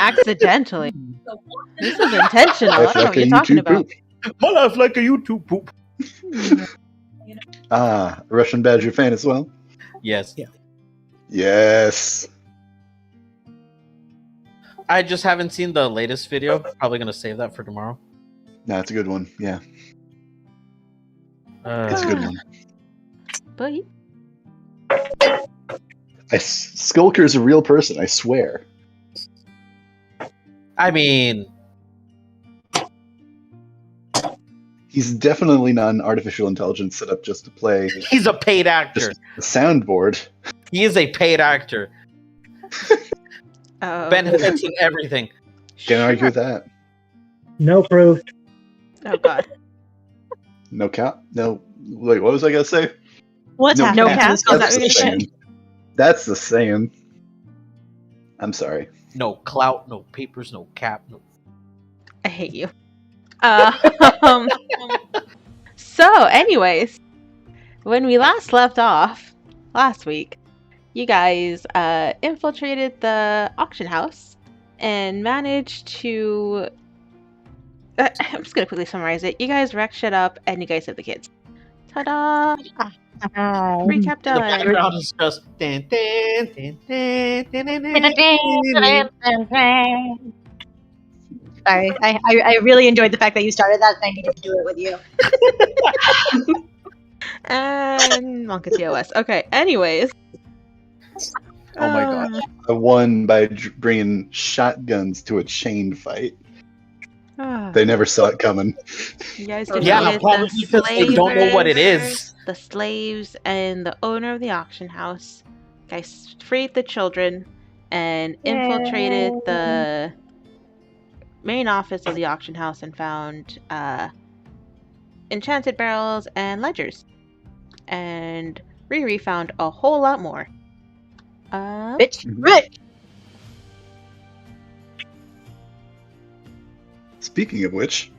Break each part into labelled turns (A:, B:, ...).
A: accidentally. This is intentional. I don't know what you're talking about.
B: My life like a YouTube poop.
C: Russian Badger fan as well?
B: Yes.
D: Yeah.
C: Yes.
B: I just haven't seen the latest video. Probably gonna save that for tomorrow.
C: No, it's a good one. Yeah. It's a good one.
A: But
C: Skulker's a real person, I swear.
B: I mean,
C: He's definitely not an artificial intelligence set up just to play
B: he's a paid actor.
C: just a soundboard.
B: He is a paid actor. Benefits and everything.
C: Can't argue with that.
D: No proof.
A: Oh god.
C: No cap? No. Wait, what was I gonna say?
E: What's
C: No
E: happening?
A: cap.
E: to this
C: That's the
E: conversation?
C: saying. That's the saying. I'm sorry.
B: No clout, no papers, no cap, no.
A: I hate you. So, anyways, when we last left off last week, you guys infiltrated the auction house and managed to. I'm just gonna quickly summarize it. You guys wrecked shit up, and you guys saved the kids. Ta-da! Recap
B: The
A: done.
B: background is just. Dun, dun, dun, dun, dun, dun, dun, dun.
E: Sorry, I really enjoyed the fact that you started that, and I needed to do it with you.
A: And Monka TOS. Okay. Anyways.
B: Oh my god.
C: I won by bringing shotguns to a chain fight. They never saw it coming.
A: You guys
B: Yeah,
A: defeated
B: probably
A: the
B: because they don't know what it
A: slavers,
B: is.
A: The slaves and the owner of the auction house. You guys freed the children and infiltrated the main office of the auction house and found enchanted barrels and ledgers. And Riri found a whole lot more.
E: Bitch, rich.
C: Speaking of which,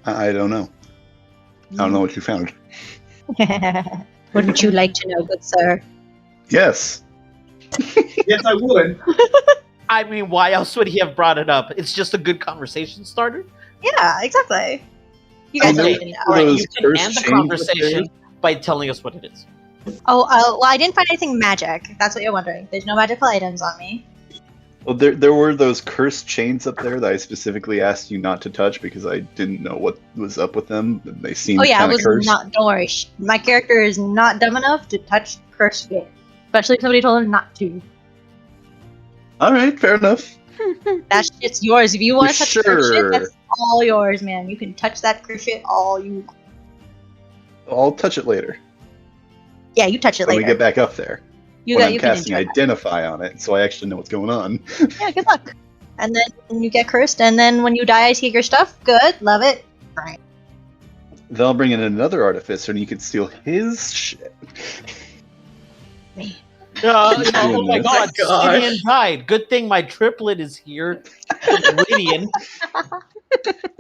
C: I don't know. I don't know what you found.
E: Wouldn't you like to know, good sir?
C: Yes.
F: Yes, I would.
B: I mean, why else would he have brought it up? It's just a good conversation starter.
E: Yeah, exactly. You guys
B: Okay,
E: don't even know.
B: all right,
C: Those
B: you can
C: cursed
B: end the
C: chains
B: conversation by telling us what it is.
E: Oh, well, I didn't find anything magic. That's what you're wondering. There's no magical items on me.
C: Well, there were those cursed chains up there that I specifically asked you not to touch because I didn't know what was up with them. And they seemed
E: Oh yeah, I
C: kind of
E: was
C: cursed.
E: not. Don't worry. My character is not dumb enough to touch cursed shit, especially if somebody told him not to.
C: All right, fair enough.
E: That shit's yours. If you want to touch cursed shit,
C: Sure.
E: that's all yours, man. You can touch that cursed shit all you.
C: I'll touch it later
E: Yeah, you touch it
C: when
E: later.
C: we get back up there.
E: you
C: when
E: got.
C: I'm
E: You can
C: casting
E: enjoy that.
C: Identify on it, so I actually know what's going on.
E: Yeah, good luck. And then you get cursed, and then when you die, I take your stuff. Good, love it. Right.
C: Then I'll bring in another artificer, and you can steal his shit.
B: Oh my
C: this.
B: god,
D: Gosh.
B: Gideon died. Good thing my triplet is here. Gideon.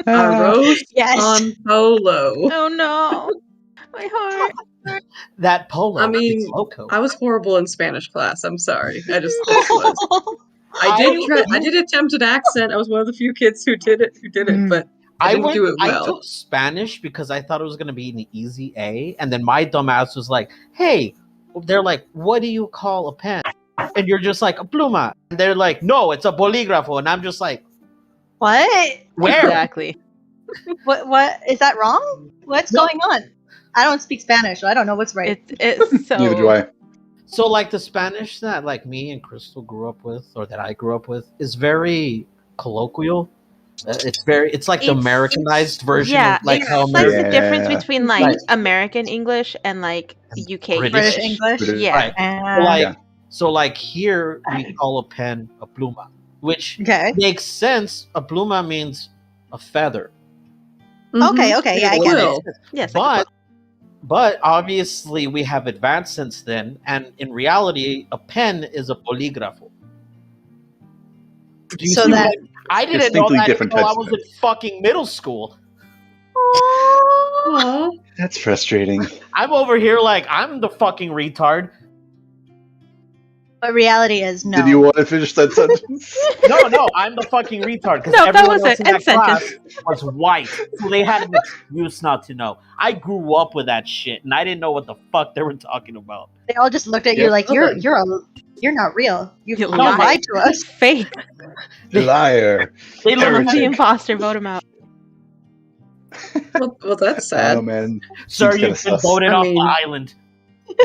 D: A roast
E: Yes.
D: on polo.
A: Oh no. My heart.
B: That polo.
D: I mean,
B: it's loco.
D: I was horrible in Spanish class. I'm sorry. I was. I did attempt an accent. I was one of the few kids who did it. But I didn't do it well.
B: I took Spanish because I thought it was going to be an easy A, and then my dumbass was like, "Hey," they're like, "What do you call a pen?" And you're just like, "A pluma." And they're like, "No, it's a bolígrafo," and I'm just like,
E: What?
B: "Where?"
A: Exactly.
E: What is that wrong? What's going on? I don't speak Spanish, so I don't know what's right.
A: It's so.
C: Neither do I.
B: So, like, the Spanish that, like, me and Crystal grew up with, or that I grew up with, is very colloquial. It's like the
A: It's-
B: Americanized version
A: Yeah,
B: of, like,
A: it's
B: how
A: like
B: American...
A: the difference
C: Yeah.
A: between like
B: Right.
A: American English and like UK
B: British
E: British
A: English.
E: English.
A: Yeah.
B: Right.
E: Uh,
B: Like,
C: Yeah.
B: So, like, here, we call a pen a pluma, which
E: Okay.
B: makes sense. A pluma means a feather.
E: Okay. Okay. Yeah, I get it.
A: Yes. Like
B: But obviously we have advanced since then, and in reality, a pen is a bolígrafo. Do you
E: So
B: see
E: that-
B: what I didn't know
C: Distinctly
B: that
C: different
B: until I
C: types
B: was
C: of
B: in fucking middle school.
D: Aw.
C: That's frustrating.
B: I'm over here like I'm the fucking retard.
E: But reality is no.
C: Did you want to finish that sentence?
B: No, I'm the fucking retard because
A: No, that
B: everyone
A: was
B: else
A: an
B: in that
A: end sentence.
B: class was white, so they had an excuse not to know. I grew up with that shit, and I didn't know what the fuck they were talking about.
E: They all just looked at you
C: Yep.
E: like you're not real. You
A: You
E: lied to us.
A: Fake.
C: Liar.
B: They literally
A: The
C: Heretic.
A: imposter. Vote him out.
D: Well, that's sad.
C: Oh man,
B: Sir,
C: Seems
B: you've
C: kinda
B: been
C: sus.
B: voted
D: I
B: off
D: mean-
B: the island.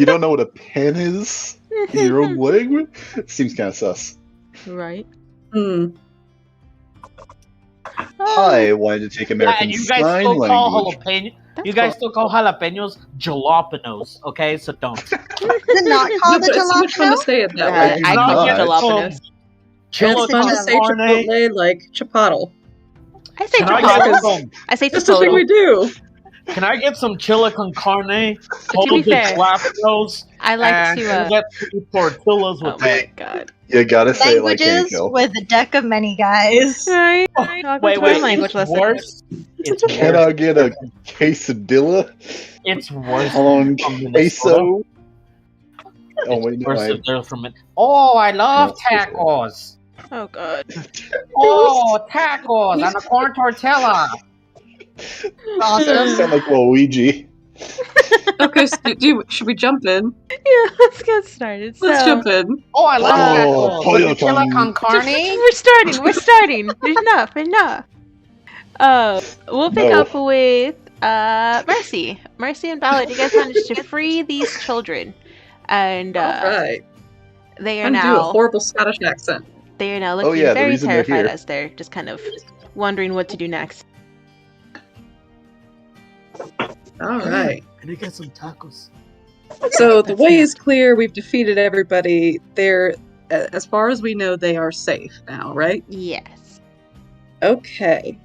C: you don't know what a pen is in your own language? Seems kind of sus.
A: Right.
D: Hmm.
C: I wanted to take
B: Yeah,
C: American
B: and you guys
C: Sign
B: still call
C: Language.
B: jalapeno.
A: That's
B: You guys
A: cool.
B: still call jalapenos jalapenos, okay? So don't.
E: Is it not
D: No,
E: called
D: but
E: a
D: it's so much fun to
E: jalapeno?
D: say it that
A: Uh,
D: way.
A: I
C: do
A: call it
C: not.
A: jalapenos.
D: And
B: Chilo
D: it's fun to say
B: con carne.
D: Chipotle like Chipotle.
A: I say
B: Can I get
A: Chipotle.
B: some?
A: I say
D: That's the thing we
A: Chipotle.
D: do.
B: Can I get some chili con carne?
A: To
B: Total
A: be
B: good
A: fair,
B: jalapenos.
A: I like
B: and
A: to.
B: can I get 2 tortillas
A: Oh
B: with
A: my god.
C: You gotta say it like
E: Languages
C: Hanko.
E: with a deck of many guys.
A: Right.
B: Wait,
A: Welcome to my language
B: it's
A: lesson.
B: worse. It's
C: Can
B: worse.
C: I get a quesadilla
B: It's worse
C: on
B: from Minnesota.
C: queso? Oh wait, no,
B: Worse
C: I
B: if they're from it. Oh, I love
C: No.
B: tacos.
A: Oh god.
B: Oh, tacos and a corn tortilla.
E: Awesome.
C: sound like Luigi.
D: Okay, so should we jump in?
A: Yeah, let's get started.
D: Let's
A: So,
D: jump in.
B: Oh, I love
C: Oh,
B: tacos. With the
C: pollo
B: chili
C: con-
B: con carne.
A: we're starting. There's enough. We'll pick
C: No.
A: up with Mercy. Mercy and Ballard, you guys managed to free these children. And
D: All right.
A: they are
D: I'm gonna do a
A: now
D: horrible Scottish accent.
C: Oh,
A: looking
C: yeah, the
A: very
C: reason they're
A: terrified
C: here.
A: as they're just kind of wondering what to do next.
D: All right.
B: Can I get some tacos?
D: So the way is clear. We've defeated everybody. They're, as far as we know, they are safe now, right?
A: Yes.
D: Okay.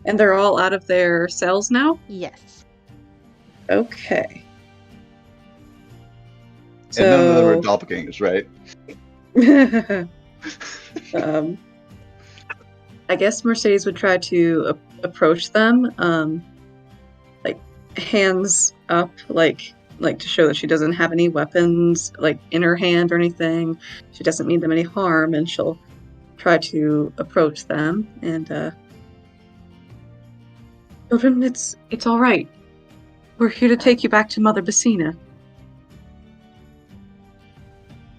D: And they're all out of their cells now?
A: Yes.
D: Okay.
C: And none of them are
D: So,
C: doppelgangers, right?
D: I guess Mercedes would try to approach them, like hands up, like to show that she doesn't have any weapons, like in her hand or anything. She doesn't mean them any harm, and she'll try to approach them. And children, it's all right. We're here to take you back to Mother Bassina.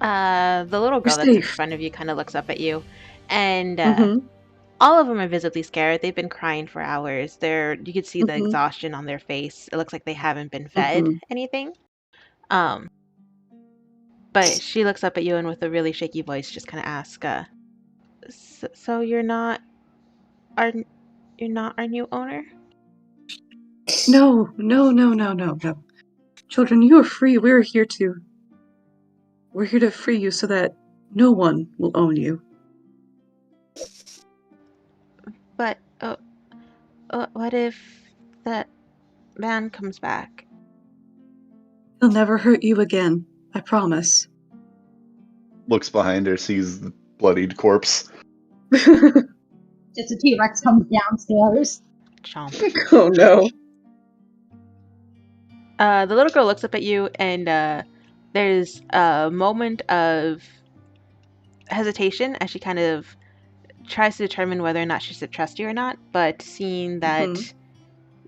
A: The little girl
D: You're
A: that's in
D: safe.
A: front of you kind of looks up at you, and
D: Mhm.
A: all of them are visibly scared. They've been crying for hours. You could see the
D: Mhm.
A: exhaustion on their face. It looks like they haven't been fed
D: Mhm.
A: anything. But she looks up at you and with a really shaky voice just kind of asks, so you're not our new owner?
D: No. Children, you are free. We're here to free you so that no one will own you.
A: But what if that man comes back?
D: He'll never hurt you again. I promise.
C: Looks behind her, sees the bloodied corpse.
E: Just a T-Rex comes downstairs.
A: Chomp.
D: Oh no.
A: The little girl looks up at you, and there's a moment of hesitation as she kind of tries to determine whether or not she should trust you or not. But seeing that
D: Mhm.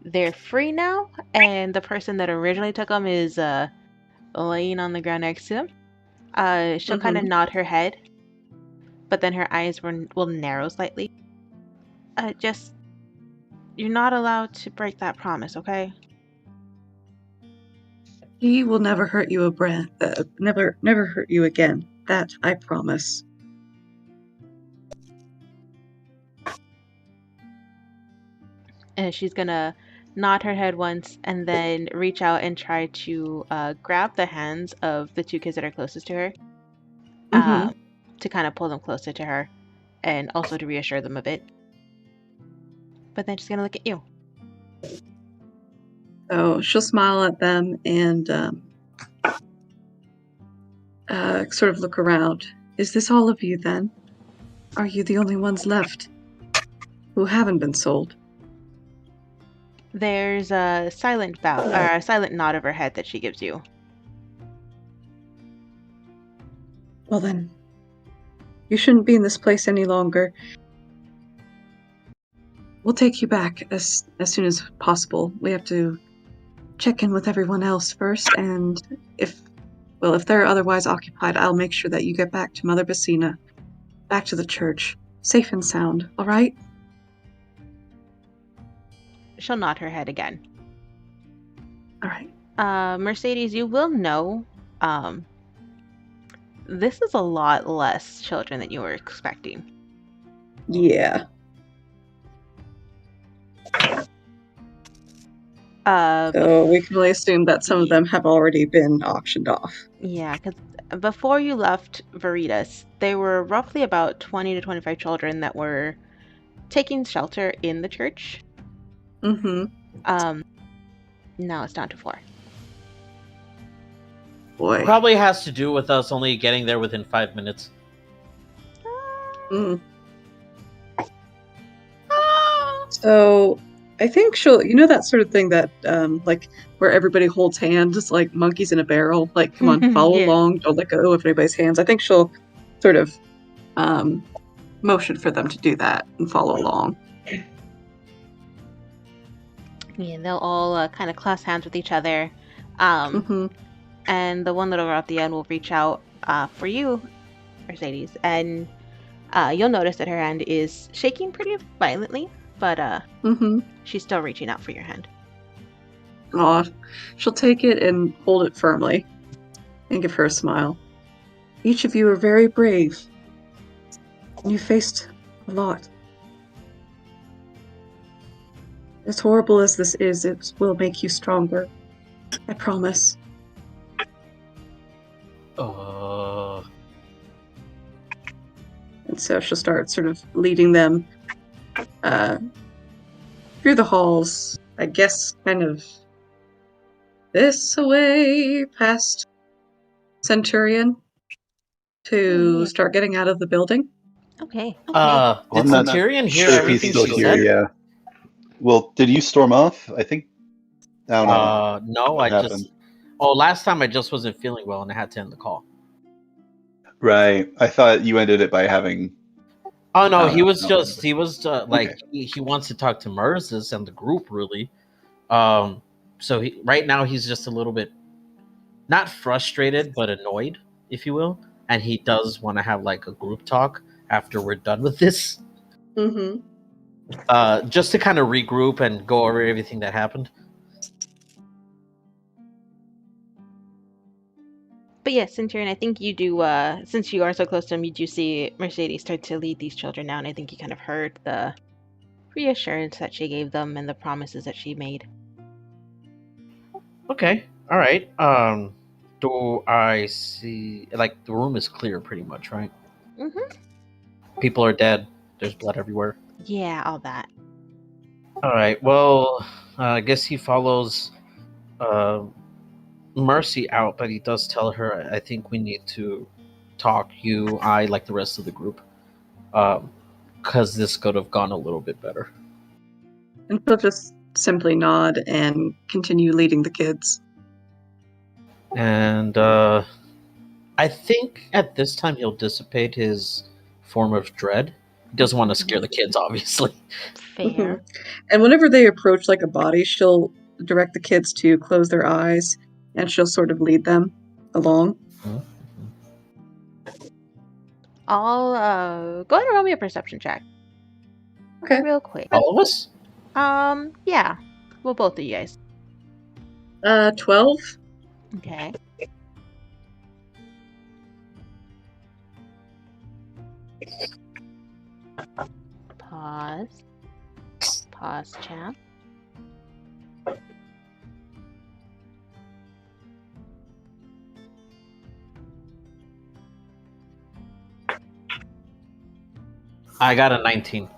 A: they're free now, and the person that originally took them is laying on the ground next to them, she'll kind of nod her head, but then her eyes will narrow slightly. Just, you're not allowed to break that promise, okay?
D: He will never hurt you never hurt you again. That I promise.
A: And she's gonna nod her head once and then reach out and try to grab the hands of the two kids that are closest to her,
D: Mhm.
A: to kind of pull them closer to her and also to reassure them a bit. But then she's gonna look at you.
D: So she'll smile at them and sort of look around. Is this all of you then? Are you the only ones left who haven't been sold?
A: There's a silent bow or a silent nod of her head that she gives you.
D: Well then, you shouldn't be in this place any longer. We'll take you back as soon as possible. We have to check in with everyone else first, and if they're otherwise occupied, I'll make sure that you get back to Mother Bassina, back to the church, safe and sound, all right?
A: She'll nod her head again.
D: All right.
A: Mercedes, you will know, this is a lot less children than you were expecting.
D: Yeah. So we can only assume that some of them have already been auctioned off.
A: Yeah, because before you left Veritas, there were roughly about 20 to 25 children that were taking shelter in the church.
D: Mm-hmm.
A: Now it's down to 4.
D: Boy.
B: Probably has to do with us only getting there within 5 minutes.
D: Mm. So I think she'll, that sort of thing that, like, where everybody holds hands, like monkeys in a barrel. Like, come on, follow
A: Yeah.
D: along, don't let go of anybody's hands. I think she'll sort of motion for them to do that and follow along.
A: Yeah, they'll all kind of clasp hands with each other.
D: Mm-hmm.
A: And the one little girl at the end will reach out for you, Mercedes, and you'll notice that her hand is shaking pretty violently, but
D: Mm-hmm.
A: she's still reaching out for your hand.
D: Aw, she'll take it and hold it firmly and give her a smile. Each of you are very brave. You faced a lot. As horrible as this is, it will make you stronger. I promise. And so she'll start sort of leading them through the halls, I guess kind of this way past Centurion to start getting out of the building.
A: Okay.
B: Did
C: I'm not
B: Centurion hear
C: sure if he's
B: everything
C: still
B: she
C: here,
B: said?
C: yeah. Well, did you storm off? I think. I don't know.
B: No,
C: What
B: I
C: happened?
B: just. Oh, last time I just wasn't feeling well and I had to end the call.
C: Right. I thought you ended it by having.
B: Oh no, he was
C: no.
B: just he was like
C: Okay.
B: he wants to talk to Merces and the group really. So right now he's just a little bit not frustrated but annoyed, if you will, and he does want to have like a group talk after we're done with this.
D: Mm-hmm.
B: Just to kind of regroup and go over everything that happened.
A: But yes, Centurion, I think you do, since you are so close to him, you do see Mercedes start to lead these children now, and I think you kind of heard the reassurance that she gave them and the promises that she made.
B: Okay, all right. Do I see like the room is clear pretty much, right?
A: Mm-hmm.
B: People are dead. There's blood everywhere.
A: Yeah, all that.
B: All right. Well, I guess he follows Mercy out, but he does tell her, I think we need to talk, you, I, like the rest of the group, because this could have gone a little bit better.
D: And she'll just simply nod and continue leading the kids.
B: And I think at this time he'll dissipate his form of dread. He doesn't want to scare the kids, obviously.
A: Fair.
D: Mhm. And whenever they approach like a body, she'll direct the kids to close their eyes, and she'll sort of lead them along.
A: I'll go ahead and roll me a perception check.
D: Okay.
A: Real quick.
B: All of us?
A: Yeah. Well, both of you guys.
D: 12.
A: Okay. Pause. Pause, champ.
B: I got a 19.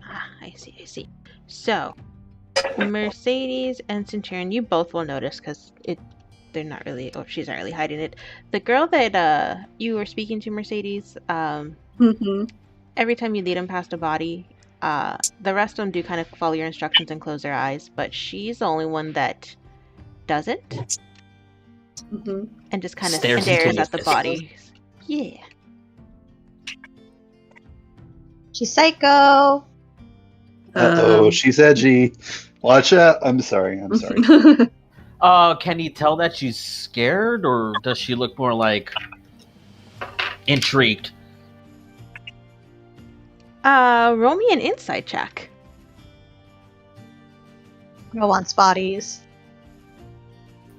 A: Ah, I see. So, Mercedes and Centurion, you both will notice because they're not really, she's not really hiding it. The girl that you were speaking to, Mercedes,
D: Mm-hmm.
A: every time you lead them past a body, the rest of them do kind of follow your instructions and close their eyes, but she's the only one that doesn't
D: Mm-hmm.
A: and just kind of
B: Stares
A: stares
B: into
A: at the
B: it.
A: body. Yeah.
E: She's psycho.
C: Uh-oh, she's edgy. Watch out. I'm sorry.
B: Can you tell that she's scared, or does she look more like intrigued?
A: Roll me an insight check.
E: Girl wants bodies.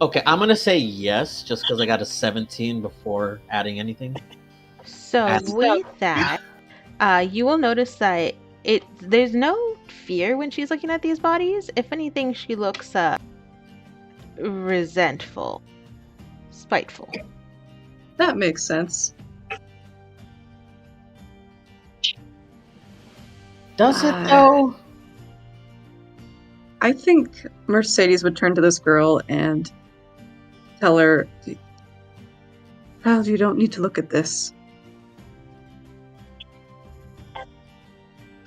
B: Okay, I'm gonna say yes, just because I got a 17 before adding anything.
A: So with that, you will notice that there's no fear when she's looking at these bodies. If anything, she looks resentful, spiteful.
D: That makes sense.
B: Does it though?
D: I think Mercedes would turn to this girl and tell her, "Child, you don't need to look at this.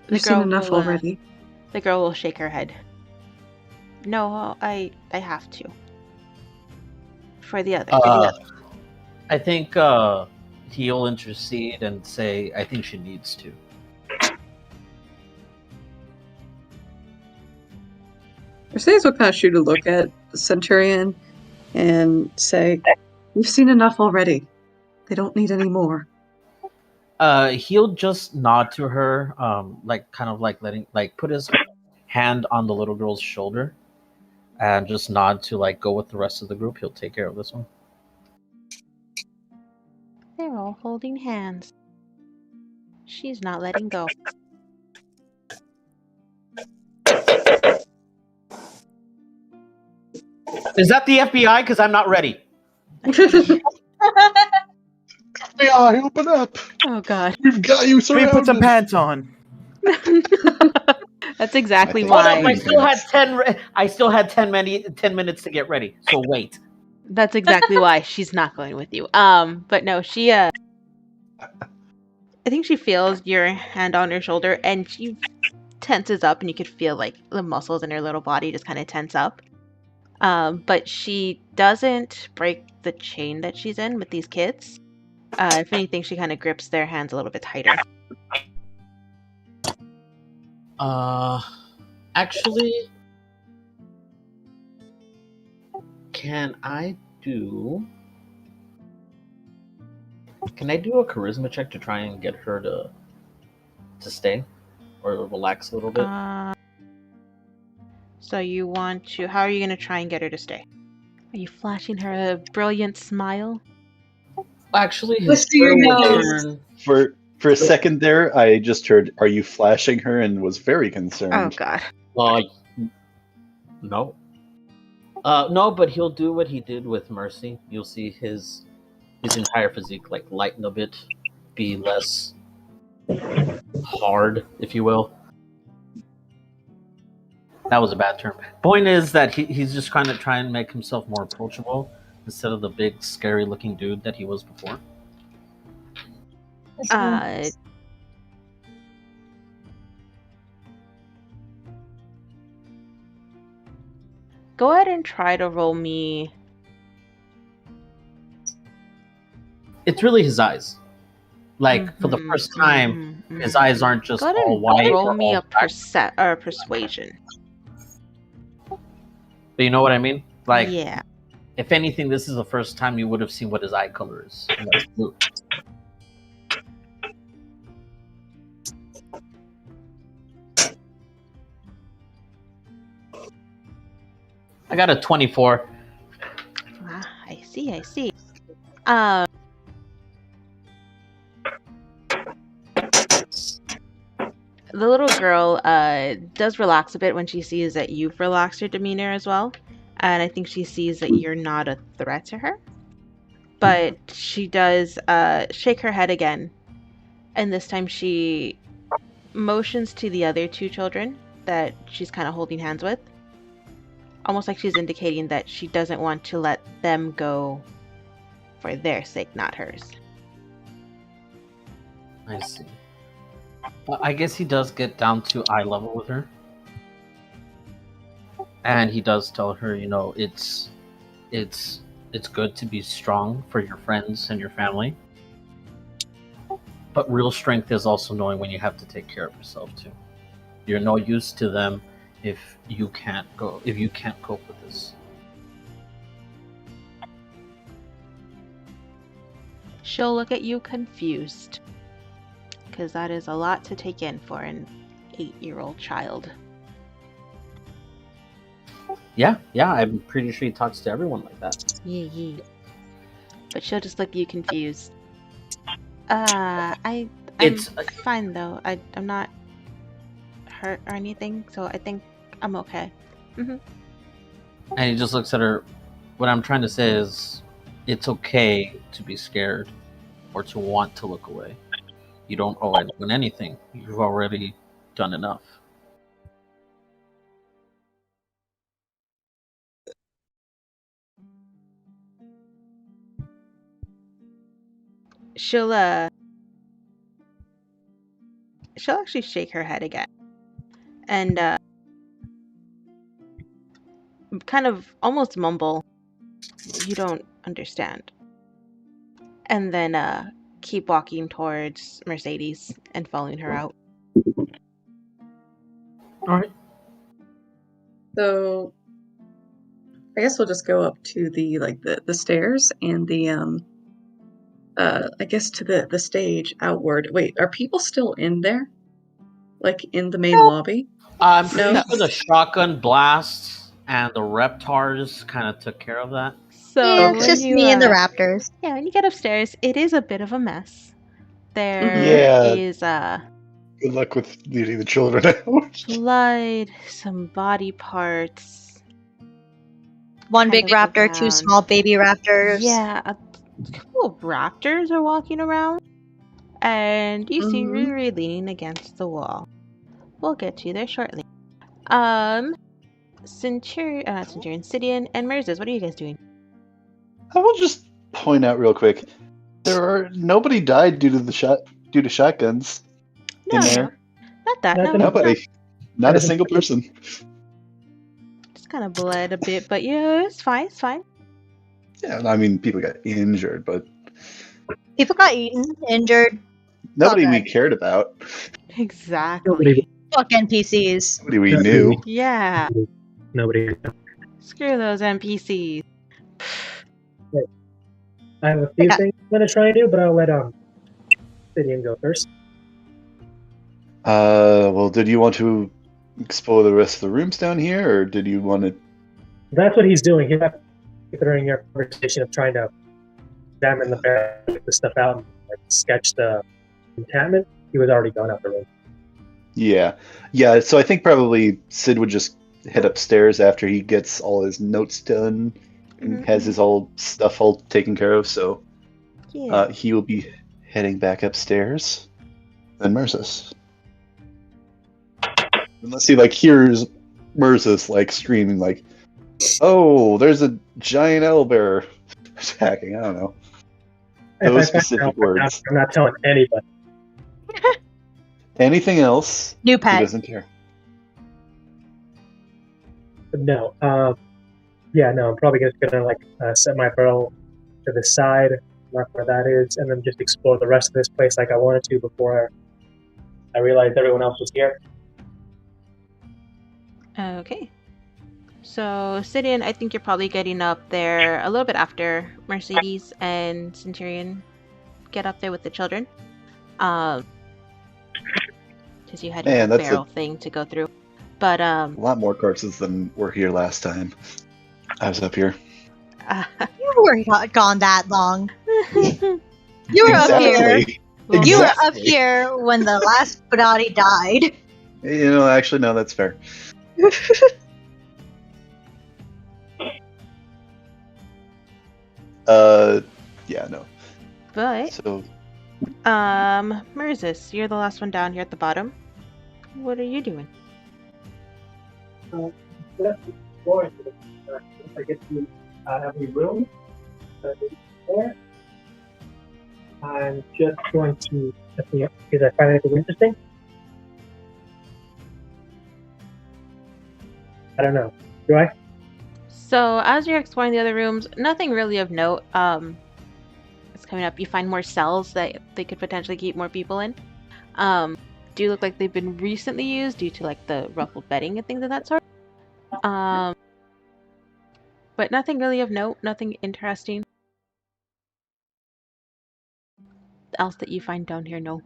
D: You've seen enough already."
A: The girl will shake her head. No, I have to. For the other.
B: I think he'll intercede and say, I think she needs to.
D: Mercedes would kind of shoot a look at the Centurion and say, "You've seen enough already. They don't need any more."
B: He'll just nod to her, put his hand on the little girl's shoulder, and just nod to go with the rest of the group. He'll take care of this one.
A: They're all holding hands. She's not letting go.
B: Is that the FBI? Because I'm not ready.
C: FBI, open up!
A: Oh God.
C: We've got you
G: Let me
C: surrounded.
G: put some pants on.
A: That's exactly
C: I think-
A: why.
B: Hold up, I still had 10 minutes to get ready. So wait.
A: That's exactly why she's not going with you. But no, she I think she feels your hand on her shoulder and she tenses up and you could feel the muscles in her little body just kind of tense up. But she doesn't break the chain that she's in with these kids. If anything, she kind of grips their hands a little bit tighter.
B: Actually, can I do a charisma check to try and get her to stay or relax a little bit?
A: So you want to? How are you going to try and get her to stay? Are you flashing her a brilliant smile?
B: Actually,
E: Whisper your
B: turn.
C: For a second there, I just heard, "Are you flashing her?" and was very concerned.
A: Oh God.
B: No. No, but he'll do what he did with Mercy. You'll see his entire physique lighten a bit, be less hard, if you will. That was a bad term. Point is that he's just kind of trying to make himself more approachable instead of the big, scary-looking dude that he was before.
A: Go ahead and try to roll me.
B: It's really his eyes. For the first time, his eyes aren't just
A: Go ahead
B: all
A: and
B: white.
A: roll
B: or
A: me
B: all
A: a
B: black.
A: persuasion.
B: But you know what I mean?
A: Yeah.
B: If anything, this is the first time you would have seen what his eye color is. And that's blue. I got a 24.
A: I see. The little girl does relax a bit when she sees that you've relaxed her demeanor as well. And I think she sees that you're not a threat to her. But she does shake her head again. And this time she motions to the other two children that she's kind of holding hands with. Almost like she's indicating that she doesn't want to let them go for their sake, not hers.
B: I see. Well, I guess he does get down to eye level with her. And he does tell her, it's good to be strong for your friends and your family. But real strength is also knowing when you have to take care of yourself too. You're no use to them if you can't cope with this.
A: She'll look at you confused, because that is a lot to take in for an 8-year-old child.
B: Yeah, I'm pretty sure he talks to everyone like that.
A: Yeah. But she'll just look at you confused. I'm
B: It's
A: fine though. I'm not hurt or anything, so I think I'm okay.
B: and he just looks at her. What I'm trying to say is, it's okay to be scared or to want to look away. You don't owe anyone anything. You've already done enough.
A: She'll actually shake her head again and kind of almost mumble, "You don't understand." And then keep walking towards Mercedes and following her out.
B: All right.
D: So I guess we'll just go up to the stairs and the I guess to the stage outward. Wait, are people still in there? Like in the main lobby?
B: I'm pretty
D: No.
B: sure the shotgun blasts and the reptars kind of took care of that.
A: So
E: Yeah, it's
A: when
E: just
A: you,
E: me and the raptors.
A: Yeah, when you get upstairs, it is a bit of a mess. There is
C: Yeah. Good luck with leading the children out.
A: blood, some body parts.
E: One
A: kind
E: big
A: of
E: raptor, two
A: around.
E: small baby raptors.
A: Yeah, a couple of raptors are walking around, and you see
D: Mhm.
A: Riri leaning against the wall. We'll get to you there shortly. Centurion, Sidian, and Merzes, what are you guys doing?
C: I will just point out real quick. Nobody died due to shotguns in there.
A: Not that. No,
C: Nobody. Not a single person.
A: just kind of bled a bit, but yeah, it's fine. It's fine.
C: Yeah, I mean, people got injured, but
E: People got eaten, injured.
C: nobody
E: Okay.
C: we cared about.
A: Exactly.
E: Fuck NPCs.
C: Nobody we knew.
A: Yeah.
G: Nobody.
A: Screw those NPCs.
G: I have a few things I'm going to try and do, but I'll let Sidian go first.
C: Well, did you want to explore the rest of the rooms down here, or did you want to?
G: That's what he's doing. He's during your conversation of trying to examine the barrel, get the stuff out, and sketch the enchantment. He was already gone out the room.
C: Yeah. So I think probably Sid would just head upstairs after he gets all his notes done and has his all stuff all taken care of. So
A: Yeah.
C: he will be heading back upstairs. Then Merzus. Unless he hears Merzus screaming "Oh, there's a giant owlbear attacking!" I don't know.
G: If
C: Those
G: I find
C: specific
G: out,
C: words.
G: I'm not telling anybody.
C: Anything else?
E: New
C: He
E: pet.
C: doesn't care.
G: But no. I'm probably just gonna set my barrel to the side, mark where that is, and then just explore the rest of this place like I wanted to before I realized everyone else was here.
A: Okay. So, Sidian, I think you're probably getting up there a little bit after Mercedes and Centurion get up there with the children. Because you had your
C: Man, that's
A: barrel thing to go through. But,
C: A lot more corpses than were here last time. I was up here.
E: You were not gone that long. You were up here.
C: Exactly.
E: You were up
C: Exactly.
E: here when the last Benati died.
C: Actually, no, that's fair. Yeah, no.
A: But,
C: So,
A: Merzis, you're the last one down here at the bottom. What are you doing?
G: Exploring if I get to every room there, I'm just going to because I find anything interesting. I don't know. Do I?
A: So, as you're exploring the other rooms, nothing really of note. It's coming up, you find more cells that they could potentially keep more people in. Do look like they've been recently used due to like the ruffled bedding and things of that sort. But nothing really of note, nothing interesting else that you find down here, no.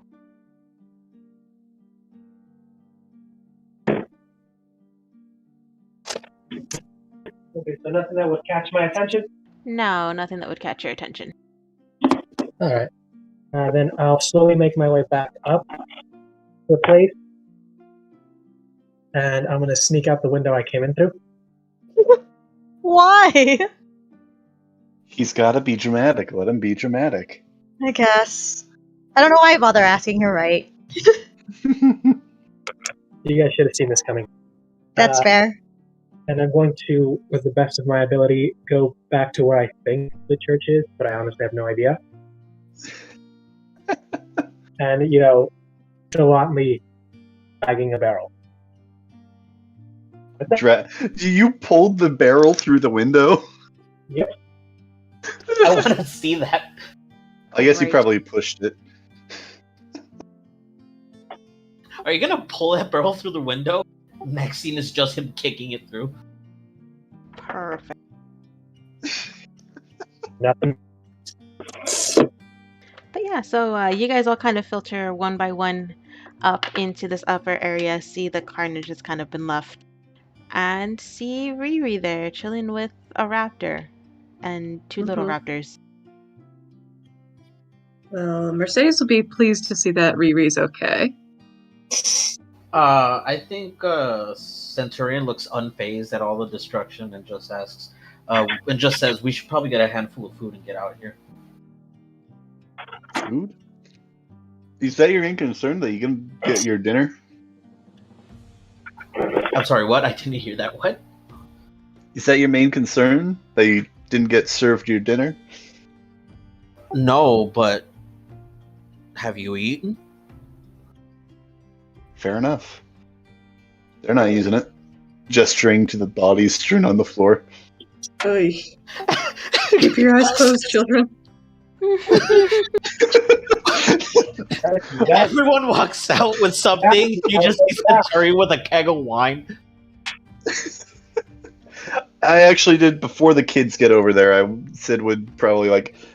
G: Okay, so nothing that would catch my attention?
A: No, nothing that would catch your attention.
G: Alright. Then I'll slowly make my way back up the place. And I'm going to sneak out the window I came in through.
E: Why?
C: He's got to be dramatic. Let him be dramatic.
E: I guess. I don't know why I bother asking her, right?
G: You guys should have seen this coming.
E: That's fair.
G: And I'm going to, with the best of my ability, go back to where I think the church is, but I honestly have no idea. And, gallantly dragging a barrel.
C: You pulled the barrel through the window?
G: Yep.
B: I want to see that.
C: I guess you
A: Right.
C: probably pushed it.
B: Are you gonna pull that barrel through the window? Next scene is just him kicking it through.
A: Perfect.
G: Nothing.
A: But yeah, so you guys all kind of filter one by one up into this upper area, see the carnage has kind of been left, and see Riri there chilling with a raptor and 2 little raptors.
D: Well, Mercedes will be pleased to see that Riri's okay.
B: I think Centurion looks unfazed at all the destruction and just asks, and just says, "We should probably get a handful of food and get out of here."
C: Food? Is that your main concern, that you can get your dinner?
B: I'm sorry, what? I didn't hear that. What?
C: Is that your main concern, that you didn't get served your dinner?
B: No, but have you eaten?
C: Fair enough. They're not using it. Gesturing to the bodies strewn on the floor.
D: Oy. Keep your eyes closed, children.
B: Everyone walks out with something. You just see Centurion with a keg of wine.
C: I actually did, before the kids get over there, Sid would probably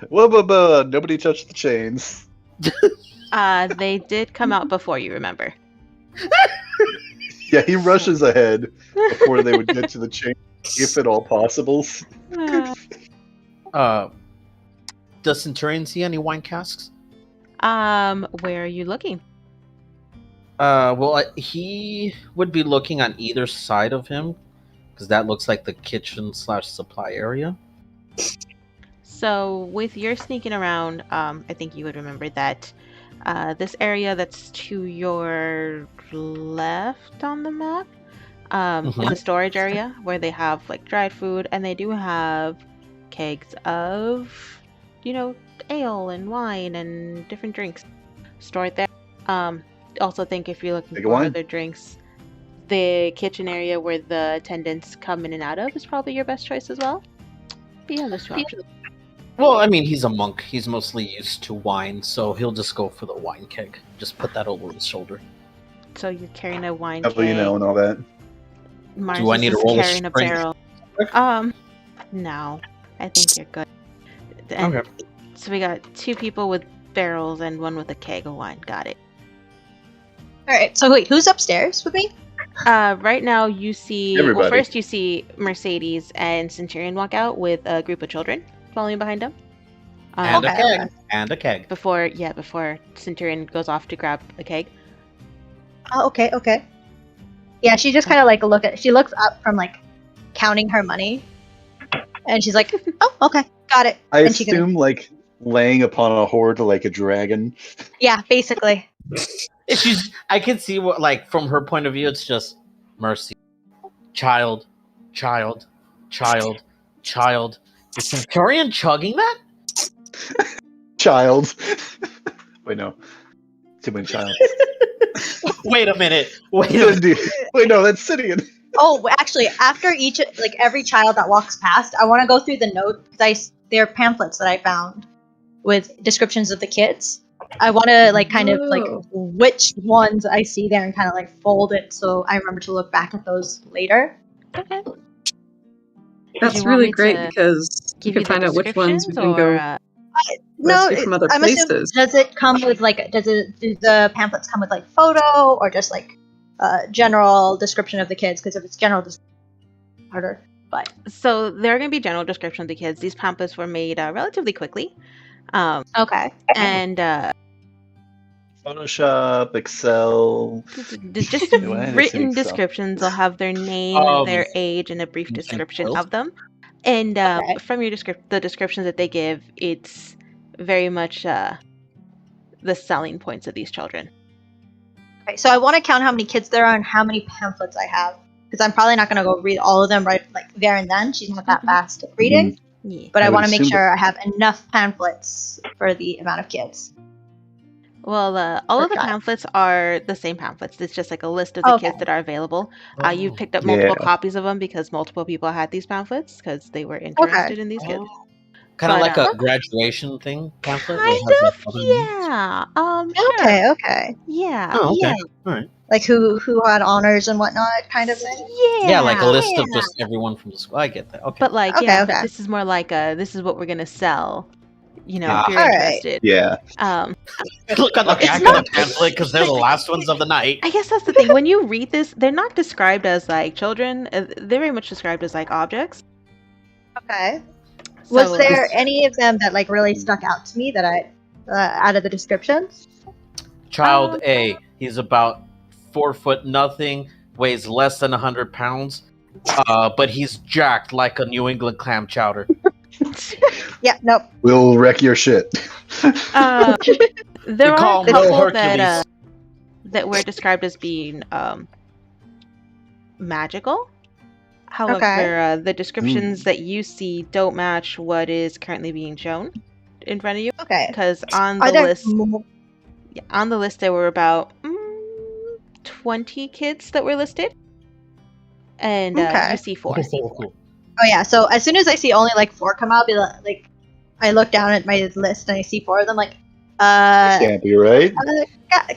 C: whoa, nobody touch the chains.
A: They did come out before you, remember.
C: Yeah, he rushes ahead before they would get to the chain, if at all possible.
B: Does Centurion see any wine casks?
A: Where are you looking?
B: Well, he would be looking on either side of him, because that looks like the kitchen/supply area.
A: So with your sneaking around, I think you would remember that this area that's to your left on the map is a storage area where they have like dried food, and they do have kegs of, ale and wine and different drinks stored there. Also think if you're looking for other drinks, the kitchen area where the attendants come in and out of is probably your best choice as well. But yeah, there's 2 options.
B: Well, I mean, he's a monk. He's mostly used to wine, so he'll just go for the wine keg. Just put that over his shoulder.
A: So you're carrying a wine
C: How
A: keg.
C: you know and all that?
A: Mars
B: Do I need to
A: is
B: roll a
A: carrying a
B: strength?
A: barrel. No. I think you're good. And
B: Okay.
A: so we got 2 people with barrels and 1 with a keg of wine. Got it.
E: Alright, so wait, who's upstairs with me?
A: Right now you see...
C: Everybody.
A: Well, first you see Mercedes and Centurion walk out with a group of children following behind them.
B: And a
E: Okay,
B: keg.
E: okay.
B: And a keg.
A: Before Centurion goes off to grab a keg.
E: Oh, okay. Yeah, she just kind of she looks up from counting her money, and she's like, "Oh, okay, got it."
C: I
E: And she can-
C: assume, laying upon a hoard like a dragon.
E: Yeah, basically.
B: I can see what, from her point of view, it's just mercy. Child. Is Centurion chugging that?
C: Child. Wait, no. Too many child.
B: Wait a minute.
C: Wait, no, that's Sidian.
E: Oh, actually, after every child that walks past, I want to go through the notes because they're pamphlets that I found, with descriptions of the kids. I want to like kind of like
D: Oh.
E: which ones I see there and kind of like fold it so I remember to look back at those later.
A: Okay.
D: That's
A: you want
D: really
A: me
D: great
A: to
D: because we
A: Give
D: can
A: you the
D: find out which ones we
A: descriptions,
D: can
A: or
D: go
E: No,
D: rescue from other
E: I'm assuming,
D: places.
E: does it come with like do the pamphlets come with like photo or just like general description of the kids? Because if it's general, harder. But
A: so there are going to be general description of the kids. These pamphlets were made relatively quickly,
E: okay,
A: and
C: Photoshop, Excel.
A: just
C: Why did I say
A: written
C: Excel?
A: descriptions. They'll have their name, their age, and a brief
B: you think
A: description
B: Wales?
A: of them. And
E: Okay.
A: from your the descriptions that they give, it's very much the selling points of these children.
E: okay. So I want to count how many kids there are and how many pamphlets I have because I'm probably not going to go read all of them right like there and then. She's not that
A: Mhm.
E: fast at reading,
A: Yeah.
E: but I
C: I would
E: want to make
C: assume
E: sure I have enough pamphlets for the amount of kids.
A: Well, all of the
E: Okay.
A: pamphlets are the same pamphlets. It's just like a list of the
E: Okay.
A: kids that are available.
B: Oh.
A: You picked up multiple
C: Yeah.
A: copies of them because multiple people had these pamphlets because they were interested in these kids.
B: Kind of
A: But,
B: like a graduation thing pamphlet. where it
A: Kind
B: has, like,
A: of,
B: other names?
A: yeah. Sure.
E: Okay, okay.
A: Yeah.
B: Oh, okay.
E: Yeah.
B: All right.
E: Like who had honors and whatnot, kind of thing.
B: Yeah, like a list
E: Yeah.
B: of just everyone from the school. I get that. Okay.
A: But like,
E: Okay,
A: yeah,
E: okay.
A: but this is more like this is what we're gonna sell. You know,
B: Ah.
A: if you're
E: Alright.
A: interested.
C: Yeah.
B: Look on the
A: It's
B: back
A: not-
B: of the pamphlet because they're the last ones of the night.
A: I guess that's the thing. When you read this, they're not described as like children. They're very much described as like objects.
E: Okay. Was
A: So,
E: there any of them that like really stuck out to me that I out of the descriptions?
B: Child A, he's about 4 foot nothing, weighs less than 100 pounds, but he's jacked like a New England clam chowder.
E: Yeah, nope.
C: We'll wreck your shit.
A: there
B: We
A: are
B: call
A: a
B: him Little
A: couple that
B: Hercules.
A: that were described as being magical. However,
E: Okay.
A: the descriptions that you see don't match what is currently being shown in front of you.
E: Okay.
A: Because on
E: Are
A: the
E: there
A: list,
E: more?
A: on the list, there were about 20 kids that were listed, and
E: Okay.
A: you see 4.
B: Cool.
E: Oh yeah. So as soon as I see only like 4 come out, I'll be like, I look down at my list and I see 4 of them. Like,
C: Can't be right.
E: I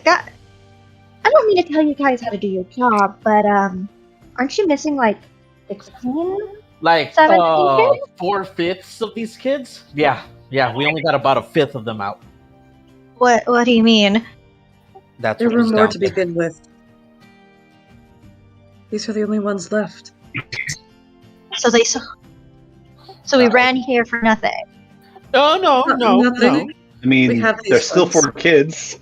E: don't mean to tell you guys how to do your job, but aren't you missing like 16?
B: Like
E: 17 kids?
B: 4/5 of these kids? Yeah. We only got about 1/5 of them out.
E: What do you mean?
B: That's
D: There
B: what
D: were
B: was
D: more
B: down
D: to
B: there.
D: begin with. These are the only ones left.
E: So we ran here for nothing.
B: Oh no.
D: Nothing.
C: I mean,
D: We have these
C: there's still
D: ones.
C: 4 kids.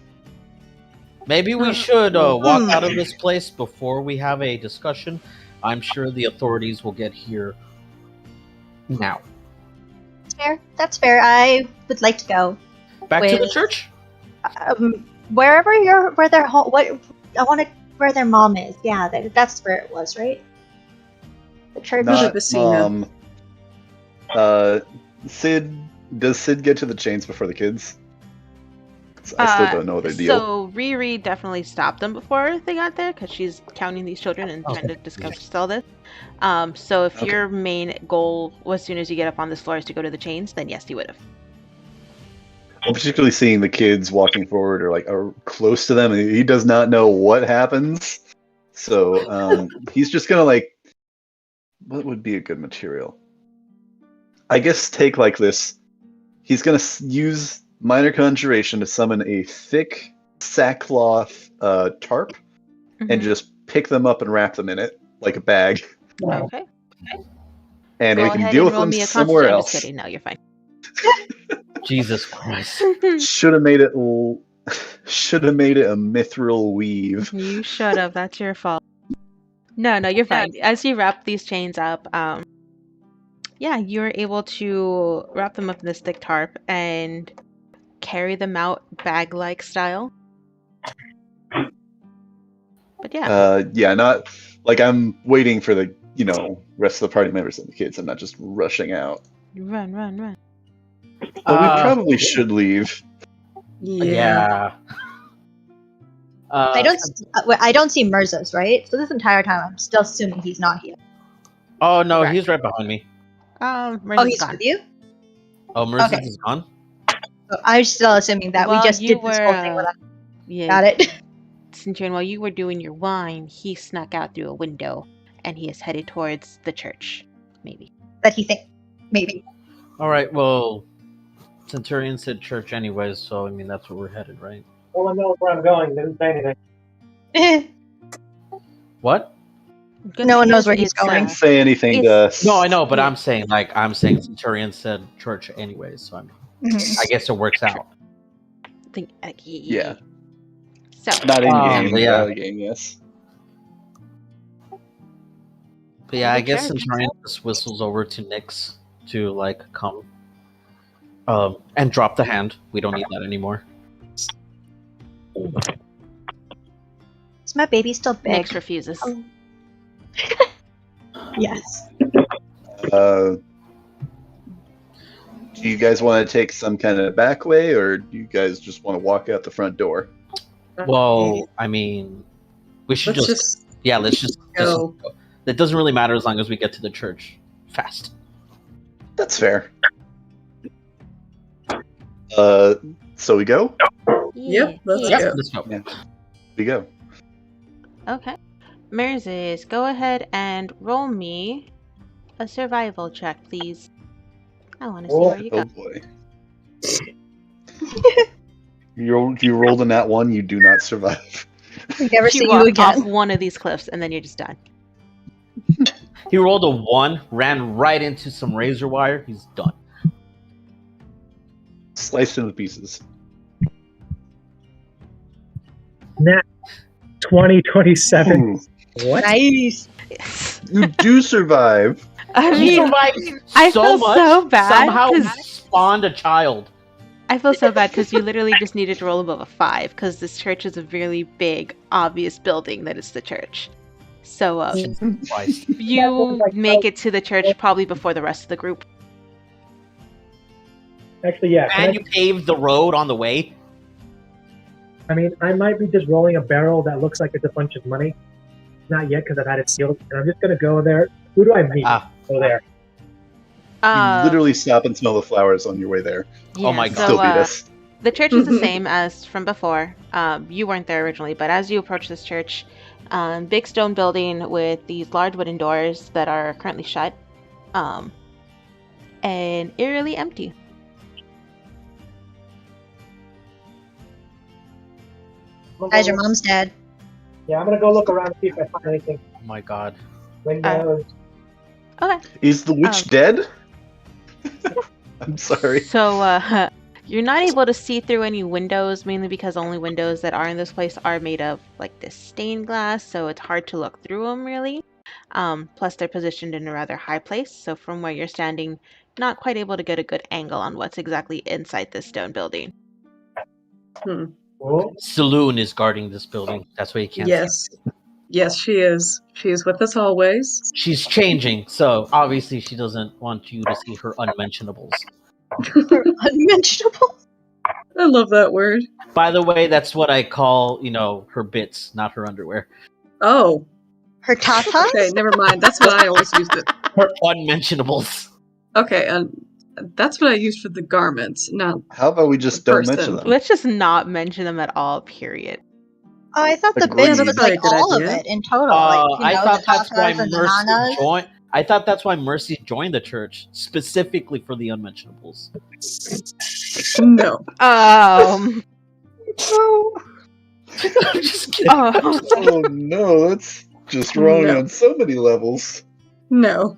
B: Maybe we should walk out of this place before we have a discussion. I'm sure the authorities will get here now.
E: That's fair. I would like to go.
B: Back to the
E: With-
B: church?
E: Where their home. Where their mom is. Yeah, that's where it was, right? The church.
C: Not
D: Vecina.
C: Does Sid get to the chains before the kids? 'Cause I still don't know their deal.
A: So Riri definitely stopped them before they got there because she's counting these children and trying to discuss all this. So if
C: Okay.
A: your main goal, as soon as you get up on this floor, is to go to the chains, then yes, you would have.
C: Well, particularly seeing the kids walking forward or like are close to them, and he does not know what happens. So he's just gonna like, what would be a good material? I guess take like this. He's gonna use minor conjuration to summon a thick sackcloth tarp and just pick them up and wrap them in it like a bag,
A: Okay.
C: and
A: Go
C: we can
A: ahead
C: deal
A: and
C: with
A: roll
C: them
A: me a
C: somewhere
A: constitution. I'm
C: else.
A: just kidding. No, you're fine.
B: Jesus Christ.
C: Should have made it. Should have made it a mithril weave.
A: You should have. That's your fault. No, you're fine. As you wrap these chains up, yeah, you're able to wrap them up in this thick tarp and carry them out bag-like style. But yeah.
C: Yeah, not like I'm waiting for the rest of the party members and the kids. I'm not just rushing out.
A: Run.
C: But we probably should leave.
B: Yeah.
E: I don't see Mirza's, right? So this entire time, I'm still assuming he's not here.
B: Oh no,
A: Correct.
B: he's right behind me.
A: Mirza's
E: Oh, he's
A: gone.
E: with you?
B: Oh, Mirza
E: Okay.
B: is gone.
E: I'm still assuming that we
A: While
E: just
A: you
E: did this whole thing
A: were,
E: without.
A: Yeah,
E: Got it.
A: Centurion, while you were doing your wine, he snuck out through a window, and he is headed towards the church. Maybe.
E: That he think maybe.
B: All right. Well, Centurion said church anyways, so I mean that's where we're headed, right?
G: No one knows where I'm going. Didn't say anything.
B: What?
A: Good
E: No one
A: thing
E: knows
A: is
E: where he's
A: it's,
E: going.
C: Didn't say anything to us.
B: No, I know, but
A: Yeah.
B: I'm saying Centurion said church anyways, so I mean,
E: Mhm.
B: I guess it works out.
C: Yeah.
A: So,
C: Not in game,
B: yeah.
C: out of the game, yes.
B: But yeah, I guess
A: Church.
B: Centurion just whistles over to Nyx to like come, and drop the hand. We don't need that anymore.
E: Is my baby still big?
A: Nyx refuses.
E: Oh. Yes.
C: Do you guys want to take some kind of back way, or do you guys just want to walk out the front door?
B: Well, I mean, we should
D: Let's
B: just
D: just
B: let's just
D: go.
B: That doesn't really matter as long as we get to the church fast.
C: That's fair. So we go?
D: Yep, let's
A: Yeah.
D: go.
B: Let's go.
C: Yeah. We go.
A: Okay. Merzes, go ahead and roll me a survival check, please. I want to see where you
C: Oh
A: go.
C: boy. You rolled in that one, you do not survive.
E: We never see
A: You
E: you
A: walk off
E: again.
A: one of these cliffs, and then you're just done.
B: He rolled a 1, ran right into some razor wire. He's done.
C: Sliced into pieces.
G: Nat 2027.
C: Ooh,
G: What?
E: Nice.
C: you do survive.
A: I
B: He
A: mean,
B: survived
A: I
B: so
A: feel
B: much.
A: so bad.
B: Somehow
A: 'Cause
B: spawned a child.
A: I feel so bad because you literally just needed to roll above a 5 because this church is a really big, obvious building that is the church. So
B: Christ.
A: you make it to the church probably before the rest of the group.
G: Actually, yeah.
B: And you paved the road on the way.
G: I mean, I might be just rolling a barrel that looks like it's a bunch of money. Not yet, because I've had it sealed. And I'm just going to go there. Who do I meet? Go there.
C: You literally stop and smell the flowers on your way there.
B: Oh my God.
A: So,
C: Still beat us.
A: the church is the same as from before. You weren't there originally, but as you approach this church, big stone building with these large wooden doors that are currently shut, and eerily empty.
E: As your mom's dead.
G: Yeah, I'm going to go look around and see if I find anything.
B: Oh my God.
G: Windows.
A: Okay.
C: Is the witch dead? I'm sorry.
A: So, you're not able to see through any windows, mainly because only windows that are in this place are made of, like, this stained glass, so it's hard to look through them, really. Plus, they're positioned in a rather high place, so from where you're standing, not quite able to get a good angle on what's exactly inside this stone building.
G: Oh,
B: Saloon is guarding this building. That's why you can't see.
D: Yes. Yes, she is. She is with us always.
B: She's changing, so obviously she doesn't want you to see her unmentionables.
E: Unmentionable.
D: I love that word.
B: By the way, that's what I call, her bits, not her underwear.
D: Oh,
E: Her tatas?
D: okay, never mind. That's what I always used it.
B: Her unmentionables.
D: Okay, and that's what I used for the garments, not
C: How about we just
D: The
C: don't
D: person.
C: mention them?
A: Let's just not mention them at all, period.
E: Oh, I thought the
C: Agreed.
E: bits
C: That's
E: was
D: probably
E: like
D: a good
E: all
D: idea.
E: of it in total. Like,
B: I thought
E: the
B: that's why
E: tatas and the
B: Mercy
E: nanas.
B: joined. I thought that's why Mercy joined the church specifically for the unmentionables.
D: no.
B: I'm just kidding.
A: Oh,
C: Oh no, that's just wrong
D: No.
C: on so many levels,
D: No.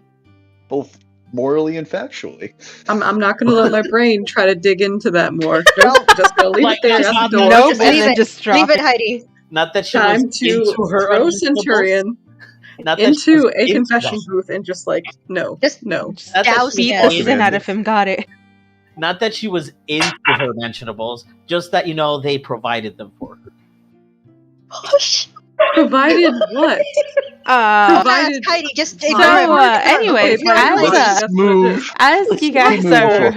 C: both morally and factually.
D: I'm not gonna let my brain try to dig into that more. Just gonna leave
B: Like,
D: it there
B: that's
D: at the
B: not-
D: door.
A: nope,
E: Just
A: and
E: leave
A: then
E: it.
A: just drop
E: Leave it, Heidi.
B: Not that she
D: Time
B: was
D: to
B: into her
D: throw
B: unmentionables.
D: Centurion
B: Not that she
D: into
B: was
D: a
B: into
D: confession
B: them.
D: booth and just like, no,
E: Just-
D: no.
A: Just
B: Not that
E: Douse
B: she
A: beat
E: him.
A: the sin out of him. Got it.
B: Not that she was into her mentionables, just that they provided them for her.
E: Push.
D: Provided what? Provided-
E: Heidi, just
D: So,
E: ignore him.
A: anyways,
D: Okay,
A: as,
D: fine. That's what it
C: Move.
D: is.
A: as you guys
C: Move
A: are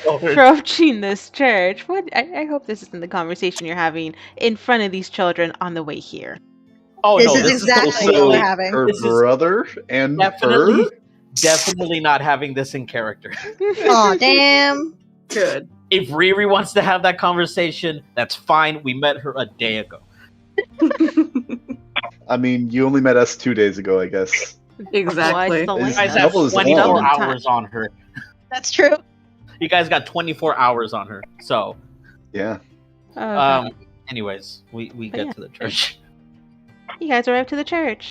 C: forward.
A: approaching this church, I hope this isn't the conversation you're having in front of these children on the way here.
B: Oh
E: This
B: no,
E: is
B: this
E: exactly
B: is
E: what we're
B: totally,
E: having.
C: Her
B: This is
C: brother and
B: definitely,
C: her.
B: definitely not having this in character.
E: Oh, damn.
D: Good.
B: If Riri wants to have that conversation, that's fine. We met her a day ago.
C: I mean, you only met us 2 days ago, I guess.
D: Exactly.
A: Twice the
C: Is-
B: You guys
A: length.
B: have
C: Double is
B: 24
C: on.
B: hours on her.
E: That's true.
B: You guys got 24 hours on her. So,
C: Yeah.
A: Okay.
B: anyways, we
A: But
B: get
A: yeah.
B: to the church.
A: You guys arrived to the church.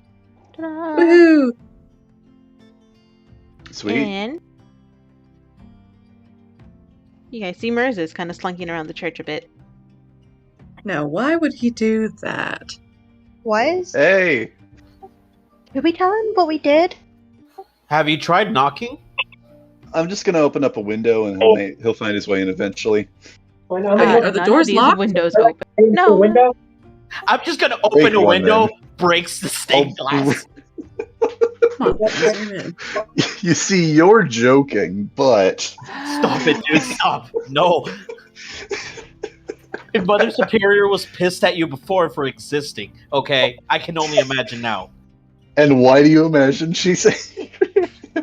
A: Ta-da!
D: Woohoo!
C: Sweet.
A: And you guys see Mers is kind of slunking around the church a bit.
D: Now, why would he do that?
E: Was?
C: Hey.
E: Did we tell him what we did?
B: Have you tried knocking?
C: I'm just gonna open up a window and he'll find his way in eventually.
G: Why not?
D: Are the
A: None
D: doors
A: of these
D: locked?
A: windows open.
G: The
A: No.
G: window?
B: I'm just gonna open
C: Break
B: a
C: one,
B: window,
C: then.
B: breaks the stained
C: Oh,
B: glass.
D: Come on, let him in.
C: You see, you're joking, but
B: Stop it, dude. Stop. No. If Mother Superior was pissed at you before for existing, okay, I can only imagine now.
C: and why do you imagine she's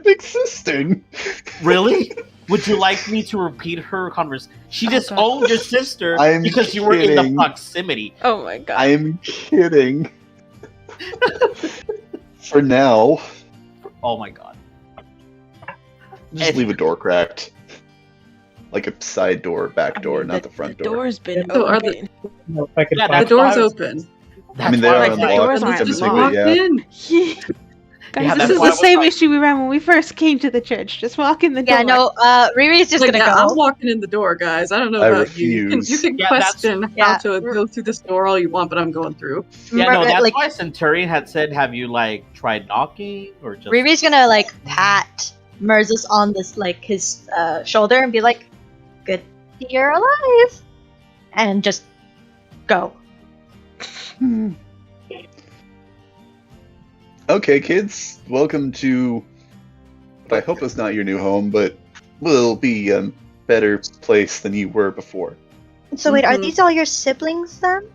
C: existing?
B: Really? Would you like me to repeat her conversation? She
A: Oh,
B: disowned your sister
C: I'm
B: because you were in the
C: kidding.
B: proximity.
A: Oh my god.
C: I'm kidding. For now,
B: Oh my god.
C: just leave a door cracked. Like a side door, back door, not the front
A: The
C: door.
A: door's been
G: So
D: are the-
A: open.
G: No, if I could
B: Yeah,
G: find
D: The door's
B: why-
D: open.
B: That's
C: mean, they
B: why
C: are
B: I
A: the
B: was like,
A: doors
D: Let's
A: aren't
D: just
A: locked.
D: walk
C: yeah.
D: in.
A: Guys,
B: Yeah,
A: this
B: that's
A: is
B: why I
A: the
B: was
A: same
B: like-
A: sh we ran when we first came to the church. Just walk in the door.
E: Yeah, no, Riri's just
D: Like,
E: gonna
D: yeah,
E: go.
D: I'm walking in the door, guys. I don't know
C: I
D: about you. You
C: refuse.
D: can
B: Yeah, that's-
D: question how
E: Yeah.
D: to go through this door all you want, but I'm going through.
B: Yeah, no, that's
E: like,
B: why Centurion had said, have you, like, tried knocking? Or just...
E: Riri's gonna like pat Merzus on this like his shoulder and be like, "Good, you're alive," and just go.
C: Okay, kids, welcome to what I hope is not your new home, but will be a better place than you were before.
E: So wait, are
D: Mhm.
E: these all your siblings then?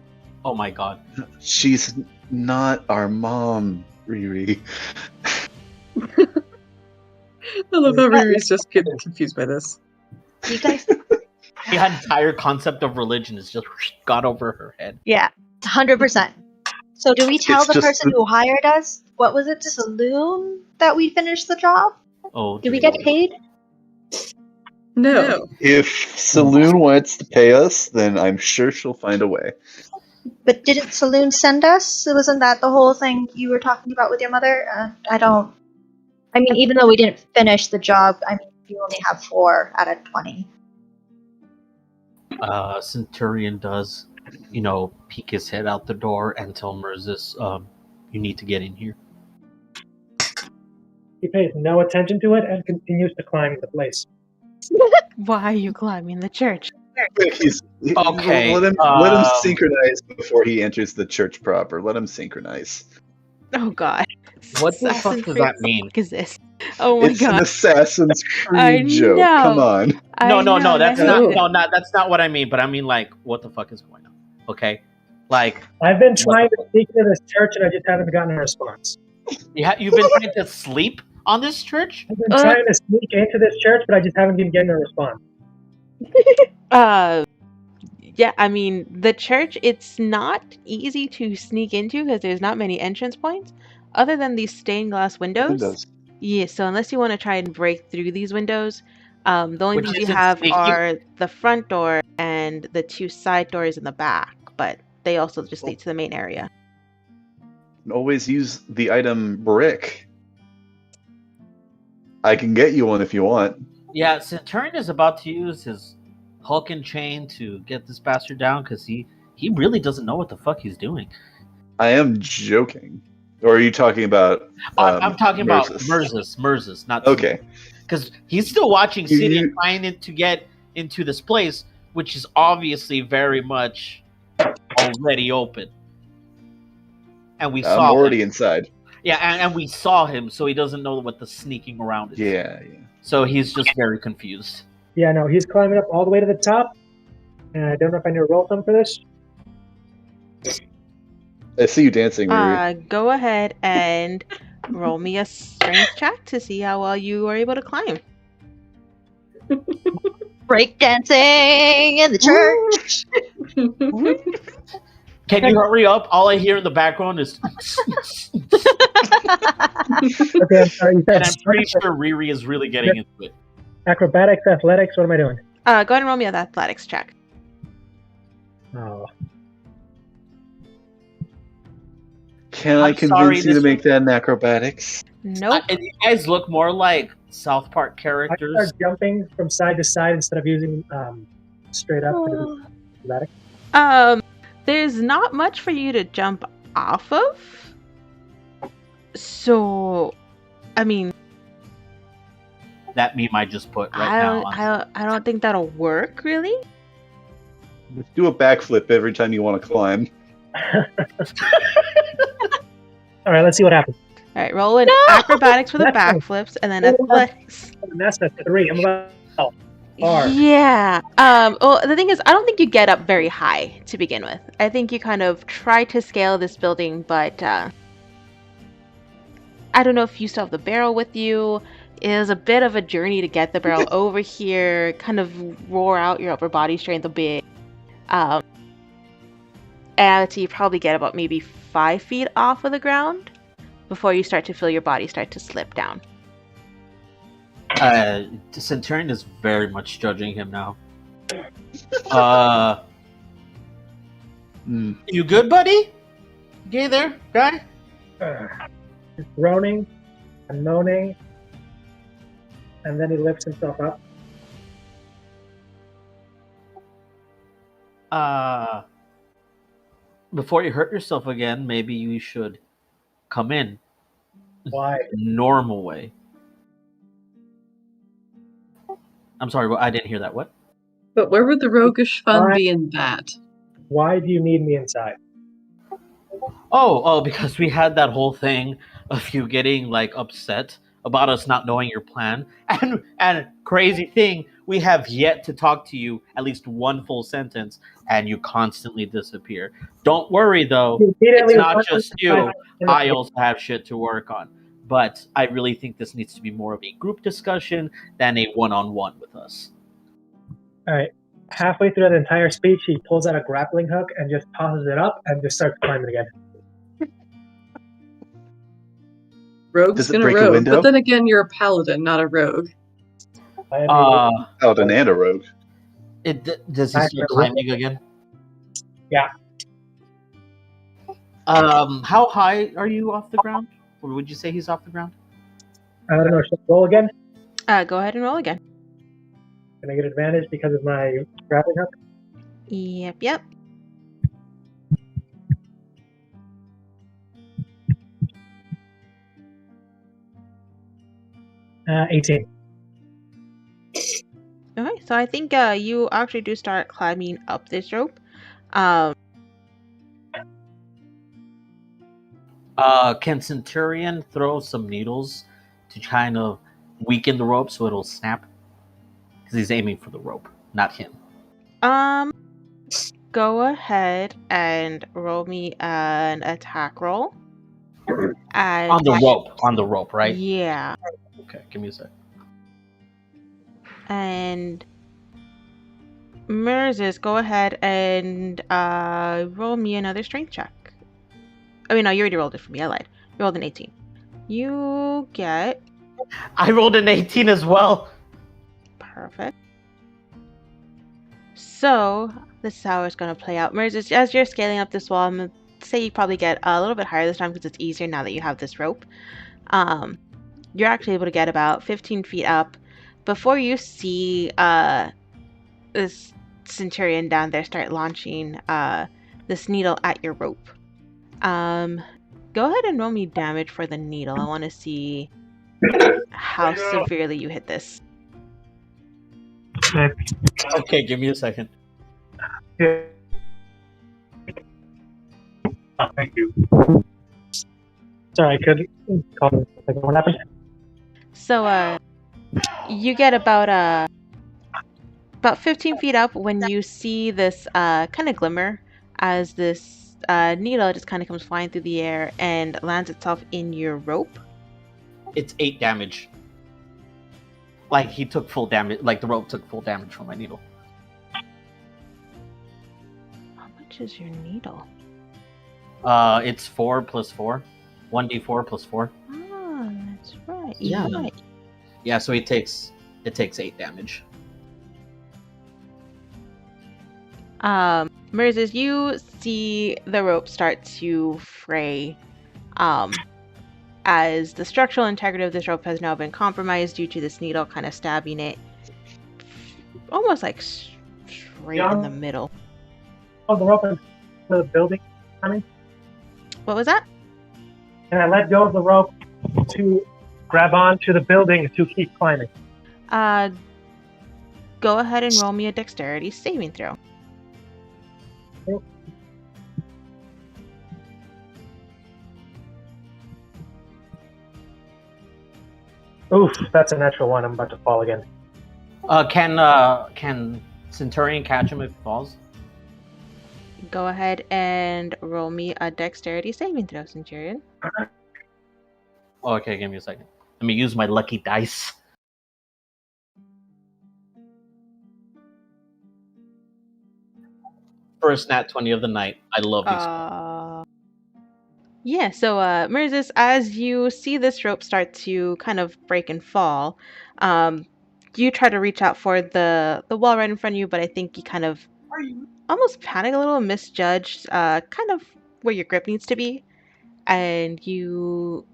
B: Oh my god.
C: She's not our mom, Riri.
D: I love how Riri's just getting confused by this.
E: You guys?
B: The entire concept of religion is just got over her head.
E: Yeah, 100%. So do we tell
C: It's
E: the
C: just
E: person
C: the-
E: who hired us? What was it? Saloon that we finished the job?
B: Oh,
E: Do we
B: dear
E: get
B: Lord.
E: paid?
D: No.
C: If Saloon wants to pay us, then I'm sure she'll find a way.
E: But didn't Saloon send us? Wasn't that the whole thing you were talking about with your mother? I don't. I mean, even though we didn't finish the job, I mean, you only have 4 out of 20.
B: Centurion does, peek his head out the door and tell Merzus, you need to get in here.
G: He pays no attention to it and continues to climb the place.
A: Why are you climbing the church?
B: Okay,
C: Let him synchronize before he enters the church proper. Let him synchronize.
A: Oh god.
B: What the fuck
A: Assassin's
B: does
A: Creed
B: that mean?
A: fuck is this? Oh my
C: It's an
A: god.
C: Assassin's Creed
A: I
C: joke.
A: know.
C: Come on.
B: No,
A: I
B: no,
A: know,
B: that's
A: I
B: not.
A: know.
B: No, that's not what I mean. But I mean, like, what the fuck is going on? Okay, like,
G: I've been trying to speak to this church and I just haven't gotten a response.
B: you've been trying to sleep on this church?
G: I've been trying to sneak into this church, but I just haven't been getting a response.
A: Yeah, I mean, the church, it's not easy to sneak into because there's not many entrance points other than these stained glass windows.
C: Windows.
A: Yeah, so unless you want to try and break through these windows, the only
B: Which
A: things you
B: isn't
A: have
B: sneaky.
A: are the front door and the 2 side doors in the back, but they also just lead to the main area.
C: Always use the item brick. I can get you one if you want.
B: Yeah, Centurion is about to use his Hulk and chain to get this bastard down because he really doesn't know what the fuck he's doing.
C: I am joking. Or are you talking about?
B: I'm talking about
C: Merzus?
B: Merzus, not
C: Okay.
B: because he's still watching
C: You-
B: City and trying to get into this place, which is obviously very much already open. And we
C: I'm
B: saw
C: already
B: him.
C: inside.
B: Yeah, and we saw him, so he doesn't know what the sneaking around is.
C: Yeah.
B: So he's just very confused.
G: Yeah, no, he's climbing up all the way to the top. And I don't know if I need to roll some for this.
C: I see you dancing, Riri.
A: Go ahead and roll me a strength check to see how well you are able to climb.
E: Breakdancing in the church.
B: Can you hurry up? All I hear in the background is.
G: Okay, I'm sorry. You
B: And
G: said
B: I'm pretty sure Riri is really getting into it.
G: acrobatics, athletics. What am I doing?
A: Go ahead and roll me an athletics check.
G: Oh,
C: Can I
B: I'm
C: convince
B: sorry,
C: you
B: this
C: to make that an acrobatics?
A: Nope.
B: And you guys look more like South Park
G: I
B: characters.
G: start jumping from side to side instead of using straight up to do acrobatics.
A: There's not much for you to jump off of. So, I mean,
B: That meme I just put right now.
A: I don't think that'll work really.
C: Just do a backflip every time you want to climb.
G: All right, let's see what happens.
A: All right, roll in
E: No!
A: acrobatics for the
G: That's fine.
A: backflips, and then
G: Oh,
A: athletics.
G: That's a 3. I'm about far.
A: Yeah. Well, the thing is, I don't think you get up very high to begin with. I think you kind of try to scale this building, but I don't know if you still have the barrel with you. It is a bit of a journey to get the barrel over here. Kind of roar out your upper body strength a bit. And you probably get about maybe 5 feet off of the ground before you start to feel your body start to slip down.
B: The Centurion is very much judging him now. You good, buddy? Okay there, guy?
G: He's groaning and moaning, and then he lifts himself up.
B: Before you hurt yourself again, maybe you should come in.
G: Why?
B: Normal way. I'm sorry, I didn't hear that. What?
D: But where would the roguish fun
G: Why?
D: be in that?
G: Why do you need me inside?
B: Oh, because we had that whole thing of you getting like upset about us not knowing your plan. And crazy thing, we have yet to talk to you at least one full sentence, and you constantly disappear. Don't worry though, it's not just you. I also have shit to work on. But I really think this needs to be more of a group discussion than a one-on-one with us.
G: All right. Halfway through that entire speech, he pulls out a grappling hook and just tosses it up and just starts climbing again.
D: Rogue's
C: Does it
D: gonna
C: break a
D: rogue,
C: window?
D: but then again, you're a paladin, not a rogue.
G: I am a-
C: Paladin and a rogue.
B: Does he start climbing again?
G: Yeah.
B: How high are you off the ground? Or would you say he's off the ground?
G: I don't know. Should I roll again?
A: Go ahead and roll again.
G: Can I get advantage because of my grappling hook?
A: Yep.
G: 18.
A: Okay, so I think you actually do start climbing up this rope.
B: Can Centurion throw some needles to kind of weaken the rope so it'll snap? Because he's aiming for the rope, not him.
A: Go ahead and roll me an attack roll. And
B: On the rope, right?
A: Yeah.
B: Okay, give me a sec.
A: And Merzis, go ahead and roll me another strength check. I mean, no, you already rolled it for me. I lied. You rolled an 18. You get...
B: I rolled an 18 as well.
A: Perfect. So, this is how it's going to play out. Merzis, as you're scaling up this wall, I'm going to say you probably get a little bit higher this time because it's easier now that you have this rope. You're actually able to get about 15 feet up before you see this Centurion down there start launching this needle at your rope. Go ahead and roll me damage for the needle. I want to see how severely you hit this.
B: Okay, give me a second.
G: Yeah. Oh, thank you. Sorry, I couldn't call me. Like, what happened?
A: So, you get about 15 feet up when you see this kind of glimmer as this needle just kind of comes flying through the air and lands itself in your rope.
B: It's 8 damage. Like he took full damage. Like the rope took full damage from my needle.
A: How much is your needle?
B: It's 4 plus 4, 1d4 plus 4.
A: Ah, that's right.
B: Yeah.
A: You're right.
B: Yeah, so it takes 8 damage.
A: Mers, as you see the rope start to fray, as the structural integrity of this rope has now been compromised due to this needle kind of stabbing it almost like straight in the middle.
G: Oh, the rope in the building coming.
A: What was that?
G: And I let go of the rope to grab onto the building to keep climbing.
A: Go ahead and roll me a dexterity saving throw.
G: Oof, that's a natural one. I'm about to fall again.
B: Can Centurion catch him if he falls?
A: Go ahead and roll me a dexterity saving throw, Centurion.
B: Oh, okay, give me a second. Let me use my lucky dice. First nat 20 of the night. I love these.
A: Yeah, so Mirzis, as you see this rope start to kind of break and fall, you try to reach out for the wall right in front of you, but I think you kind of almost panic a little, misjudged kind of where your grip needs to be, and you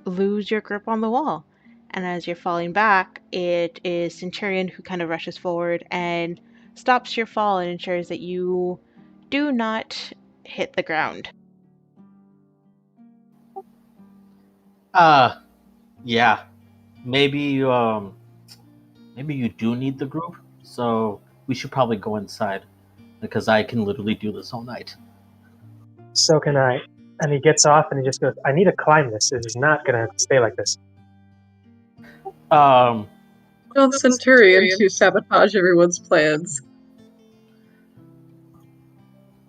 A: lose your grip on the wall. And as you're falling back, it is Centurion who kind of rushes forward and stops your fall and ensures that you do not hit the ground.
B: Yeah. Maybe you do need the group, so we should probably go inside because I can literally do this all night.
G: So can I. And he gets off and he just goes, I need to climb this. This is not going to stay like this.
D: Well, Centurion to sabotage everyone's plans.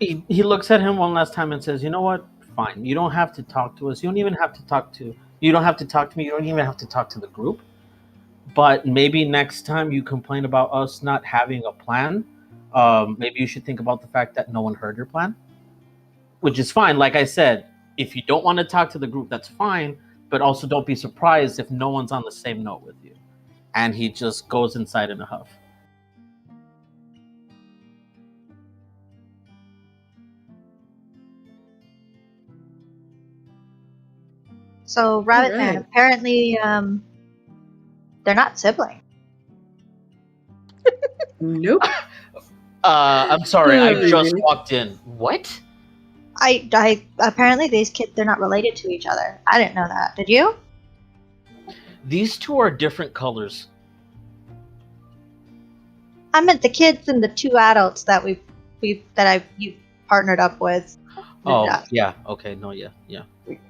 B: He looks at him one last time and says, "You know what? Fine. You don't have to talk to us. You don't even have to talk to. You don't have to talk to me. You don't even have to talk to the group. But maybe next time you complain about us not having a plan, maybe you should think about the fact that no one heard your plan, which is fine. Like I said, if you don't want to talk to the group, that's fine. But also don't be surprised if no one's on the same note with you." And he just goes inside in a huff.
E: So, Rabbit Man,
D: Alright.
E: apparently, they're not siblings.
D: Nope.
B: I'm sorry, I
D: Hmm.
B: just walked in. What?
E: I apparently these kids, they're not related to each other. I didn't know that. Did you?
B: These two are different colors.
E: I meant the kids and the two adults that you partnered up with.
B: Oh,
E: Yeah.
B: yeah. Okay, no, yeah.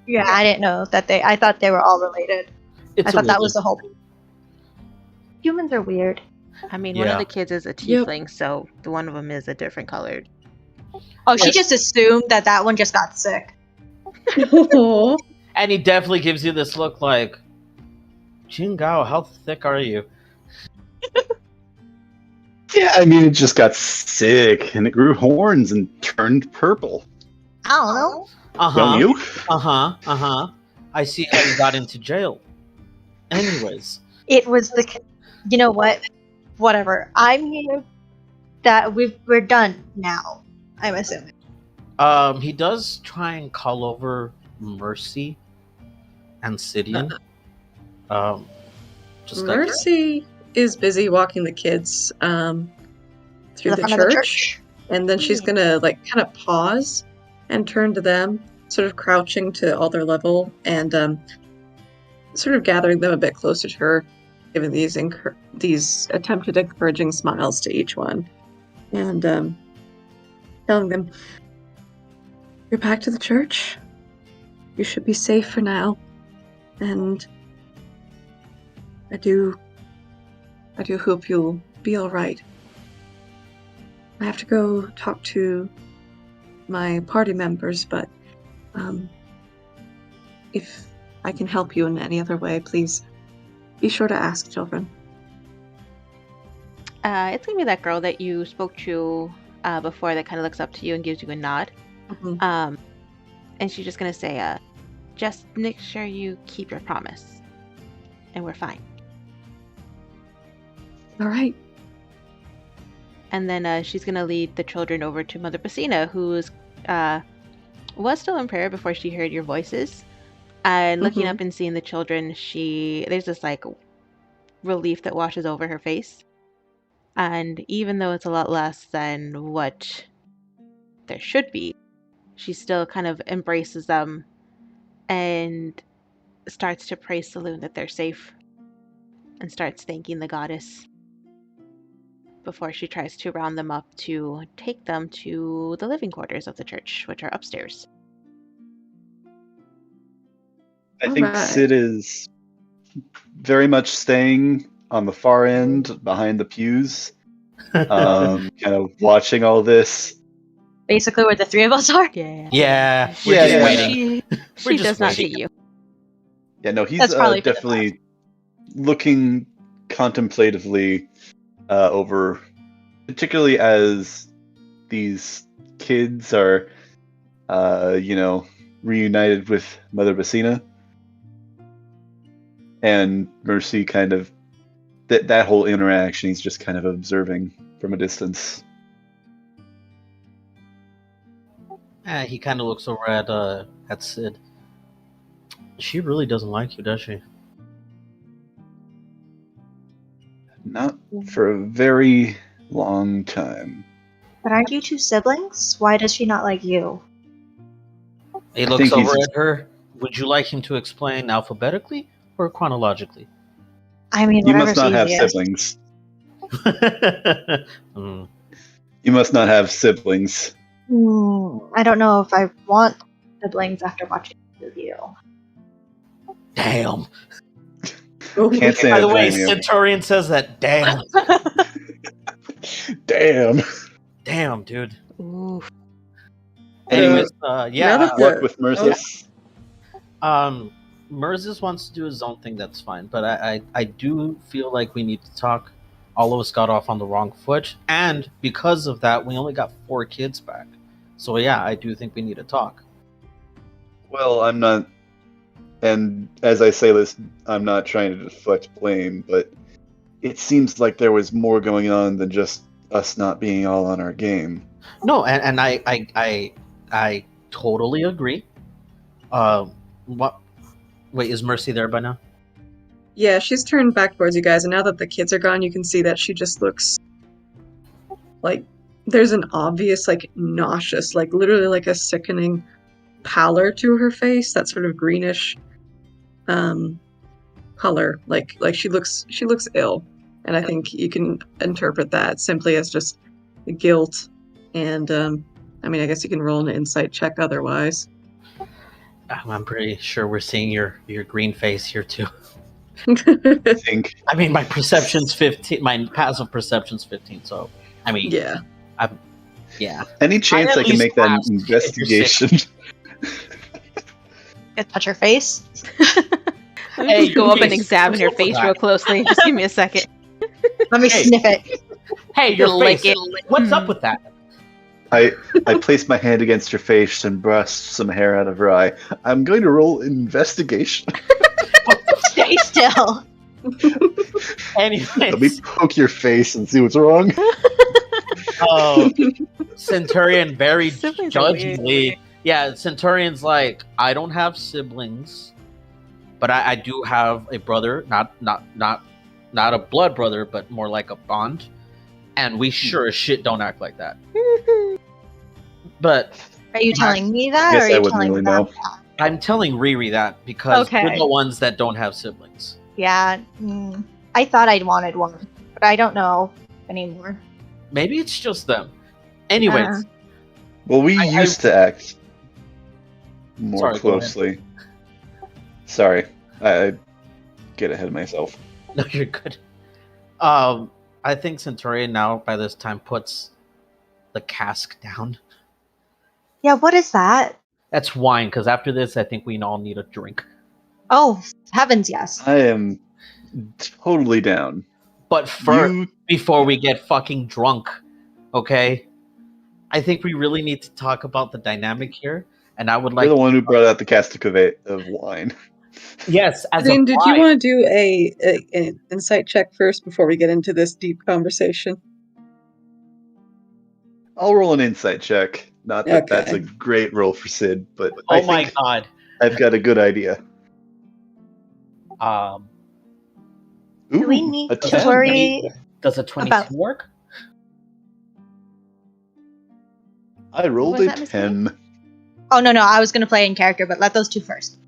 E: Yeah, I didn't know that I thought they were all related.
B: It's
E: I
B: a
E: thought that was
B: weird-
E: the whole. Humans are weird.
A: I mean, one
B: Yeah.
A: of the kids is a
D: Yep.
A: tiefling, so the one of them is a different color.
E: Oh, she
B: Yes.
E: just assumed that one just got sick.
D: Aw.
B: And he definitely gives you this look like, Jingao, how thick are you?
C: Yeah, I mean, it just got sick and it grew horns and turned purple.
E: I don't know.
C: Don't you?
B: I see how you got into jail. Anyways.
E: It was you know what? Whatever. I'm here. That we're done now. I'm assuming.
B: He does try and call over Mercy and Sidian. Just like
D: Mercy is busy walking the kids through
E: To the
D: the
E: front of the
D: church,
E: church.
D: and then she's gonna like kind of pause and turn to them, sort of crouching to all their level, and sort of gathering them a bit closer to her, giving these attempted encouraging smiles to each one, and telling them, "You're back to the church. You should be safe for now, and I do hope you'll be all right. I have to go talk to my party members, but if I can help you in any other way, please be sure to ask, children."
A: It's gonna be that girl that you spoke to before that kind of looks up to you and gives you a nod.
D: Mhm.
A: And she's just gonna say, just make sure you keep your promise, and we're fine.
D: All right.
A: And then she's gonna lead the children over to Mother Basina, who's was still in prayer before she heard your voices. And looking up and seeing the children, there's this like relief that washes over her face. And even though it's a lot less than what there should be, she still kind of embraces them and starts to praise Saloon that they're safe and starts thanking the goddess before she tries to round them up to take them to the living quarters of the church, which are upstairs.
C: I think
D: Alright.
C: Sid is very much staying on the far end behind the pews, kind of watching all this.
E: Basically, where the three of us are.
A: Yeah.
B: Yeah, we're
C: Yeah,
B: just
C: yeah.
B: waiting.
A: She
B: just
A: does not
B: waiting.
A: see you.
C: Yeah, no, he's
E: That's probably for the
C: definitely looking contemplatively over, particularly as these kids are, reunited with Mother Basina. And Mercy kind of, that whole interaction, he's just kind of observing from a distance.
B: He kind of looks over at Sid. She really doesn't like you, does she?
C: Not for a very long time.
E: But aren't you two siblings? Why does she not like you?
B: He
C: I
B: looks
C: think
B: over
C: he's-
B: at her. Would you like him to explain alphabetically or chronologically?
E: I mean,
C: You
E: whatever's
C: must not have
E: easiest.
C: siblings.
B: Mm.
C: You must not have siblings.
E: I don't know if I want siblings after watching this with you.
B: Damn.
C: Can't say
B: By
C: I
B: the way,
C: blame you.
B: Centurion says that. Damn.
C: Damn.
B: Damn, dude.
A: Ooh.
B: Anyways,
D: now
B: yeah.
D: that
C: Luck with Mercis.
B: Merzis wants to do his own thing, that's fine. But I do feel like we need to talk. All of us got off on the wrong foot. And because of that, we only got 4 kids back. So yeah, I do think we need to talk.
C: Well, I'm not, and as I say this, I'm not trying to deflect blame, but it seems like there was more going on than just us not being all on our game.
B: No, and I totally agree. What? Wait, is Mercy there by now?
D: Yeah, she's turned back towards you guys, and now that the kids are gone, you can see that she just looks like there's an obvious, like, nauseous, like, literally like a sickening pallor to her face, that sort of greenish color. Like she looks ill. And I think you can interpret that simply as just guilt. And I mean, I guess you can roll an insight check otherwise.
B: I'm pretty sure we're seeing your green face here too.
C: I think.
B: I mean, my perception's 15. My passive perception's 15. So, I mean,
D: Yeah.
B: yeah.
C: Any chance
B: at
C: I can
B: least
C: make that
B: ask if you're
C: investigation?
E: Could touch her face.
A: Let me just go up and examine your face real closely. Just give me a second.
E: Let me
B: Hey.
E: sniff it.
B: Hey, your
A: Lick
B: face.
A: it.
B: What's up with that?
C: I placed my hand against her face and brushed some hair out of her eye. I'm going to roll investigation.
E: Stay still.
C: Let me
B: Anyways,
C: poke your face and see what's wrong.
B: Centurion very
A: Siblings are weird.
B: judgingly. Yeah, Centurion's like, I don't have siblings, but I do have a brother, not a blood brother, but more like a bond. And we sure as shit don't act like that. But
E: Are you telling me that,
C: Guess
E: or are
C: I
E: you
C: wouldn't
E: telling
C: really
E: them
C: know.
E: that?
B: I'm telling Riri that because
E: Okay.
B: we're the ones that don't have siblings.
E: Yeah. I thought I'd wanted one, but I don't know anymore.
B: Maybe it's just them. Anyways,
C: Well, we
B: I-
C: used to act more
B: Sorry, go ahead.
C: closely. Sorry, I get ahead of myself.
B: no, you're good. I think Centurion now by this time puts the cask down.
E: Yeah, what is that?
B: That's wine, because after this, I think we all need a drink.
E: Oh, heavens, yes.
C: I am totally down.
B: But first,
C: You
B: before we get fucking drunk, okay? I think we really need to talk about the dynamic here, and I would
C: You're
B: like
C: the one who brought out the casticovate of wine.
B: yes, as a
D: Zane, did you
B: bride.
D: want to do an insight check first before we get into this deep conversation?
C: I'll roll an insight check. Not that that's a
D: Okay.
C: great roll for Sid, but I
B: Oh my
C: think
B: god.
C: I've got a good idea.
B: Um,
E: Do we
C: Ooh,
E: need
C: a
E: to
C: 10.
E: worry?
B: does a 22
E: About-
B: work?
C: I rolled
A: Was
C: a
A: that Miss
C: 10.
E: Oh no, I was gonna play in character, but let those two first.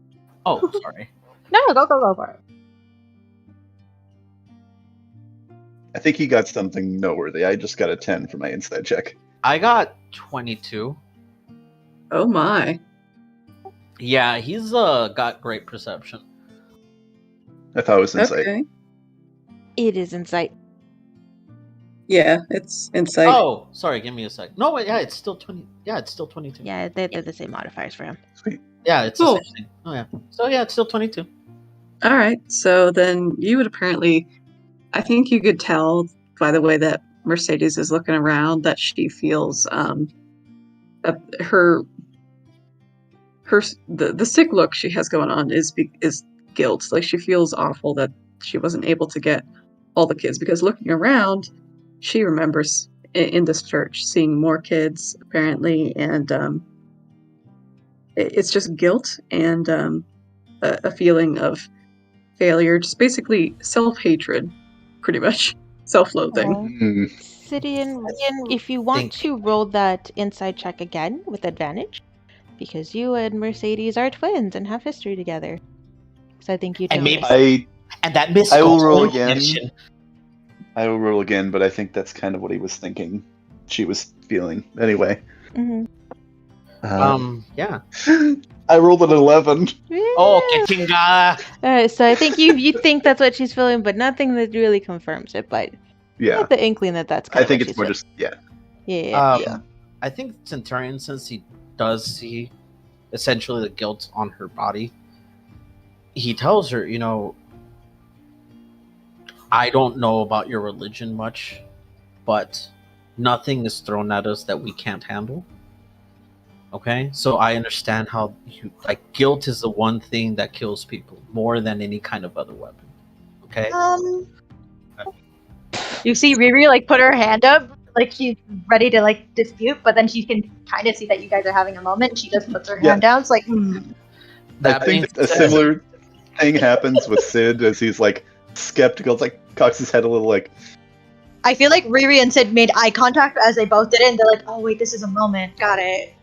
B: Oh, sorry.
E: No, go for it.
C: I think he got something noteworthy. I just got a 10 for my insight check.
B: I got 22.
D: Oh my.
B: Yeah, he's got great perception.
C: I thought it was insight.
D: Okay.
A: It is insight.
D: Yeah, it's insight.
B: Oh, sorry, give me a sec. No, wait, yeah, it's still 20. Yeah, it's still 22.
A: Yeah, they're the same modifiers for him.
C: Sweet.
B: Yeah, it's
D: Cool.
B: the same thing. Oh yeah. So yeah, it's still 22.
D: All right. So then you would apparently, I think you could tell by the way that Mercedes is looking around that she feels the sick look she has going on is guilt. Like she feels awful that she wasn't able to get all the kids, because looking around, she remembers in this church seeing more kids apparently, and it's just guilt and a feeling of failure, just basically self-hatred, pretty much self-loathing.
C: Hmm.
A: Sidian, if you want to roll that insight check again with advantage, because you and Mercedes are twins and have history together. So I think you
B: And
A: took
B: maybe-
A: this.
B: And that missed
C: I will
B: goes
C: roll
B: whole
C: again.
B: mission.
C: I will roll again, but I think that's kind of what he was thinking. She was feeling. Anyway.
A: Mhm.
B: Yeah.
C: I rolled an 11.
B: Oh, que chingada.
A: Alright, so I think you think that's what she's feeling, but nothing that really confirms it. But you
C: Yeah.
A: get the inkling that that's kind
C: I
A: of
C: think
A: what
C: it's
A: she's
C: more
A: feeling.
C: just, yeah.
A: Yeah.
C: Yeah.
B: I think Centurion, since he does see essentially the guilt on her body, he tells her, you know, I don't know about your religion much, but nothing is thrown at us that we can't handle. Okay? So I understand how guilt is the one thing that kills people more than any kind of other weapon. Okay?
E: You see Riri like put her hand up, like she's ready to like dispute, but then she can kind of see that you guys are having a moment. She just puts her hand down. It's like,
B: That
C: I
B: being
C: think a
B: said-
C: similar thing happens with Sid as he's like skeptical. It's like cocks his head a little like,
E: I feel like Riri and Sid made eye contact as they both did it, and they're like, oh wait, this is a moment. Got it.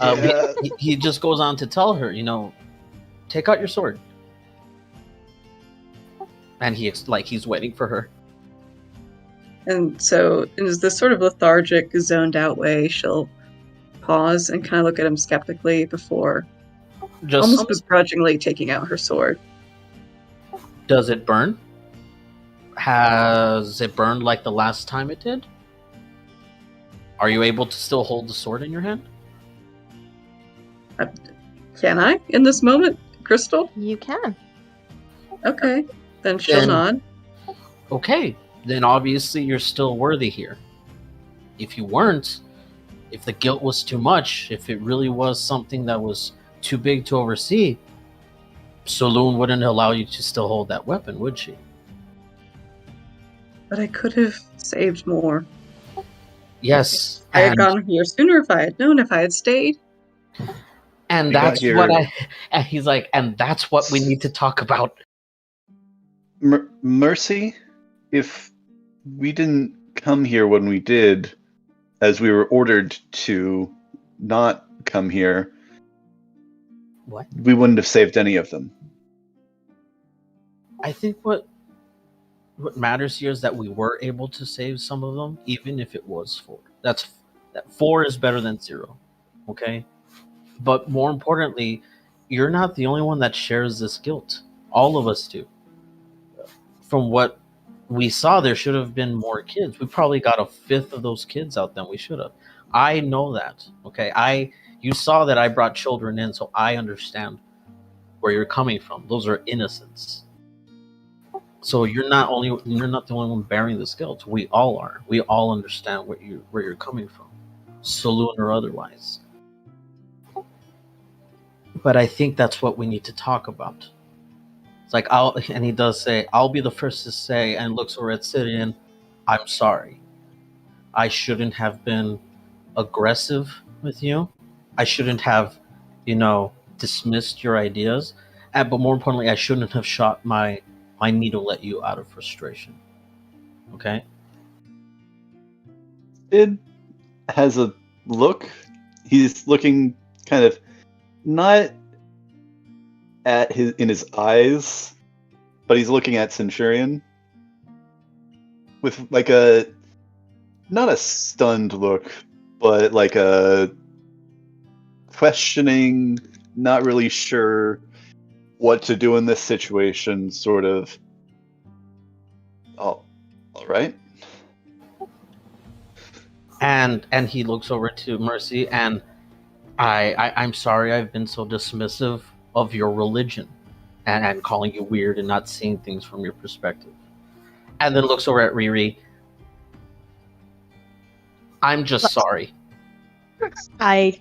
C: Yeah.
B: he just goes on to tell her, you know, take out your sword. And he's waiting for her.
D: And so in this sort of lethargic, zoned out way, she'll pause and kind of look at him skeptically before almost begrudgingly taking out her sword.
B: Does it burn? Has it burned like the last time it did? Are you able to still hold the sword in your hand?
D: Can I in this moment, Crystal?
A: You can.
D: Okay, then she'll
B: Then-
D: nod.
B: Okay, then obviously you're still worthy here. If you weren't, if the guilt was too much, if it really was something that was too big to oversee, Saloon wouldn't allow you to still hold that weapon, would she?
D: But I could have saved more.
B: Yes,
D: I had
B: and,
D: gone here sooner if I had known, if I had stayed.
B: and
C: You got
B: that's
C: here-
B: what and he's like, and that's what we need to talk about.
C: Mercy, if we didn't come here when we did, as we were ordered to not come here,
B: What?
C: we wouldn't have saved any of them.
B: I think what matters here is that we were able to save some of them, even if it was 4. That 4 is better than 0. Okay? But more importantly, you're not the only one that shares this guilt. All of us do. From what we saw, there should have been more kids. We probably got a 5th of those kids out than we should have. I know that. Okay? You saw that I brought children in, so I understand where you're coming from. Those are innocents. So you're not the only one bearing this guilt. We all are. We all understand where you're coming from, saloon or otherwise. But I think that's what we need to talk about. It's like and he does say, I'll be the first to say, and looks over at Sidian, I'm sorry. I shouldn't have been aggressive with you. I shouldn't have, dismissed your ideas. But more importantly, I shouldn't have shot my needle at you out of frustration. Okay?
C: Sid has a look. He's looking kind of not at his eyes, but he's looking at Centurion with like not a stunned look, but like a questioning, not really sure what to do in this situation sort of. Oh, all right.
B: And he looks over to Mercy, and I'm sorry I've been so dismissive of your religion and calling you weird and not seeing things from your perspective. And then looks over at Riri. I'm just sorry.
E: Okay.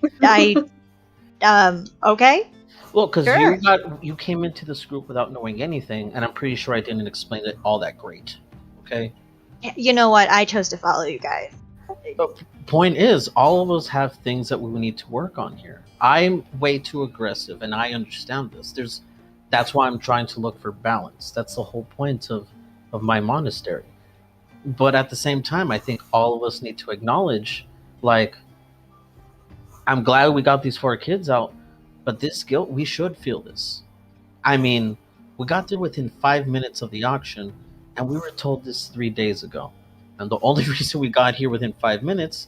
B: Well, because
E: Sure.
B: you came into this group without knowing anything, and I'm pretty sure I didn't explain it all that great. Okay?
E: You know what? I chose to follow you guys.
B: But point is, all of us have things that we need to work on here. I'm way too aggressive, and I understand this. That's why I'm trying to look for balance. That's the whole point of my monastery. But at the same time, I think all of us need to acknowledge, like, I'm glad we got these 4 kids out, but this guilt, we should feel this. I mean, we got there within 5 minutes of the auction, and we were told this 3 days ago. And the only reason we got here within 5 minutes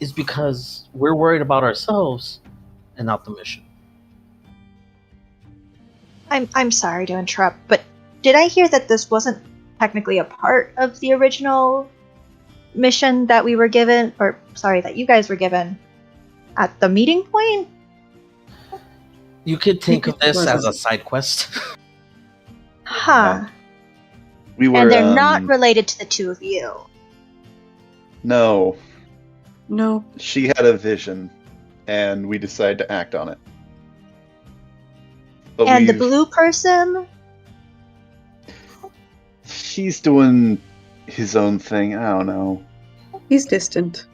B: is because we're worried about ourselves and not the mission.
E: I'm sorry to interrupt, but did I hear that this wasn't technically a part of the original mission that we were given, or sorry, that you guys were given at the meeting point?
B: You could think of this as a side quest.
E: Huh.
C: We were,
E: And they're not related to the two of you.
C: No,
D: No.
C: she had a vision, and we decided to act on it. But
E: And the blue person?
C: She's doing his own thing. I don't know.
D: He's distant.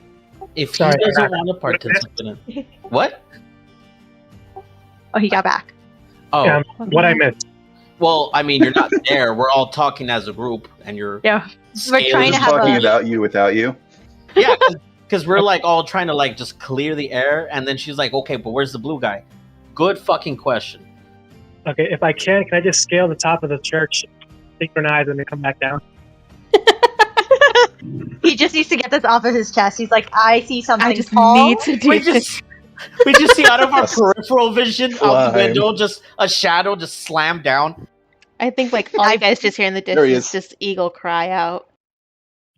B: If he
G: Sorry,
B: doesn't want to participate in what?
E: Oh, he got back.
B: Oh,
G: Yeah, what I missed.
B: well, I mean, you're not there. We're all talking as a group, and you're
E: Yeah. We're
B: scaling-
E: trying to
C: Just
E: have
C: talking
E: a-
C: about you without you.
B: Yeah, because we're like all trying to like just clear the air, and then she's like, "Okay, but where's the blue guy?" Good fucking question.
G: Okay, if I can I just scale the top of the church, synchronize, and then come back down?
E: He just needs to get this off of his chest. He's like, I see something
A: I just
E: tall.
A: need to do
B: We
A: this.
B: just see out of our peripheral vision out the
C: Climb.
B: window, just a shadow just slam down.
A: I think like all you guys just hear in the
C: There he
A: distance,
C: is.
A: just eagle cry out.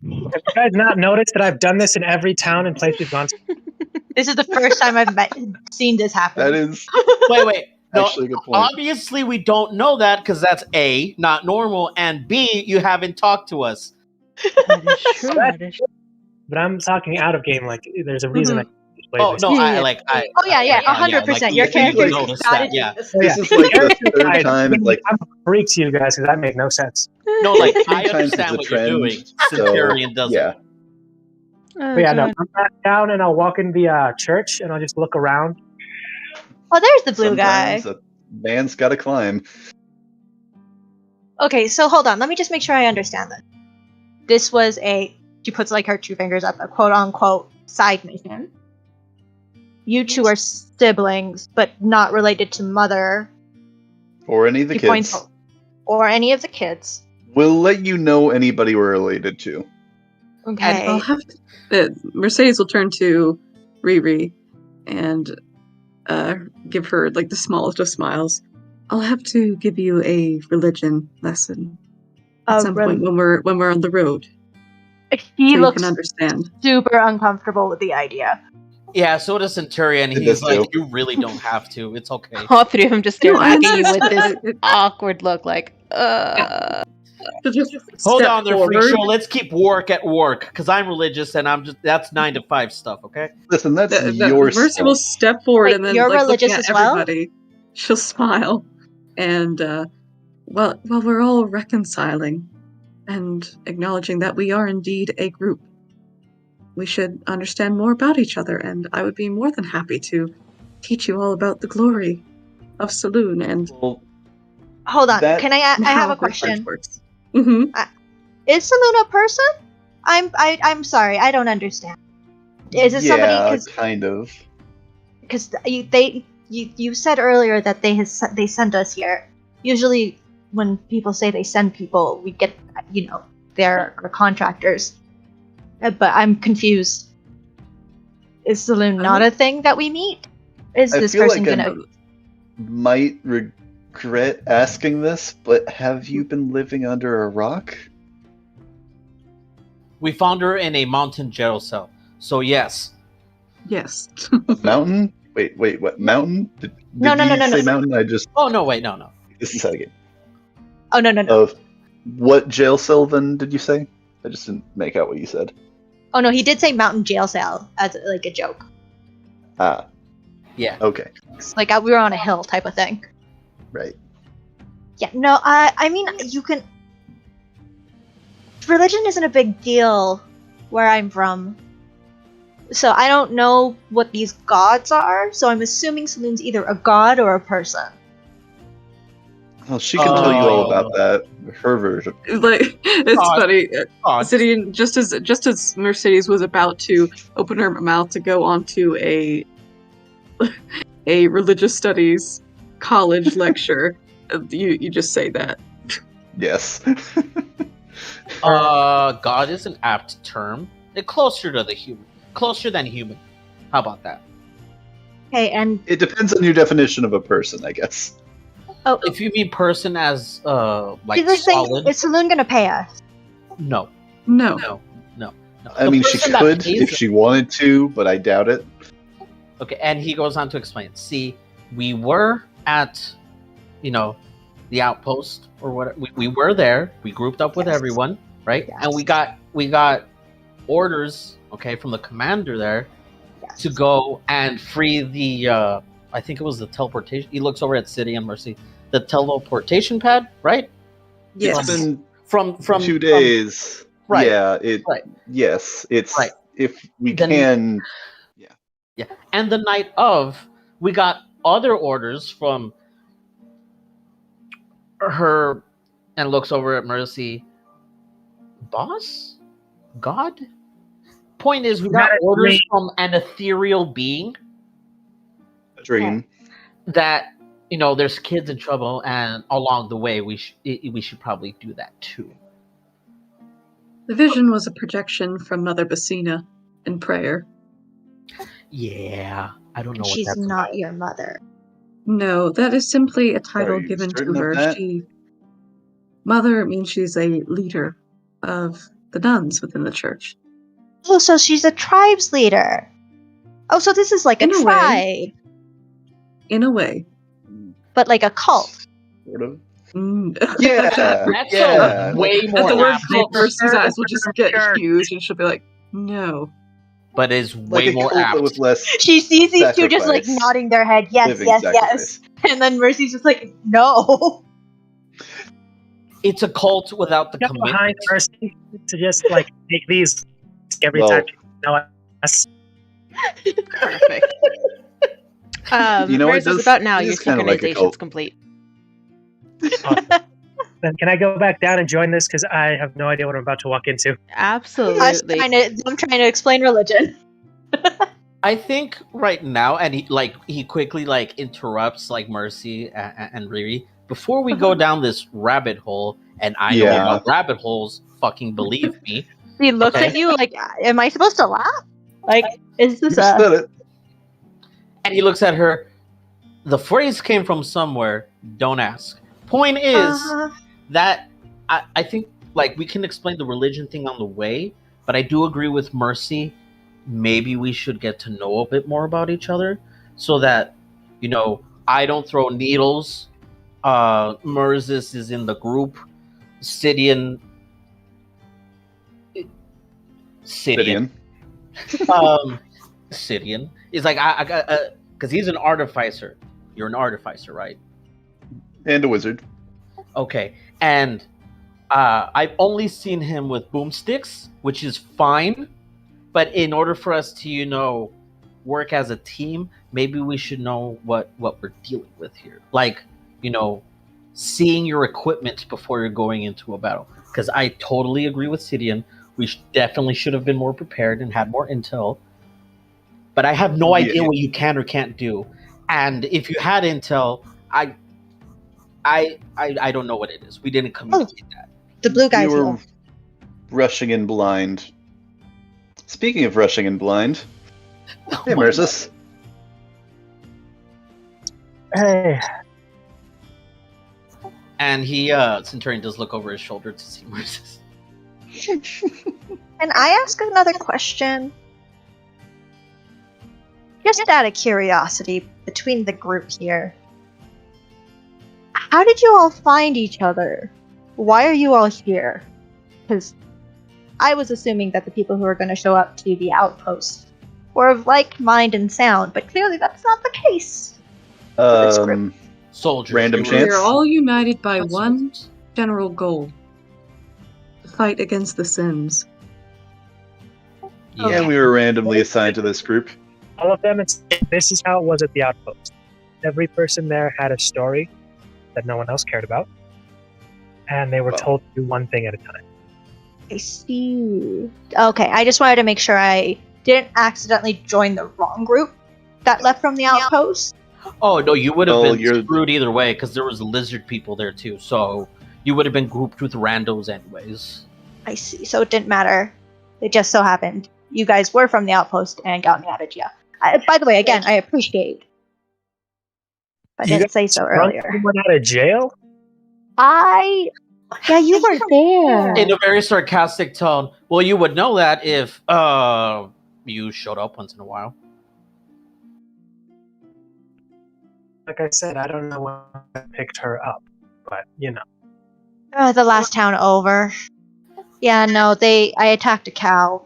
G: Have you guys not noticed that I've done this in every town and place we've gone to?
E: This is the first time I've seen this happen.
C: That is
B: Wait. No,
C: actually a good point.
B: obviously we don't know that because that's A, not normal, and B, you haven't talked to us.
A: That is true. That is true.
G: But I'm talking out of game, like there's a reason I play
B: Oh
G: this.
B: no,
A: Yeah.
E: Oh yeah, 100%. Your
C: I think,
E: character
C: like,
B: noticed
E: gotta
B: that, yeah.
E: do this.
G: Oh, yeah.
C: This is like the third
G: Guys,
C: time. Like
G: I'm a freak to you guys because that made no sense.
B: No, like
C: three
B: I
C: times
B: understand
C: it's
B: what
C: a
B: you're
C: trend.
B: doing.
C: So
B: Centurion doesn't.
C: yeah,
A: Oh,
G: But yeah, no,
A: God.
G: I'm back down and I'll walk in the church and I'll just look around.
E: Oh, there's the blue guy.
C: sometimes a man's got to climb.
E: Okay, so hold on. Let me just make sure I understand this. This was she puts like her 2 fingers up, a quote unquote side mission. You two are siblings, but not related to mother.
C: Or any of the
E: He points
C: kids.
E: or any of the kids.
C: We'll let you know anybody we're related to.
E: Okay.
D: I'll have to, Mercedes will turn to Riri and give her like the smallest of smiles. I'll have to give you a religion lesson at some point when we're on the road.
E: He
D: So you
E: looks
D: can understand.
E: super uncomfortable with the idea.
B: Yeah, so does Centurion.
C: It
B: He's
C: does
B: like,
C: too.
B: you really don't have to. It's okay.
A: All 3 of them just stare
D: No, I
A: back at you with
D: understand.
A: this awkward look, like,
B: Hold
D: Step
B: on there,
D: forward.
B: freak show. Let's keep work at work, because I'm religious and that's 9 to 5 stuff, okay?
C: Listen, that's your
D: Mercy
C: stuff.
D: will step forward
E: Wait,
D: and then,
E: you're
D: like, looking
E: religious
D: at
E: as well?
D: everybody, she'll smile. And, well, we're all reconciling and acknowledging that we are indeed a group. We should understand more about each other, and I would be more than happy to teach you all about the glory of Saloon and
C: Well,
E: Hold on.
C: That-
E: Can I have
D: how
E: a
D: her charge
E: question?
D: works. Mm-hmm.
E: Is Saloon a person? I'm sorry, I don't understand. Is it somebody
C: kind of.
E: because you said earlier that they sent us here. Usually, when people say they send people, we get they're contractors. But I'm confused. Is Saloon not a thing that we meet? Is
C: I
E: this
C: feel
E: person
C: like
E: gonna?
C: Might regret asking this, but have you been living under a rock?
B: We found her in a mountain jail cell. So yes.
D: Yes.
C: Mountain? Wait, what? Mountain? Did
E: No,
C: you say
E: no.
C: mountain? I just.
B: Oh no, wait, no.
C: This is that again.
E: Oh no.
C: Of what jail cell then did you say? I just didn't make out what you said.
E: Oh no, he did say mountain jail cell as like a joke.
C: Ah,
B: Yeah.
C: okay.
E: It's like we were on a hill type of thing.
C: Right.
E: Yeah, no, I mean, you can. Religion isn't a big deal where I'm from. So I don't know what these gods are, so I'm assuming Saloon's either a god or a person.
C: Well, she can tell you all about that. Her version.
D: Like, it's
B: God.
D: funny.
B: God.
D: Sidian, just as Mercedes was about to open her mouth to go onto a religious studies college lecture, you just say that.
C: Yes.
B: God is an apt term. It's closer to the human. Closer than human. How about that?
E: Okay, and
C: It depends on your definition of a person, I guess.
B: If you mean person as like
E: is this thing,
B: solid,
E: is Saloon gonna pay us?
B: no.
D: No.
C: I
B: The
C: mean, she
B: person that
C: could
B: pays
C: if
B: us-
C: she wanted to, but I doubt it.
B: Okay, and he goes on to explain. See, we were at, the outpost or what? We were there. We grouped up with
E: Yes.
B: everyone, right?
E: Yes.
B: And we got orders, okay, from the commander there
E: Yes.
B: to go and free the. I think it was the teleportation. He looks over at City and Mercy. The teleportation pad, right?
D: Yes.
C: It's been
B: From
C: 2 days.
B: right.
C: Yeah.
B: Right.
C: Yes. It's
B: Right.
C: if we
B: Then-
C: can.
B: Yeah, and the night of, we got other orders from her, and looks over at Mercy. Boss, God. Point is, we got
G: Not a
B: orders
G: dream.
B: from an ethereal being
C: Dream.
B: that there's kids in trouble, and along the way we should probably do that too.
D: The vision was a projection from Mother Bassina in prayer.
B: Yeah, I don't know what
E: She's
B: that's
E: not
B: about.
E: your mother.
D: No, that is simply a title
C: Are you
D: given to
C: certain of
D: her.
C: that?
D: Mother means she's a leader of the nuns within the church.
E: Oh, so she's a tribe's leader. Oh, so this is like a
D: In a way.
E: tribe,
D: In a way.
E: but like a cult.
C: Sort of.
D: Mm.
C: Yeah.
B: That's
C: yeah.
B: a way
D: At
B: more
D: the word
B: apt,
D: cult, Mercy's eyes will just get
G: Sure.
D: huge and she'll be like, no.
B: but is
C: Like
B: way
C: a
B: more
C: cult,
B: apt.
C: but with less.
E: She sees these two just like
C: Sacrifice.
E: nodding their head, yes,
C: living
E: yes,
C: sacrifice.
E: yes. And then Mercy's just like, no.
B: It's a cult without the
G: Get
B: commitment.
G: behind Mercy to just like take these every
C: Well-
G: time. Us.
D: Perfect.
C: You know, it
A: Versus
C: does-
A: about now,
C: it
A: your
C: is kinda like a
A: synchronization's
C: cult.
A: complete.
G: Then can I go back down and join this because I have no idea what I'm about to walk into.
A: Absolutely.
E: I'm trying to explain religion.
B: I think right now, and he quickly interrupts Mercy and Riri before we go down this rabbit hole. And I know
C: Yeah.
B: about rabbit holes. Fucking believe me.
E: He looks
B: Okay.
E: at you like, am I supposed to laugh? Like, is
C: You
E: this
C: said
E: a...
C: it.
B: And he looks at her. The phrase came from somewhere. Don't ask. Point is that I think we can explain the religion thing on the way, but I do agree with Mercy. Maybe we should get to know a bit more about each other so that I don't throw needles. Merzis is in the group, Sidian.
C: Sidian.
B: Sidian. He's like, I got, because he's an artificer. You're an artificer, right?
C: And a wizard.
B: Okay. And I've only seen him with boomsticks, which is fine. But in order for us to, work as a team, maybe we should know what we're dealing with here. Like, seeing your equipment before you're going into a battle. Because I totally agree with Sidian. We definitely should have been more prepared and had more intel. But I have no idea what you can or can't do. And if you had intel, I don't know what it is. We didn't communicate that.
E: The blue guys.
C: We were rushing in blind. Speaking of rushing in blind, hey, Mercis.
G: Hey.
B: And he, Centurion does look over his shoulder to see Mercis.
E: Can I ask another question? Just out of curiosity, between the group here, how did you all find each other? Why are you all here? Because I was assuming that the people who are going to show up to the outpost were of like mind and sound, but clearly that's not the case.
B: Soldiers.
C: Random
D: We
C: chance.
D: are all united by
B: Not
D: one
B: soldiers.
D: general goal: the fight against the Sins.
B: Yeah.
C: And we were randomly assigned to this group.
G: All of them, this is how it was at the outpost. Every person there had a story that no one else cared about, and they were told to do one thing at a time.
E: I see. Okay, I just wanted to make sure I didn't accidentally join the wrong group that left from the outpost.
B: Oh no, you would have
C: Well,
B: been screwed either way because there was lizard people there too. So you would have been grouped with randos anyways.
E: I see. So it didn't matter. It just so happened you guys were from the outpost and got me out of jail. By the way, again, I appreciate. But I
G: You
E: didn't say
G: guys
E: so
G: drunk
E: earlier.
G: someone out of jail?
E: Yeah, you were there.
B: In a very sarcastic tone. Well, you would know that if you showed up once in a while.
G: Like I said, I don't know when I picked her up, but
E: The last town over. Yeah, no, I attacked a cow.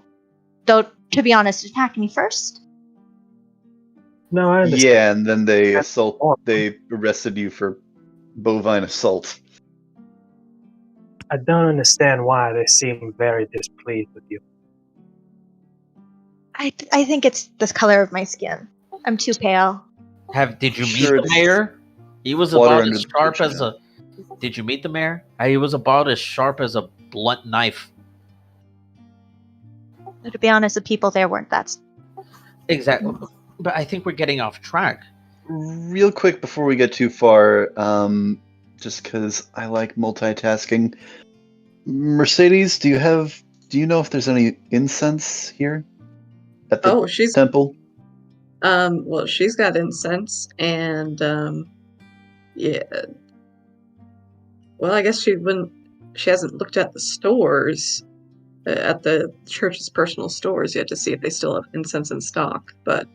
E: Though, to be honest, it attacked me first.
G: No, I understand.
C: Yeah, and then they arrested you for bovine assault.
G: I don't understand why they seem very displeased with you.
E: I think it's the color of my skin. I'm too pale.
B: Did you meet
C: Sure,
B: the mayor? He was
C: water
B: about
C: under
B: as
C: the
B: sharp
C: bridge
B: as
C: now.
B: a. Did you meet the mayor? He was about as sharp as a blunt knife.
E: To be honest, the people there weren't that.
B: Exactly. But I think we're getting off track.
C: Real quick before we get too far, just because I like multitasking. Mercedes, do you know if there's any incense here at the
D: She's
C: temple?
D: well, she's got incense, and yeah. Well, I guess she hasn't looked at the stores, at the church's personal stores yet to see if they still have incense in stock, but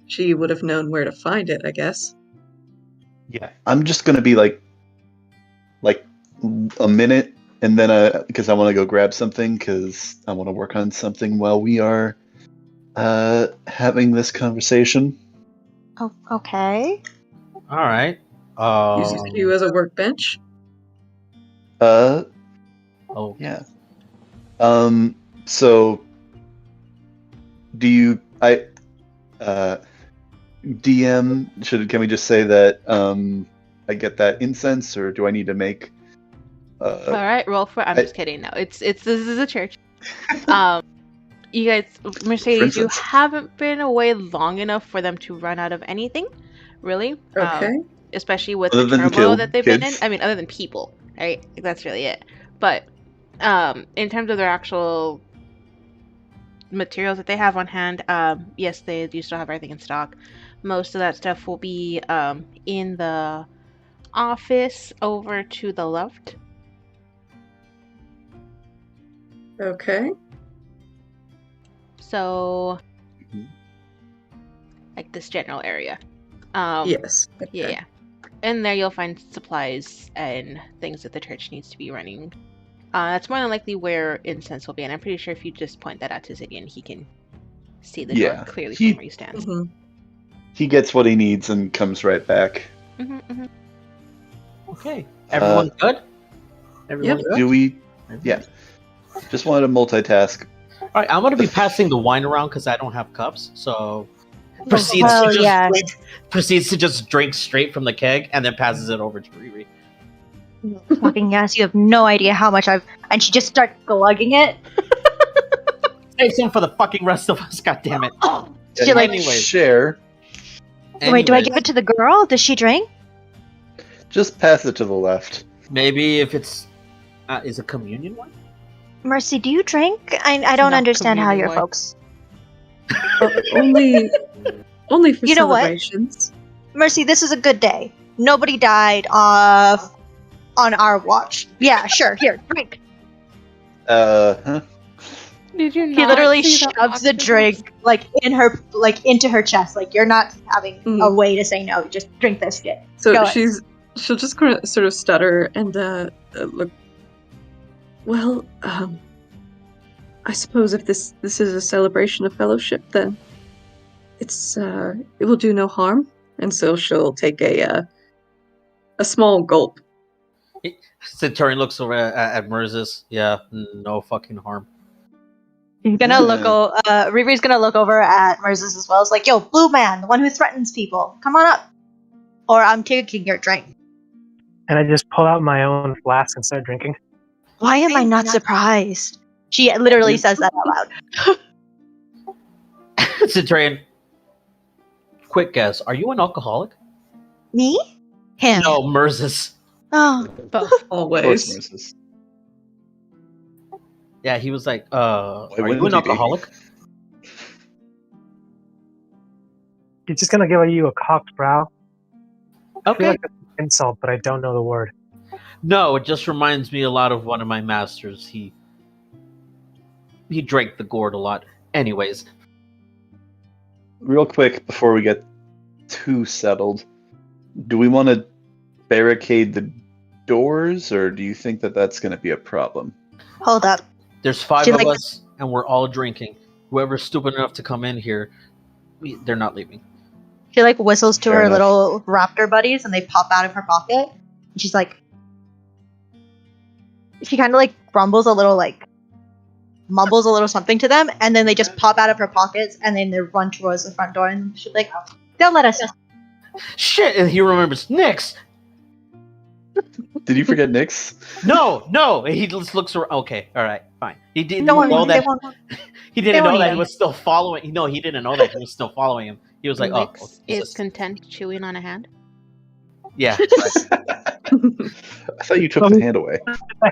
D: she would have known where to find it, I guess.
C: Yeah, I'm just gonna be like a minute, and then because I want to go grab something, because I want to work on something while we are having this conversation.
E: Oh, okay.
B: All right.
D: Uses you as a workbench.
B: Oh.
C: Yeah. So, DM, can we just say that I get that incense, or do I need to make?
A: All right, roll for. I'm just kidding. No, this is a church. You guys, Mercedes, you
C: instance.
A: haven't been away long enough for them to run out of anything, really.
D: Okay.
A: Especially with
C: Other
A: the
C: than
A: turmoil
C: kill
A: that they've been in.
C: kids.
A: I mean, other than people, right? That's really it. But in terms of their actual materials that they have on hand, yes, they do still have everything in stock. Most of that stuff will be in the office over to the left.
D: Okay.
A: So, like this general area.
D: Yes. Okay.
A: Yeah. And there you'll find supplies and things that the church needs to be running That's more than likely where incense will be, and I'm pretty sure if you just point that out to Zidian, he can see the
C: Yeah,
A: door clearly
C: he-
A: from where he stands.
D: Mhm.
C: He gets what he needs and comes right back.
B: Okay. Everyone good? Everyone
D: Yep.
B: good?
C: Do we? Yeah. Just wanted to multitask.
B: All right, I'm gonna be passing the wine around because I don't have cups. So proceeds
E: Well,
B: to just
E: yeah.
B: drink straight from the keg and then passes it over to Riri.
E: Fucking yes, you have no idea how much I've. And she just starts glugging it.
B: Save some for the fucking rest of us. God damn it.
E: She
C: Yeah,
E: like.
B: Anyways.
C: share.
E: Wait, do I
B: Anyways,
E: give it to the girl? Does she drink?
C: Just pass it to the left.
B: maybe if it's is a communion one?
E: Mercy, do you drink? I don't
A: Not
E: understand how your
A: community-wide.
E: folks.
D: Only for
E: You know what?
D: celebrations.
E: Mercy, this is a good day. Nobody died on our watch. Yeah, sure. Here, drink.
C: Huh?
A: Did you not
E: He literally
A: see
E: shoves the
A: octopus?
E: drink into her chest. Like you're not having a way to say no. Just drink this shit.
D: So
E: Go ahead.
D: she'll just kind of sort of stutter and look. Well, I suppose if this is a celebration of fellowship, then it will do no harm. And so she'll take a small gulp.
B: Centurion looks over at Merzis. Yeah, no fucking harm.
E: He's gonna look. Riri's gonna look over at Merzis as well. It's like, yo, Blue Man, the one who threatens people, come on up, or I'm taking your drink.
G: And I just pull out my own flask and start drinking.
E: Why am I not surprised? She literally says that out loud.
B: Centurion, quick guess. Are you an alcoholic?
E: Me? Him?
B: No, Merzis.
E: Oh,
A: Both.
D: Always.
C: Mrs.
B: Yeah, he was like,
C: Why
B: are you
C: wouldn't
B: an
C: he be?
B: alcoholic?
G: He's just gonna give you a cocked brow. I feel
B: Okay.
G: like that's an insult, but I don't know the word.
B: No, it just reminds me a lot of one of my masters. He drank the gourd a lot. Anyways,
C: Real quick before we get too settled, do we want to barricade the doors, or do you think that that's going to be a problem?
E: hold up.
B: there's 5
E: She
B: of
E: like-
B: us, and we're all drinking. Whoever's stupid enough to come in here, they're not leaving.
E: She like whistles to
C: Fair
E: her
C: enough.
E: little raptor buddies, and they pop out of her pocket. And she's like, she kind of like grumbles a little, like mumbles a little something to them, and then they just pop out of her pockets, and then they run towards the front door, and she's like, they'll let us in.
B: Shit! And he remembers Nyx.
C: Did you forget Nyx?
B: No. He just looks around. Okay, all right, fine. He didn't
E: No one,
B: know
E: they
B: that.
E: won't.
B: He
E: they
B: didn't know
E: won't
B: that
E: even.
B: he was still following. No, he didn't know that he was still following him. He was like, "Oh,
A: Nyx
B: it's
A: is
B: just-
A: content chewing on a hand.
B: yeah." Right.
C: I thought you took the hand away.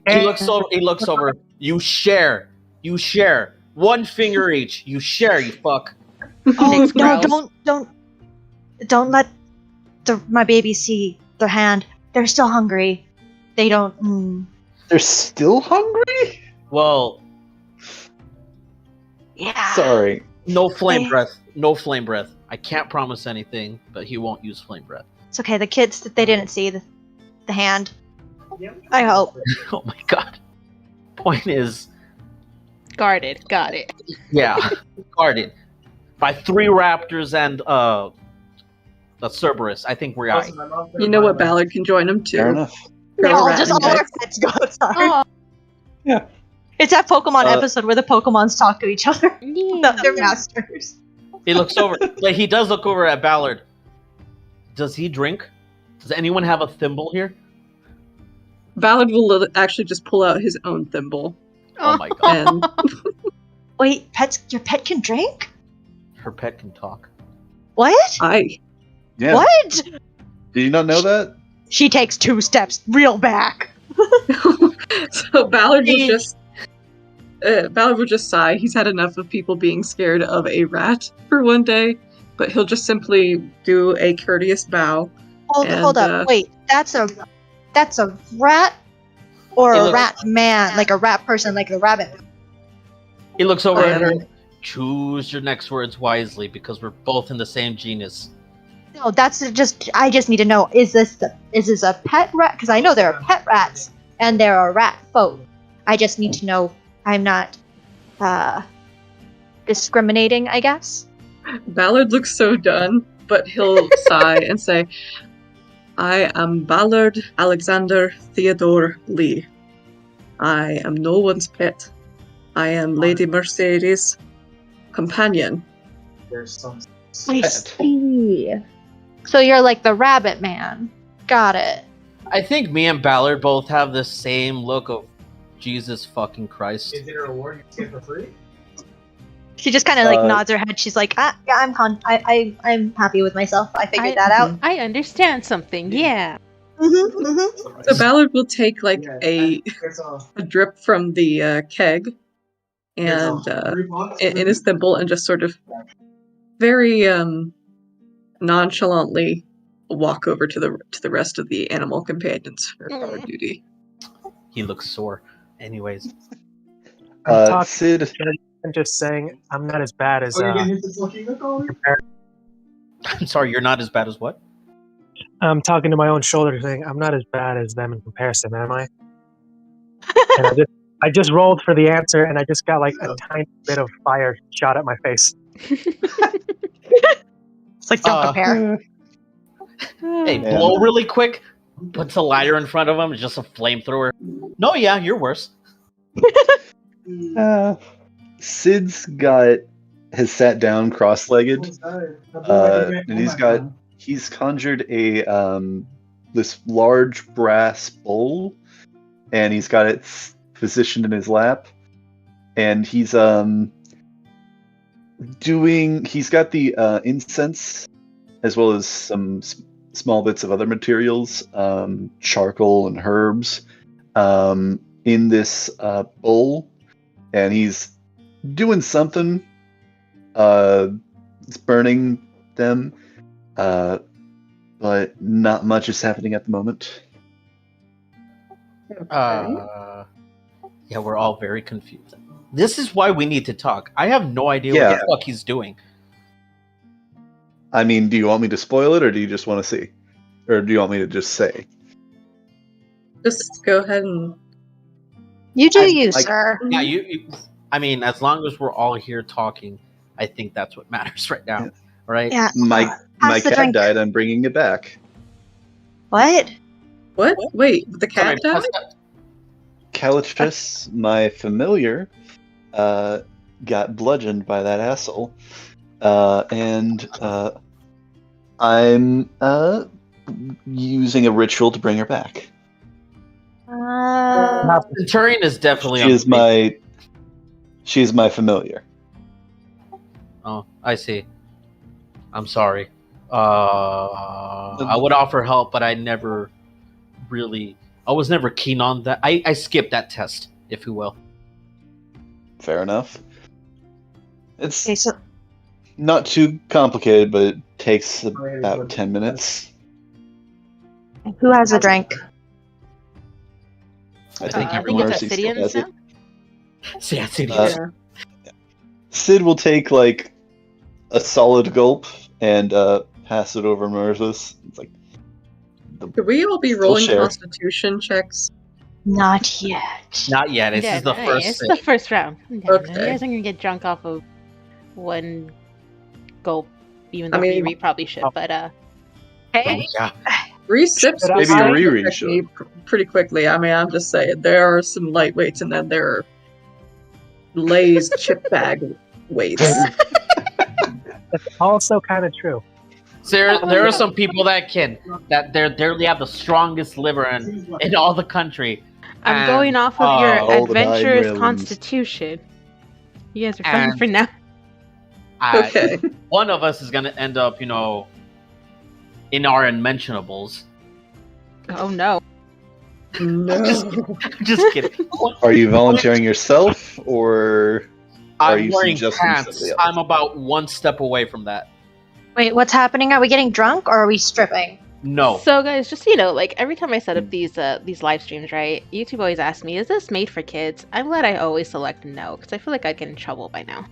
B: He looks over. He looks over. You share. One finger each. You share. You fuck.
E: Oh
A: Nyx
E: no!
A: growls.
E: Don't let my babies see their hand. They're still hungry. They don't.
C: They're still hungry?
B: Well,
E: Yeah.
C: Sorry.
B: no flame
E: Hey.
B: breath. No flame breath. I can't promise anything, but he won't use flame breath.
E: It's okay. The kids that they didn't see the hand. I hope.
B: Oh my god. Point is,
A: Guarded. Got it.
B: yeah, guarded by 3 raptors and a Cerberus. I think we're alright.
D: You know what? Ballard can join them too.
C: Fair enough.
E: They
D: Throw a
E: all
D: rat
E: just
D: in
E: all
D: there.
E: our pets go outside.
A: Oh,
C: Yeah.
E: It's that Pokemon
C: Uh,
E: episode where the Pokemons talk to each other,
A: yeah.
E: their masters.
B: He looks over. Like he does look over at Ballard. Does he drink? Does anyone have a thimble here?
D: Ballard will actually just pull out his own thimble
B: Oh my god.
D: and
E: Wait, your pet can drink?
B: Her pet can talk.
E: What?
C: Yeah.
E: What?
C: Did you not know that?
E: She takes 2 steps real back.
D: so Ballard will just sigh. He's had enough of people being scared of a rat for one day, but he'll just simply do a courteous bow.
E: Hold
D: And,
E: up. Wait, that's a rat or
B: It
E: a
B: looks-
E: rat man, like a rat person, like the rabbit.
B: He looks over at her.
D: Um,
B: Choose your next words wisely because we're both in the same genus.
E: No, I just need to know, is this a pet rat? Because I know there are pet rats and there are rat folk. I just need to know I'm not discriminating, I guess.
D: Ballard looks so done, but he'll sigh and say, I am Ballard Alexander Theodore Lee. I am no one's pet. I am Lady Mercedes' companion.
F: There's some.
E: I
C: Pet.
E: see. So you're like the rabbit man. Got it.
B: I think me and Ballard both have the same look of Jesus fucking Christ.
F: Is it a reward you get for free?
E: She just kind of like
C: Uh,
E: nods her head. She's like, yeah, I'm happy with myself. I figured that out.
A: I understand something. Yeah.
D: So Ballard will take like a
F: There's a
D: drip from the keg and in his thimble and just sort of very nonchalantly walk over to the rest of the animal companions for guard duty.
B: He looks sore. Anyways,
G: I'm talking.
C: Sid,
G: I'm just saying I'm not as bad as.
F: Oh, you getting into talking about it?
B: I'm sorry, you're not as bad as what?
G: I'm talking to my own shoulder, saying I'm not as bad as them in comparison, am I? And I just rolled for the answer, and I just got like a tiny bit of fire shot at my face.
E: It's like, don't compare.
B: Hey,
C: Man.
B: blow really quick. Puts a lighter in front of him. Just a flamethrower. No, yeah, you're worse.
C: Sid's has sat down cross-legged, and he's conjured this large brass bowl, and he's got it positioned in his lap, and he's got the incense as well as some small bits of other materials, charcoal and herbs, in this bowl, and he's doing something. It's burning them, but not much is happening at the moment.
B: Yeah, we're all very confused. This is why we need to talk. I have no idea
C: Yeah.
B: what the fuck he's doing.
C: I mean, do you want me to spoil it, or do you just want to see? Or do you want me to just say?
D: Just go ahead and
E: You do you,
C: like-
E: sir.
B: Yeah, I mean, as long as we're all here talking, I think that's what matters right now,
C: Yeah.
B: right?
E: Yeah.
C: My
E: Pass the
C: cat
E: drink.
C: died, I'm bringing it back.
E: What?
D: what? Wait, the
B: Sorry,
D: cat died?
B: pass that-
C: Calitrus, my familiar, got bludgeoned by that asshole, and I'm using a ritual to bring her back.
B: Centurion is definitely.
C: She is my familiar.
B: Oh, I see. I'm sorry. I would offer help, but I was never keen on that. I skipped that test, if you will.
C: Fair enough. It's
E: Okay, so
C: not too complicated, but it takes about 10 minutes.
E: who has a drink?
C: I
A: I
C: think
A: think
C: Mercy
A: it's
C: still
A: Obsidian's
C: has it.
A: now.
B: See, I see.
C: Uh, Sid will take like a solid gulp and pass it over Mercis. It's like
D: Could we all be
C: Still
D: rolling
C: share.
D: Constitution checks?
E: Not yet.
B: Not yet. This is the
A: no,
B: first.
A: It's
B: thing.
A: the first round. No,
D: Okay.
A: You guys aren't gonna get drunk off of one gulp, even though
D: I mean-
A: we probably should. But
E: Hey,
B: Yeah.
D: 3 sips
G: Maybe
D: will
C: a
D: start to
C: Riri
D: affect
C: should.
D: me pretty quickly. I mean, I'm just saying, there are some lightweights and then there are Lay's chip bag weights.
G: That's also kind of true.
B: There are some people that they have the strongest liver in all the country.
A: I'm
B: And-
A: going off of your
C: all the nine
A: adventurous
C: realms.
A: constitution. You guys are fine
B: And-
A: for now.
D: Okay.
B: One of us is gonna end up, in our unmentionables.
A: Oh no.
D: No.
B: Just kidding.
C: Are you volunteering yourself, or are
B: I'm
C: you
B: wearing
C: suggesting
B: pants.
C: somebody else?
B: I'm about one step away from that.
E: wait, what's happening? Are we getting drunk or are we stripping?
B: No.
A: So guys, just like every time I set up these live streams, right? YouTube always asks me, "Is this made for kids?" I'm glad I always select no, because I feel like I'd get in trouble by now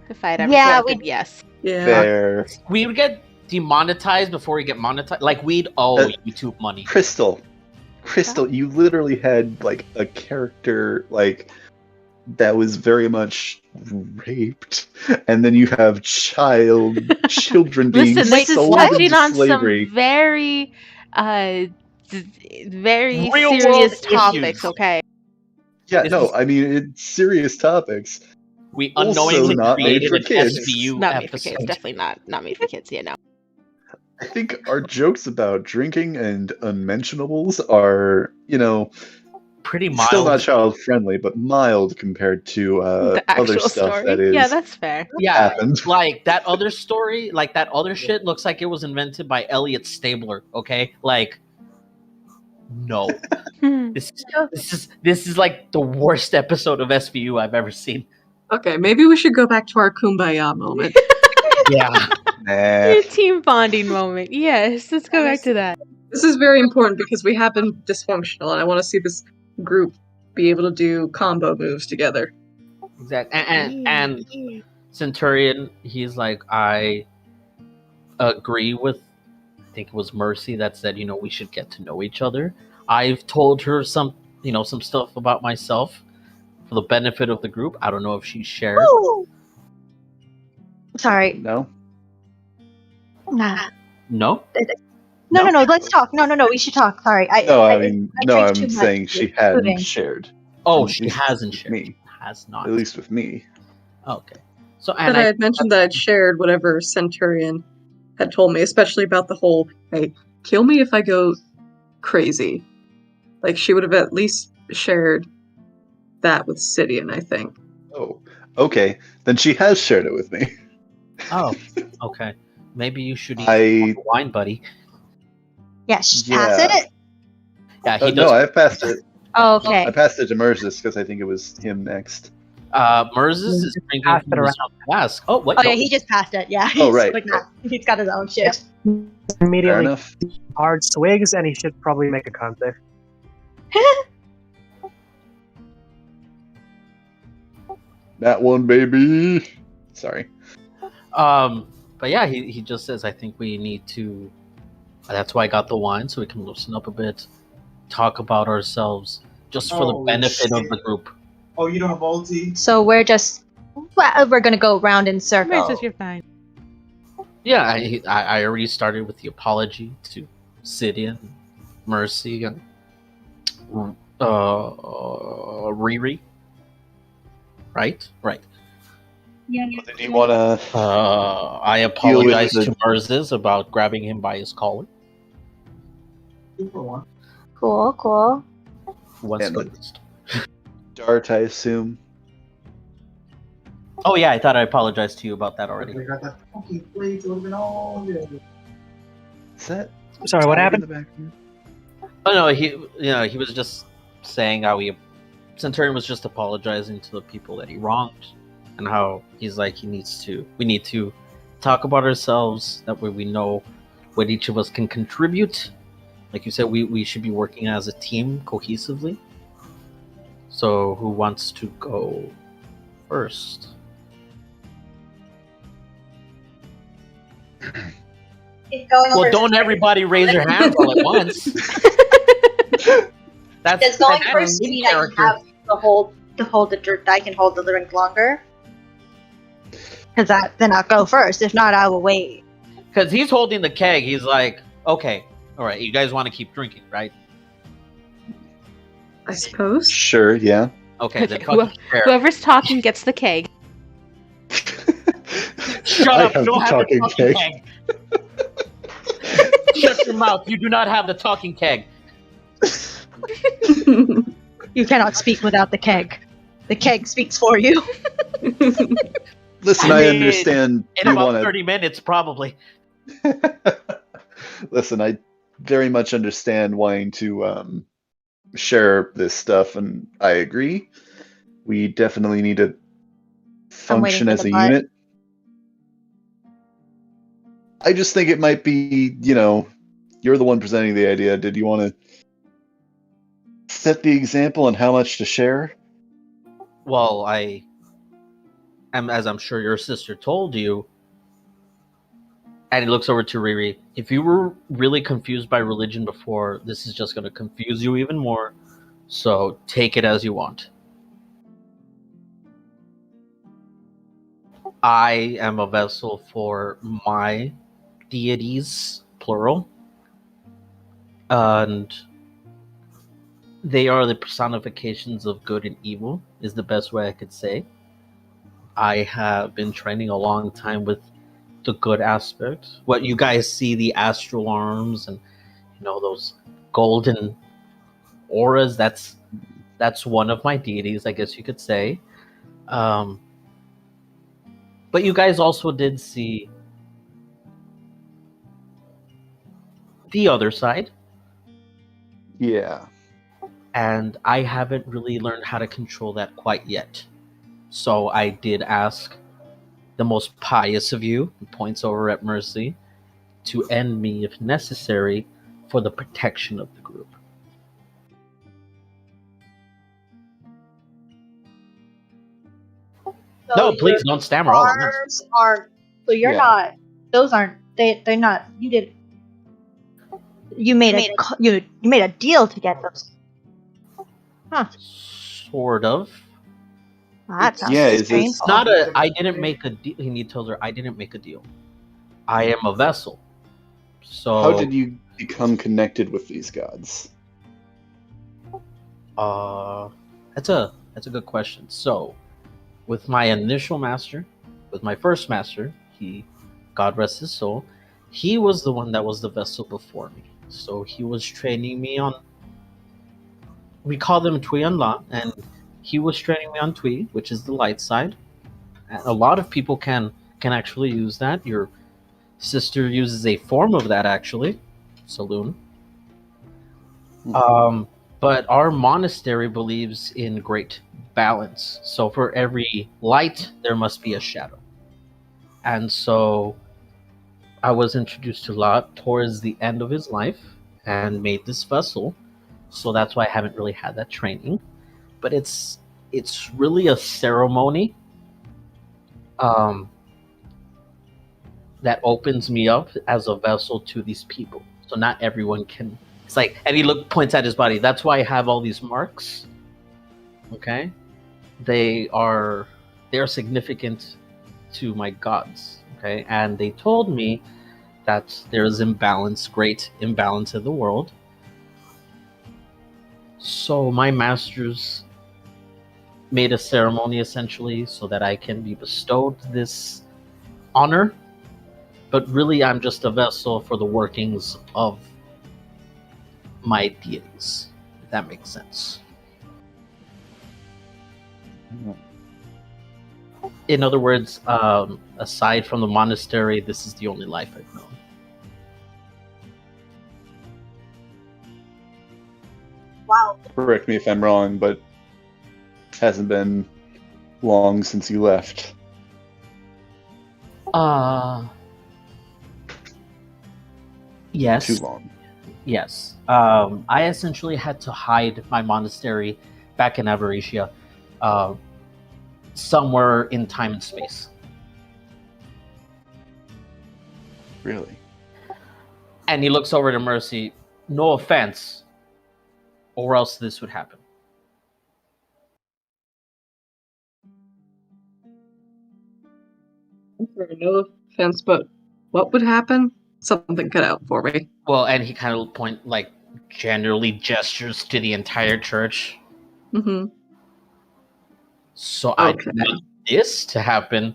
A: if I'd ever
E: Yeah,
A: selected yes.
D: Yeah.
C: Fair.
B: We would get demonetized before we get monetized. Like, we'd owe YouTube money.
C: Crystal, Crystal, you literally had like a character like that was very much raped, and then you have children being
A: Listen, this is
C: sold
A: touching
C: into
A: on
C: slavery.
A: some very, very
B: Real world
A: serious
B: issues.
A: topics. Okay.
C: Yeah,
B: This
C: no,
B: is-
C: I mean it's serious topics.
B: We
C: Also
B: unknowingly
C: not made
B: created
C: for
B: an
C: kids.
B: SVU
A: Not made for
B: episode.
A: kids. Definitely not made for kids. Yeah, no.
C: I think our jokes about drinking and unmentionables are,
B: Pretty mild.
C: still not child friendly, but mild compared to
A: The
C: other
A: actual
C: stuff
A: story.
C: that is
A: Yeah, that's fair.
B: Yeah,
C: happened.
B: like that other story, like that other shit looks like it was invented by Elliot Stabler, okay? Like no. This is like the worst episode of SVU I've ever seen.
D: Okay, maybe we should go back to our kumbaya moment.
B: Yeah.
C: Nah.
A: Your team bonding moment. Yes, let's go back to that.
D: This is very important because we have been dysfunctional, and I want to see this group be able to do combo moves together.
B: Exactly. And Centurion, he's like, I agree with I think it was Mercy that said, we should get to know each other. I've told her some stuff about myself for the benefit of the group. I don't know if she shared.
E: Ooh. Sorry.
C: No?
E: Nah.
B: No?
E: No. Let's talk. No. We should talk. Sorry.
C: I
E: drink
C: I'm
E: too much
C: saying she
E: with
C: hadn't
E: pudding.
C: shared.
B: Oh,
C: At
B: she
C: least
B: hasn't
C: with
B: shared.
C: me.
B: Has not.
C: At least with me.
B: Okay. So
D: But
B: and
D: I had mentioned that I'd shared whatever Centurion had told me, especially about the whole, hey, kill me if I go crazy. Like, she would have at least shared that with Sidian, I think.
C: Oh, okay. Then she has shared it with me.
B: Oh, okay. Maybe you should eat
C: I
B: wine, buddy.
E: Yes.
C: Yeah.
E: Pass it.
B: Yeah, he
C: no,
B: does.
C: I passed it.
E: Oh,
C: I
E: okay.
C: passed it to Merzus because I think it was him next.
B: Merzus is drinking
G: Pass it
B: from his flask. Oh, what?
E: Oh
B: No.
E: yeah, he just passed it. Yeah.
C: Oh,
E: He's
C: right.
E: like, nah, he's got his own shit.
C: Fair
G: Immediately
C: enough.
G: hard swigs, and he should probably make a con save.
C: That one, baby. Sorry.
B: But yeah, he just says, I think we need to. That's why I got the wine, so we can loosen up a bit, talk about ourselves, just for the
F: Oh,
B: benefit of
F: shit.
B: the group.
F: Oh, you don't have ulti?
E: So we're gonna go round in circles.
A: Mercy, you're fine.
B: Yeah, I already started with the apology to Sidian, Mercy, and Riri. Right.
E: Yeah.
C: Did you want to?
B: I apologize
C: the-
B: to Merzus about grabbing him by his collar.
F: 2 for 1.
E: Cool.
B: Who wants
C: And
B: to go
C: the-
B: first?
C: Dart, I assume.
B: Oh yeah, I thought I apologized to you about that already.
F: We got that funky blade would have been all good.
C: Is that?
G: Sorry, what
C: in
G: happened?
C: the background?
B: Oh no, he was just saying how Centurion was just apologizing to the people that he wronged, and how he's like we need to talk about ourselves. That way we know what each of us can contribute. Like you said, we should be working as a team cohesively. So who wants to go first? Well, don't everybody raise their hands all at once.
E: Does going
B: that's
E: first
B: a
E: mean I
B: character.
E: have to hold the drink? I can hold the drink longer. Because then I'll go first. If not, I will wait.
B: Because he's holding the keg. He's like, okay, all right, you guys want to keep drinking, right?
D: I suppose.
C: Sure. Yeah.
B: Okay, then
A: Okay,
B: fucking share.
A: Whoever's talking gets the keg.
B: Shut
C: I
B: up!
C: have
B: You don't
C: the
B: have the
C: talking
B: talking keg. Shut your mouth! You do not have the talking keg.
E: You cannot speak without the keg. The keg speaks for you.
C: Listen,
B: I
C: I
B: mean,
C: understand.
B: In
C: you
B: about
C: want
B: 30 minutes, probably.
C: to. Listen, I very much understand wanting to share this stuff, and I agree. We definitely need to function
E: for
C: as
E: the
C: a
E: butt.
C: unit. I just think it might be, you're the one presenting the idea. Did you want to set the example on how much to share?
B: Well, as I'm sure your sister told you, And he looks over to Riri. If you were really confused by religion before, this is just going to confuse you even more. So take it as you want. I am a vessel for my deities, plural. And they are the personifications of good and evil, is the best way I could say. I have been training a long time with the good aspect. What you guys see, the astral arms and those golden auras, that's one of my deities, I guess you could say. But you guys also did see the other side.
C: Yeah.
B: And I haven't really learned how to control that quite yet. So I did ask the most pious of you, who points over at Mercy, to end me if necessary for the protection of the group.
E: So
B: No, please
E: your
B: don't stammer all at once.
E: arms aren't. So you're
C: Yeah.
E: not. Those aren't. They're not. You did. You made you made a deal to get those. Huh.
B: Sort of.
E: Well, that sounds
C: Yeah,
E: just
C: is it-
B: It's
E: painful.
B: not a. I didn't make a deal. He tells her, I didn't make a deal. I am a vessel. So
C: How did you become connected with these gods?
B: That's a good question. So, with my initial master, with my first master, God rest his soul, he was the one that was the vessel before me. So he was training me on. We call them Tui and La, and he was training me on Tui, which is the light side. And a lot of people can actually use that. Your sister uses a form of that actually, Saloon. But our monastery believes in great balance. So for every light, there must be a shadow. And so I was introduced to Lot towards the end of his life and made this vessel. So that's why I haven't really had that training. But it's really a ceremony that opens me up as a vessel to these people. So not everyone can. It's like, and he points at his body. That's why I have all these marks. Okay, they are significant to my gods. Okay, and they told me that there is great imbalance in the world. So my masters made a ceremony essentially so that I can be bestowed this honor. But really, I'm just a vessel for the workings of my deities, if that makes sense. In other words, aside from the monastery, this is the only life I've known.
E: Wow.
C: Correct me if I'm wrong, but it hasn't been long since you left.
B: Yes.
C: Too long.
B: Yes. I essentially had to hide my monastery back in Avaricia, somewhere in time and space.
C: Really?
B: And he looks over to Mercy. No offense, or else this would happen.
D: No offense, but what would happen? Something cut out for me.
B: Well, and he kind of generally gestures to the entire church.
D: Mm-hmm.
B: So I didn't want this to happen,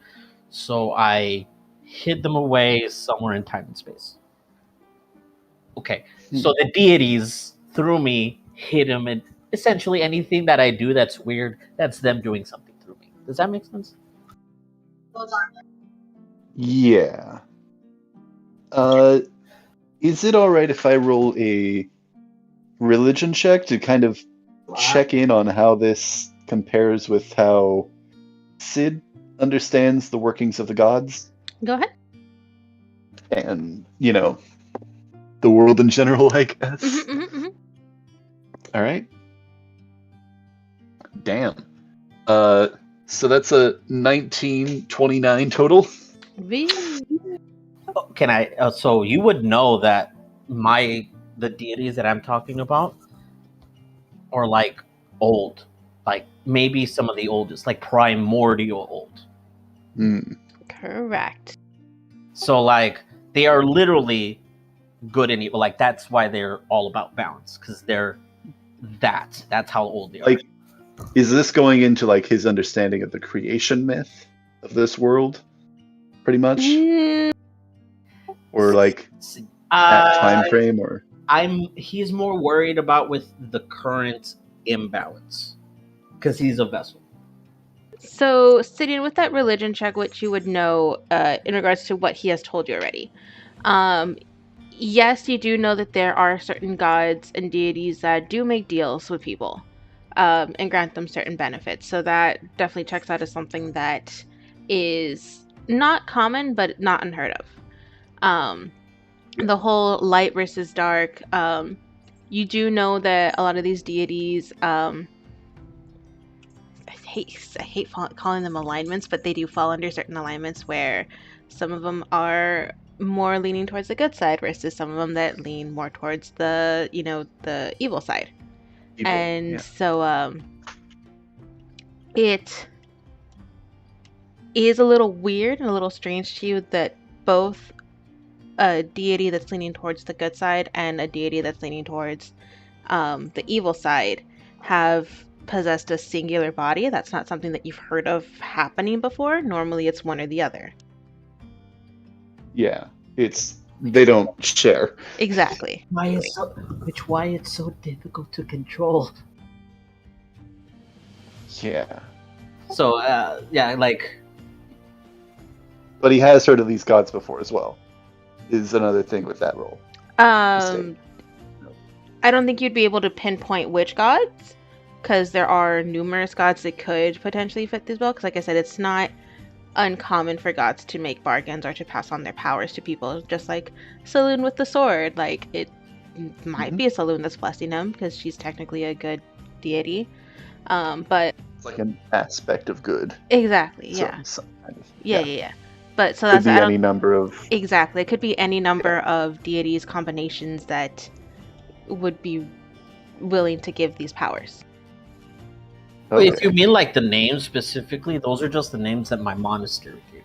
B: so I hid them away somewhere in time and space. Okay, so the deities, through me, hid him, and essentially anything that I do that's weird, that's them doing something through me. Does that make sense?
C: Yeah. Is it alright if I roll a religion check to kind of check in on how this compares with how Sid understands the workings of the gods?
A: Go ahead.
C: And, the world in general, I guess. Alright. Damn. So that's a 1929 total.
B: Can I? So you would know that the deities that I'm talking about are like old, like maybe some of the oldest, like primordial old.
C: Mm.
A: Correct.
B: So like they are literally good and evil. Like that's why they're all about balance, because they're that's how old they are.
C: Like, is this going into like his understanding of the creation myth of this world, pretty much,
A: Mm,
C: or like that time
B: Uh,
C: frame, or
B: he's more worried about with the current imbalance because he's a vessel.
A: so, sitting with that religion check, which you would know in regards to what he has told you already. Um, yes, you do know that there are certain gods and deities that do make deals with people and grant them certain benefits. So that definitely checks out as something that is not common, but not unheard of. The whole light versus dark. You do know that a lot of these deities. I hate calling them alignments, but they do fall under certain alignments where some of them are more leaning towards the good side versus some of them that lean more towards the the evil side.
C: evil.
A: And
C: Yeah.
A: so it is a little weird and a little strange to you that both a deity that's leaning towards the good side and a deity that's leaning towards the evil side have possessed a singular body. That's not something that you've heard of happening before. Normally it's one or the other.
C: Yeah, they don't share.
A: Exactly.
B: Why it's so difficult to control.
C: Yeah,
B: So yeah, like
C: but he has heard of these gods before as well. Is another thing with that role.
A: I don't think you'd be able to pinpoint which gods, because there are numerous gods that could potentially fit this bill. Because like I said, it's not uncommon for gods to make bargains or to pass on their powers to people, just like Saloon with the sword. Like it might be a Saloon that's blessing him because she's technically a good deity, but
C: It's like an aspect of good.
A: exactly,
C: So,
A: yeah.
C: kind of,
A: Yeah. But so
C: Could
A: that's
C: be
A: I don't,
C: any number of.
A: exactly. It could be any number of deities combinations that would be willing to give these powers.
C: Okay.
B: if you mean like the names specifically, those are just the names that my monastery gave.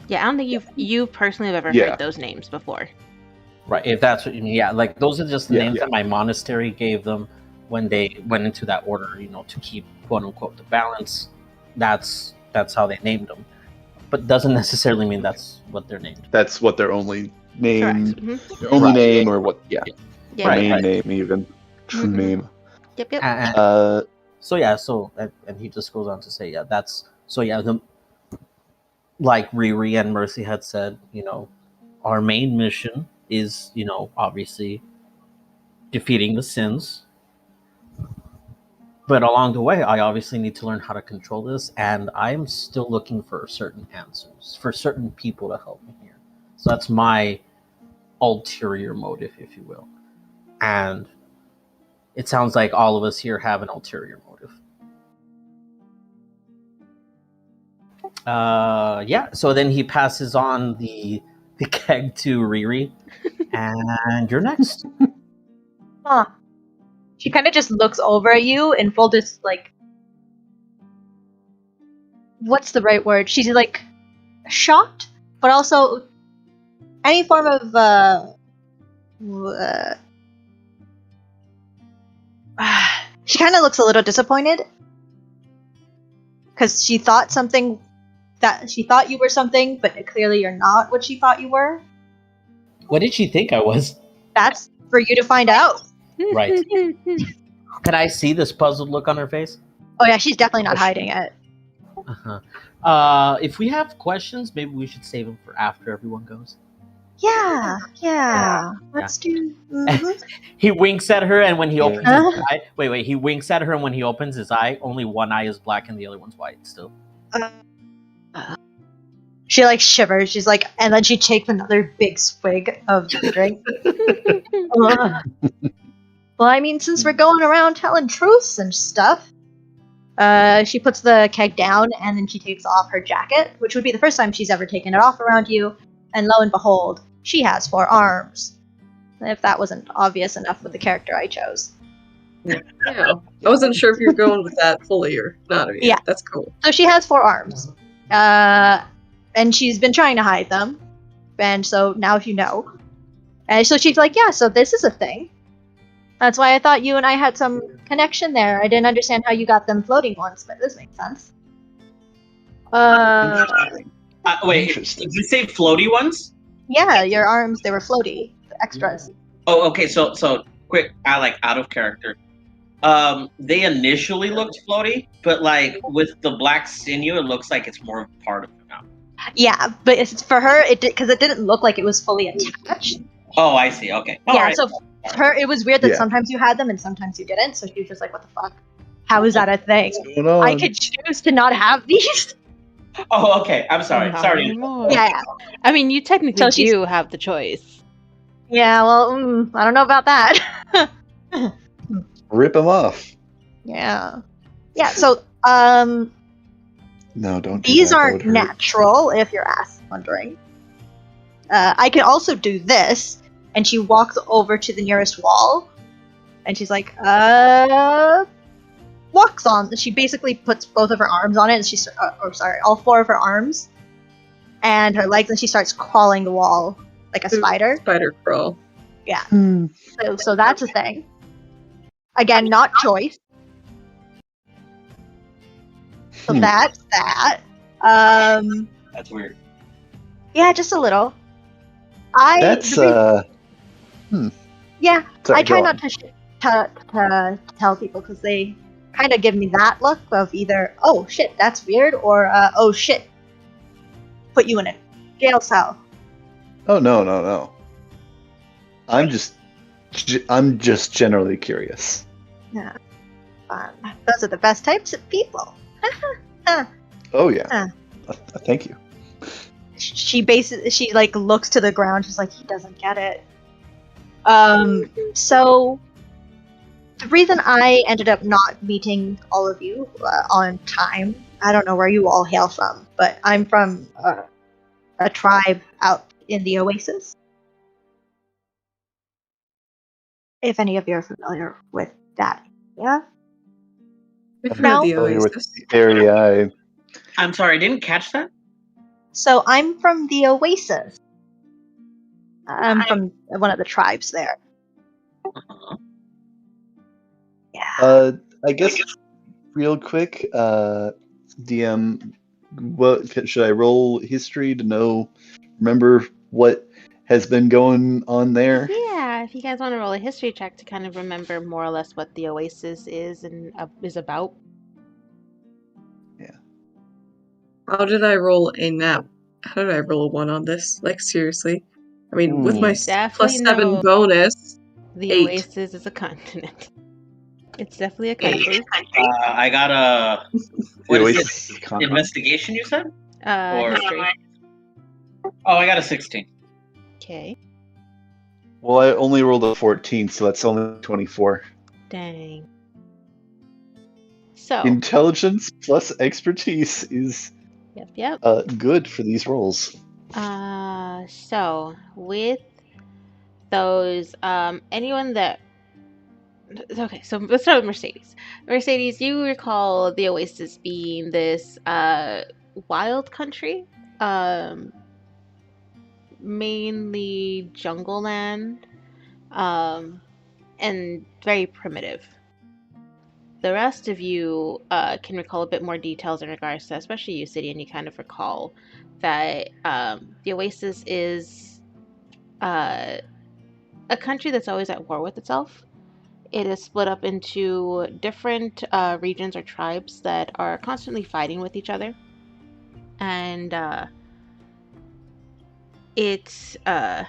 A: Yeah, I don't think you personally have ever
C: Yeah.
A: heard those names before.
B: Right, if that's what you mean. Yeah, like those are just the
C: Yeah,
B: names
C: yeah.
B: that my monastery gave them when they went into that order, to keep quote unquote the balance. That's how they named them. But doesn't necessarily mean that's what they're named.
C: That's what their only name,
A: Correct.
C: their only
B: Right.
C: name, or what? Yeah,
A: Yeah.
B: Right,
C: main
B: right.
C: name even. True
A: Mhm.
C: name.
A: Yep.
B: And and he just goes on to say, like Riri and Mercy had said, our main mission is, obviously defeating the sins. But along the way, I obviously need to learn how to control this, and I'm still looking for certain answers, for certain people to help me here. So that's my ulterior motive, if you will. And it sounds like all of us here have an ulterior motive. So then he passes on the keg to Riri, and you're next.
E: Huh. She kind of just looks over at you in full what's the right word? She's like shocked, but also any form of she kind of looks a little disappointed because she thought you were something, but clearly you're not what she thought you were.
B: What did she think I was?
E: That's for you to find out.
B: Right. Can I see this puzzled look on her face?
E: Oh yeah, she's definitely not hiding it.
B: Uh-huh. If we have questions, maybe we should save them for after everyone goes.
E: Yeah. Let's do.
B: He winks at her, and when he opens
E: Huh?
B: his eye, wait. He winks at her, and when he opens his eye, only one eye is black and the other one's white. Still.
E: She like shivers. She's like, and then she takes another big swig of the drink. Well, I mean, since we're going around telling truths and stuff, she puts the keg down and then she takes off her jacket, which would be the first time she's ever taken it off around you. And lo and behold, she has 4 arms. If that wasn't obvious enough with the character I chose.
D: Yeah. I wasn't sure if you were going with that fully or not. I mean,
E: Yeah.
D: That's cool.
E: So she has 4 arms. And she's been trying to hide them. And so now you know. And so she's like, yeah, so this is a thing. That's why I thought you and I had some connection there. I didn't understand how you got them floating once, but this makes sense.
C: Interesting.
H: Wait,
C: Interesting.
H: did you say floaty ones?
E: Yeah, your arms, they were floaty. The extras.
H: Oh, okay. So quick. I like out of character. They initially looked floaty, but like with the black sinew, it looks like it's more part of it now.
E: Yeah, but it's, for her, it did because it didn't look like it was fully attached.
H: Oh, I see. Okay.
E: Yeah,
H: Alright.
E: so for her, it was weird that
C: Yeah.
E: sometimes you had them and sometimes you didn't. So she was just like, "What the fuck? How is that a thing?
C: What's going on?
E: I could choose to not have these."
H: Oh, okay. I'm sorry.
A: Not
H: Sorry.
A: anymore.
E: Yeah,
A: I mean, you technically
E: So she's-
A: do have the choice.
E: yeah. Well, I don't know about that.
C: Rip him off.
E: Yeah. So,
C: No, don't do
E: these
C: that. That
E: aren't
C: would hurt.
E: natural, if you're wondering. I can also do this, and she walks over to the nearest wall, and she's like, walks on. She basically puts both of her arms on it, and she's, all 4 of her arms, and her legs, and she starts crawling the wall like a spider.
D: Spider crawl.
E: So that's a thing. Again, not choice. So that's that.
H: That's weird.
E: Yeah, just a little.
C: That's
E: Yeah,
C: Sorry,
E: I try
C: go
E: not
C: on.
E: to tell people because they kind of give me that look of either, oh shit, that's weird, or oh shit, put you in a jail cell.
C: Oh no. I'm just generally curious.
E: Yeah, those are the best types of people.
C: Oh yeah. Thank you.
E: She like looks to the ground. She's like, he doesn't get it. So the reason I ended up not meeting all of you on time, I don't know where you all hail from, but I'm from a tribe out in the Oasis. If any of you are familiar with that, yeah.
D: We've heard
E: No.
D: of the
C: Familiar with
D: Oasis.
C: the area.
H: I'm sorry. I didn't catch that.
E: So I'm from the Oasis. I'm from one of the tribes there. Yeah.
C: I guess real quick, DM, what should I roll history to remember what has been going on there?
A: Yeah, if you guys want to roll a history check to kind of remember more or less what the Oasis is and is about.
D: How did I roll a nap? How did I roll a 1 on this? Like, seriously? I mean, with my
C: Ooh.
A: Definitely
D: +7
A: know
D: bonus.
A: the
D: 8.
A: Oasis is a continent. It's definitely a
H: Eight.
A: country.
H: I got a what
C: The
H: is
C: Oasis
H: it?
C: is continent.
H: Investigation. You said? Or-
A: History.
H: Oh, I got a 16.
A: Okay.
C: Well, I only rolled a 14, so that's only 24.
A: Dang. So,
C: Intelligence plus expertise is
A: yep.
C: good for these rolls.
A: So with those, anyone that okay, so let's start with Mercedes. Mercedes, you recall the Oasis being this wild country, mainly jungle land, and very primitive. The rest of you can recall a bit more details in regards to, especially you, City, and you kind of recall that the Oasis is a country that's always at war with itself. It is split up into different regions or tribes that are constantly fighting with each other. And it's the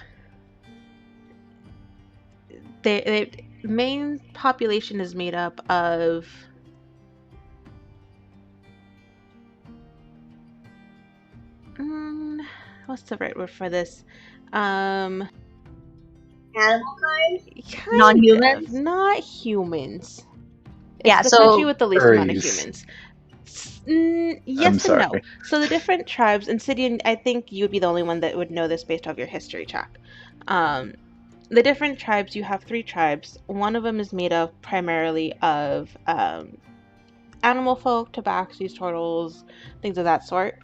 A: main population is made up of what's the right word for this?
E: Animal kind?
A: Kind
E: Non-humans?
A: of, not humans. It's
E: Yeah,
A: the
E: so-
A: country with the least amount of
C: Furries.
A: humans.
C: I'm
A: Yes and no.
C: sorry.
A: So the different tribes, and Sidian, I think you would be the only one that would know this based off your history check. The different tribes, you have 3 tribes. One of them is made up primarily of animal folk, tabaxis, turtles, things of that sort.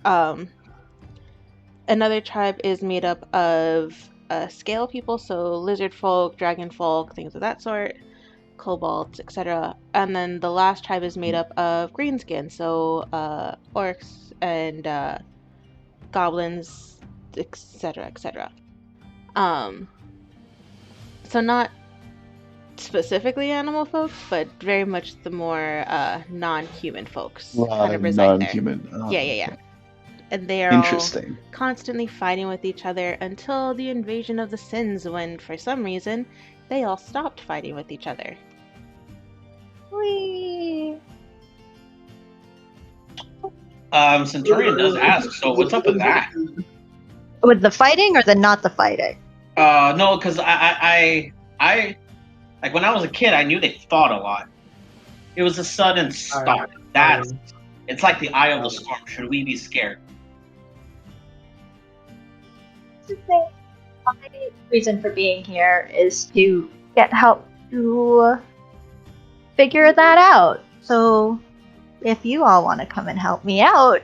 A: Another tribe is made up of scale people, so lizard folk, dragon folk, things of that sort, kobolds, etc. And then the last tribe is made up of greenskin, so orcs and goblins, etc., etc. So not specifically animal folks, but very much the more non-human folks kind of reside there.
C: Non-human. Oh,
A: Yeah. And they are all
C: interesting.
A: constantly fighting with each other until the invasion of the Sins, when for some reason they all stopped fighting with each other.
E: Whee!
H: Centurion does ask, so what's up with that?
E: With the fighting or the not the fighting?
H: No, because I like when I was a kid, I knew they fought a lot. It was a sudden stop. That's it's like the eye of the storm. Should we be scared?
E: My reason for being here is to get help to figure that out. So if you all want to come and help me out,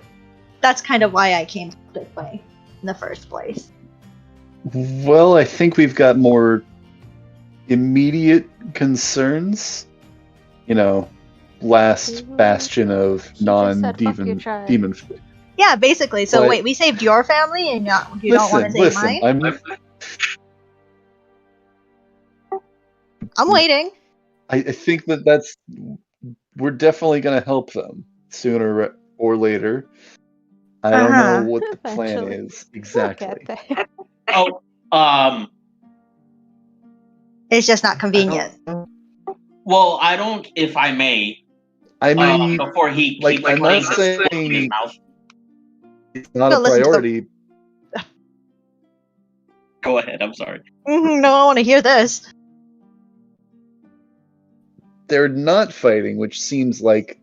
E: that's kind of why I came this way in the first place.
C: Well, I think we've got more immediate concerns. Last bastion of
A: She just said, "Fuck your
C: non-demon
A: tribe."
C: demon.
E: Yeah, basically. So
C: But-
E: wait, we saved your family and you don't want to save
C: Listen.
E: mine? I'm waiting.
C: I think that's we're definitely going to help them sooner or later. I don't
E: Uh-huh.
C: know what the plan
A: Eventually.
C: is
A: We'll
C: exactly.
A: get there.
H: Oh,
E: It's just not convenient.
H: well, I don't, if I may,
C: I mean,
H: before he
C: like,
H: keeps
C: I'm
H: putting
C: not
H: his foot in
C: saying-
H: his mouth.
C: it's not
E: Go
C: a
E: listen to the-
C: priority.
H: Go ahead. I'm sorry.
E: No, I want to hear this.
C: They're not fighting, which seems like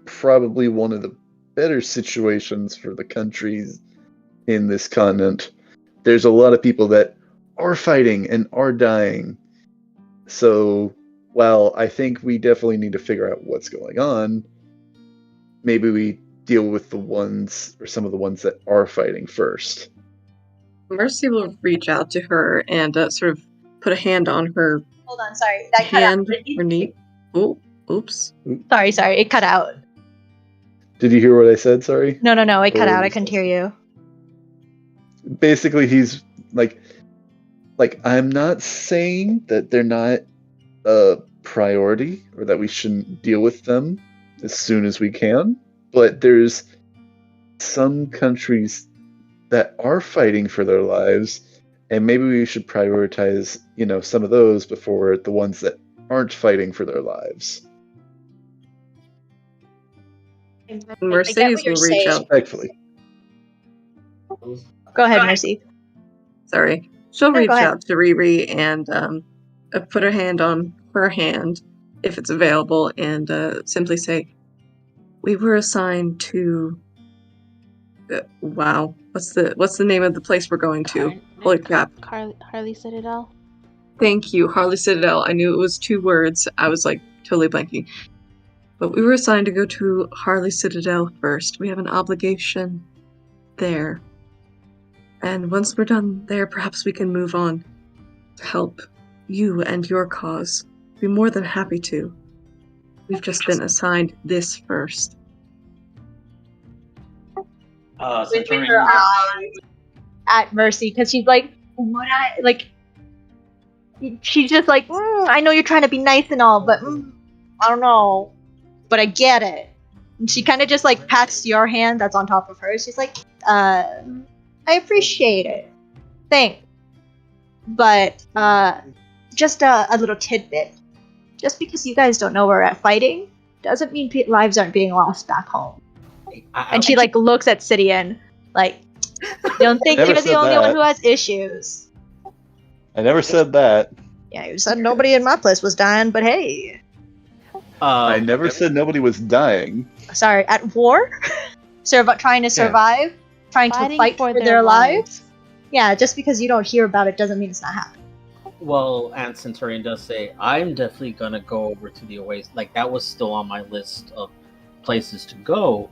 C: probably one of the better situations for the countries in this continent. There's a lot of people that are fighting and are dying. So, while I think we definitely need to figure out what's going on, maybe we deal with the ones, or some of the ones that are fighting first.
D: Mercy will reach out to her and sort of put a hand on her
E: Hold on, sorry. That cut
D: hand
E: out.
D: or knee. Oh, oops.
E: Sorry. It cut out.
C: Did you hear what I said? Sorry?
E: No. It cut
C: Or
E: out. I
C: was
E: couldn't
C: that-
E: hear you.
C: Basically, he's like, I'm not saying that they're not a priority or that we shouldn't deal with them as soon as we can, but there's some countries that are fighting for their lives, and maybe we should prioritize, some of those before the ones that aren't fighting for their lives.
D: Mercedes will reach out.
C: Respectfully.
E: Go ahead, Mercy.
D: Sorry. She'll
E: No,
D: reach
E: go ahead.
D: out to Riri and put her hand on her hand, if it's available, and simply say, "We were assigned to." Wow, what's the name of the place we're going to? Holy crap!
A: Harley Citadel.
D: Thank you, Harley Citadel. I knew it was 2 words. I was like totally blanking. But we were assigned to go to Harley Citadel first. We have an obligation there. And once we're done there, perhaps we can move on to help you and your cause. Be more than happy to. We've just been assigned this first.
E: Within
H: Centurion,
E: her eyes at Mercy, because she's like, she's just like, I know you're trying to be nice and all, but I don't know. But I get it. And she kind of just like pats your hand that's on top of hers. She's like, I appreciate it. Thanks. But just a little tidbit. Just because you guys don't know we're at fighting doesn't mean lives aren't being lost back home. And she like looks at Sidian like, don't think
C: Never
E: you're the
C: said
E: only
C: that.
E: one who has issues.
C: I never said that.
E: Yeah, you said nobody in my place was dying, but hey.
C: I never said nobody was dying.
E: at war, trying to survive, trying to
A: Fighting
E: fight
A: for
E: for
A: their
E: their lives.
A: lives.
E: Yeah, just because you don't hear about it doesn't mean it's not happening.
B: Well, and Centurion does say, I'm definitely going to go over to the Oasis. Like, that was still on my list of places to go.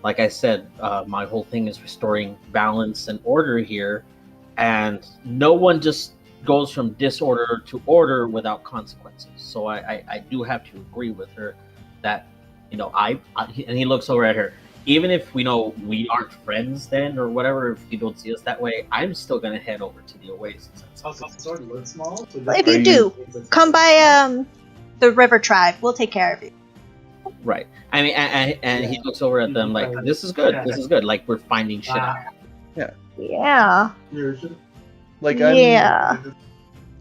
B: Like I said, my whole thing is restoring balance and order here. And no one just goes from disorder to order without consequences. So I do have to agree with her that, and he looks over at her. Even if we know we aren't friends then or whatever, if you don't see us that way, I'm still gonna head over to the Oasis.
F: Sort of look small. So
E: Well, if you do, come by the River Tribe. We'll take care of you.
B: Right. I mean, and he looks over at them like, "This is good. This is good. Like we're finding shit out."
E: Yeah.
C: Like
E: Yeah.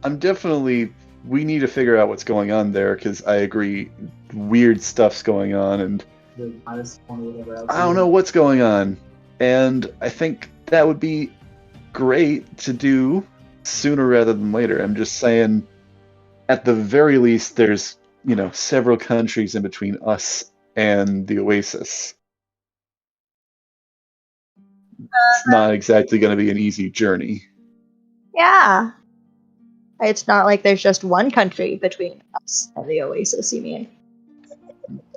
C: I'm definitely. We need to figure out what's going on there because I agree, weird stuff's going on, and I don't know what's going on. And I think that would be great to do sooner rather than later. I'm just saying, at the very least, there's several countries in between us and the Oasis. It's not exactly going to be an easy journey.
E: Yeah. It's not like there's just one country between us and the Oasis, you mean?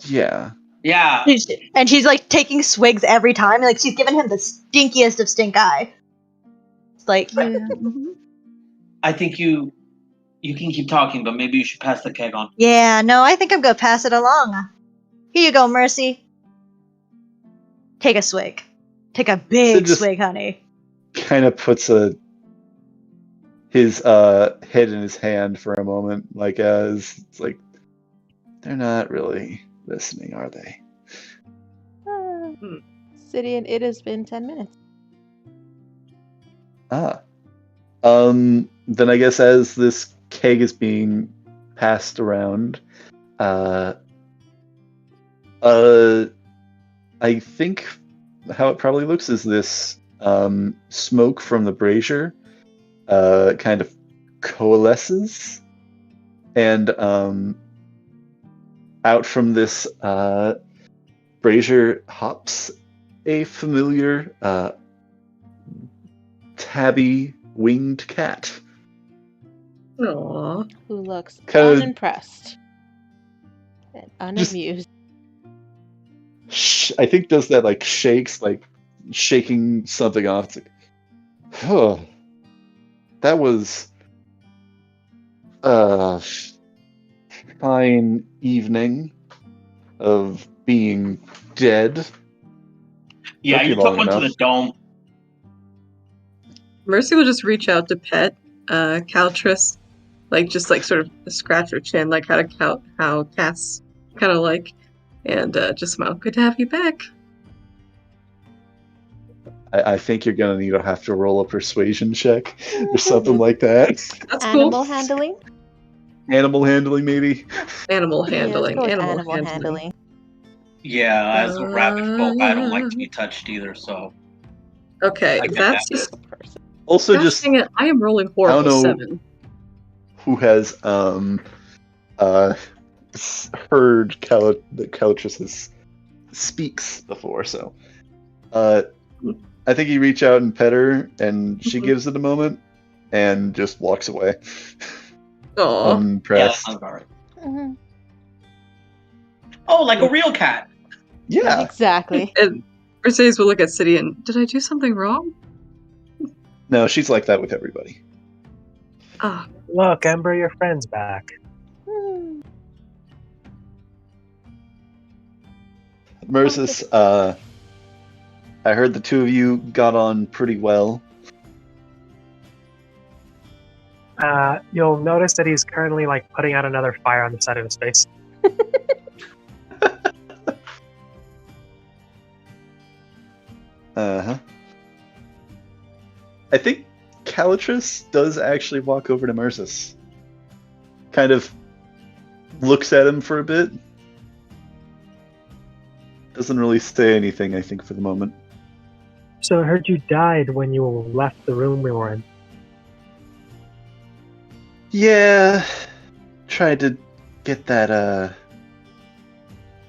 C: Yeah.
H: Yeah.
E: And she's like taking swigs every time. Like she's giving him the stinkiest of stink eye. It's like, yeah. Mhm.
H: I think you can keep talking, but maybe you should pass the keg on.
E: Yeah, no, I think I'm gonna pass it along. Here you go, Mercy. Take a swig. Take a big
C: just-
E: swig, honey.
C: Kind of puts his head in his hand for a moment, like as it's like they're not really listening, are they?
A: Sidian, it has been 10 minutes.
C: Then I guess as this keg is being passed around, I think how it probably looks is this smoke from the brazier kind of coalesces, and out from this brazier hops a familiar tabby winged cat.
D: Aww.
A: Who looks
C: Kinda-
A: unimpressed and unamused.
C: I think does that like shakes, like shaking something off. It's like, huh, that was a fine evening of being dead.
H: Yeah,
C: Took
H: you
C: you
H: took
C: long
H: one to
C: enough.
H: the dome.
D: Mercy will just reach out to pet Caltress, just sort of scratch her chin, like how cats kind of like, and just smile. Good to have you back.
C: I think you're gonna need to have to roll a persuasion check or something like that.
D: That's
A: Animal
D: cool.
A: handling?
C: Animal handling, maybe.
D: Animal
A: Yeah, let's
D: handling.
A: go with
D: animal handling.
H: Yeah, as a rabid folk, I don't like to be touched either. So
D: Okay,
H: I get
D: that's
H: that.
D: just.
C: Also,
D: Gosh
C: just
D: dang it, I am rolling
C: I
D: horrible
C: don't know
D: 7.
C: who has heard Calitris speaks before, so I think you reach out and pet her, and she
D: Mhm.
C: gives it a moment and just walks away.
D: Aw.
H: Yeah, that
C: Unimpressed.
H: sounds about right.
A: Mhm.
H: Oh, like a real cat.
C: Yeah.
A: Exactly.
D: And Mercedes will look at City and, did I do something wrong?
C: No, she's like that with everybody.
D: Ah,
G: Look, Ember, your friend's back.
A: Hmm.
C: Mercis, I heard the two of you got on pretty well.
G: You'll notice that he's currently putting out another fire on the side of his face.
C: Uh-huh. I think Calitris does actually walk over to Mercis. Kind of looks at him for a bit. Doesn't really say anything, I think, for the moment.
G: So I heard you died when you left the room we were in.
C: Yeah. Tried to get that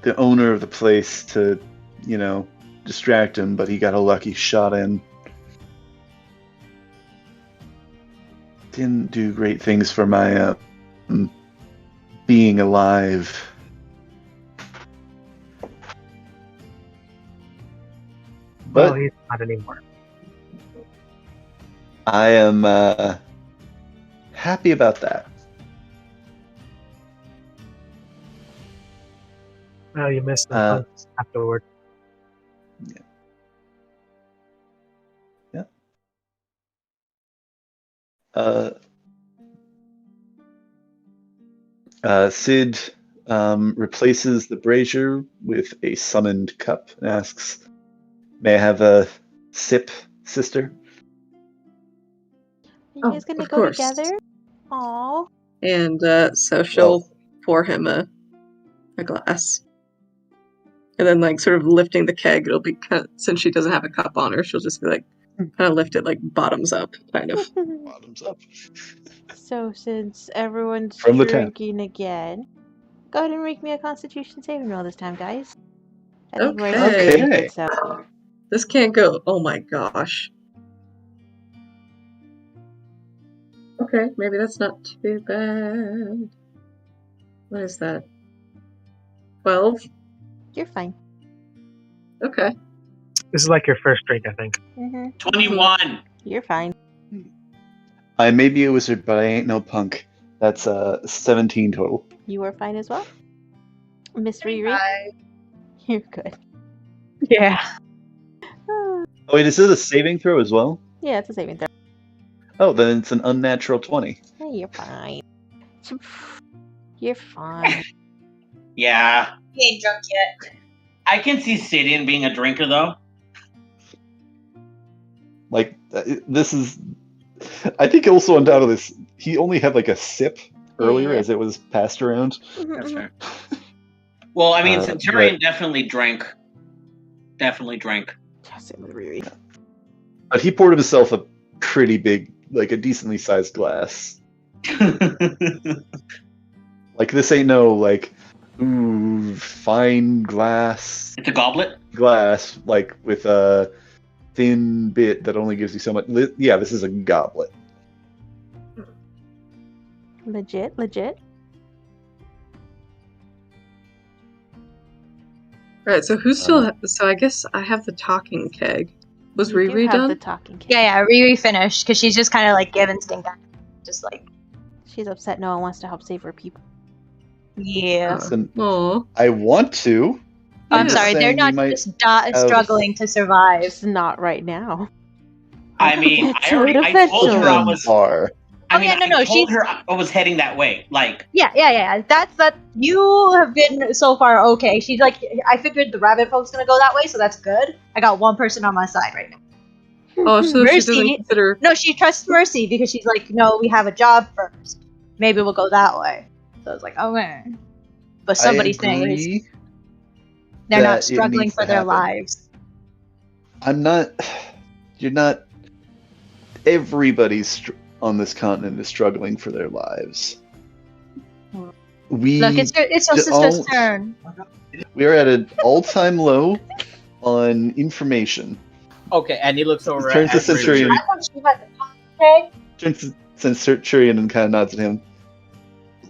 C: the owner of the place to, distract him, but he got a lucky shot in. Didn't do great things for my being alive.
G: Well,
C: But
G: he's not anymore.
C: I am happy about that.
G: Well, you missed the
C: Uh,
G: punks afterward.
C: Sid replaces the brazier with a summoned cup and asks, "May I have a sip, sister?"
A: Are you
D: Oh,
A: guys gonna
D: of
A: go
D: course.
A: together? Aw.
D: And so she'll pour him a glass. And then, like, sort of lifting the keg, it'll be kind of, since she doesn't have a cup on her, she'll just be like, kind of lift it, like, bottoms up, kind of.
C: Bottoms up.
A: So since everyone's
C: From the tap.
A: drinking again, go ahead and make me a Constitution saving roll this time, guys. I think Royce is
D: Okay.
A: pretty good, so
D: This can't go. Oh my gosh. Okay, maybe that's not too bad. What is that? 12?
A: you're fine.
D: Okay.
G: This is like your first drink, I think.
H: 21.
A: You're fine.
C: I may be a wizard, but I ain't no punk. That's 17 total.
A: You are fine as well. Miss Riri, you're good.
E: Yeah.
C: Oh, wait, is it a saving throw as well?
A: Yeah, it's a saving throw.
C: Oh, then it's an unnatural 20.
A: Hey, you're fine. You're fine.
H: Yeah.
E: He ain't drunk yet.
H: I can see Sidian being a drinker, though.
C: Like, this is... I think also on top of this, he only had like a sip earlier
A: Yeah.
C: as it was passed around.
H: That's fair. Well, I mean,
C: Uh,
H: Centurion definitely drank. Definitely drank.
A: Yeah, same with Riri.
C: But he poured himself a pretty big, like a decently sized glass. Like, this ain't no, like, ooh, fine glass,
H: It's a goblet?
C: like with a thin bit that only gives you so much. Yeah, this is a goblet.
A: Legit.
D: Right, so who's still... so I guess I have the talking keg. Was
A: You do
D: Riri
A: have
D: done?
A: the talking kid.
E: Yeah, Riri finished because she's just kind of like giving stink eye. Just like,
A: She's upset no one wants to help save her people.
E: yeah.
C: Listen,
D: Aw.
C: I want to.
E: I'm
C: just
E: sorry, they're
C: saying we
E: not
C: might
E: just
C: have-
E: struggling to survive.
A: Just not right now.
H: I mean,
A: It's
H: I told her I was.
C: Are.
H: I
E: Oh,
H: mean,
E: yeah, no,
H: I
E: no,
H: told
E: she's-
H: her I was heading that way. Like,
E: Yeah. That you have been so far okay. She's like, I figured the rabbit folk's gonna go that way, so that's good. I got one person on my side right now.
D: Oh, so she doesn't
E: Mercy.
D: consider...
E: No, she trusts Mercy because she's like, no, we have a job first. Maybe we'll go that way. So I was like, okay. But somebody's saying is
C: agree
E: they're
C: that
E: not
C: it
E: struggling
C: needs
E: for
C: to
E: their
C: happen.
E: lives.
C: I'm not. You're not. Everybody's on this continent is struggling for their lives. We
E: Look, it's your sister's
C: don't-
E: turn.
C: we are at an all-time low on information.
B: Okay, and he looks over
C: Turns to
B: at Riri.
C: Centurion.
E: I thought she had the okay.
C: Turns to Centurion and kind of nods at him.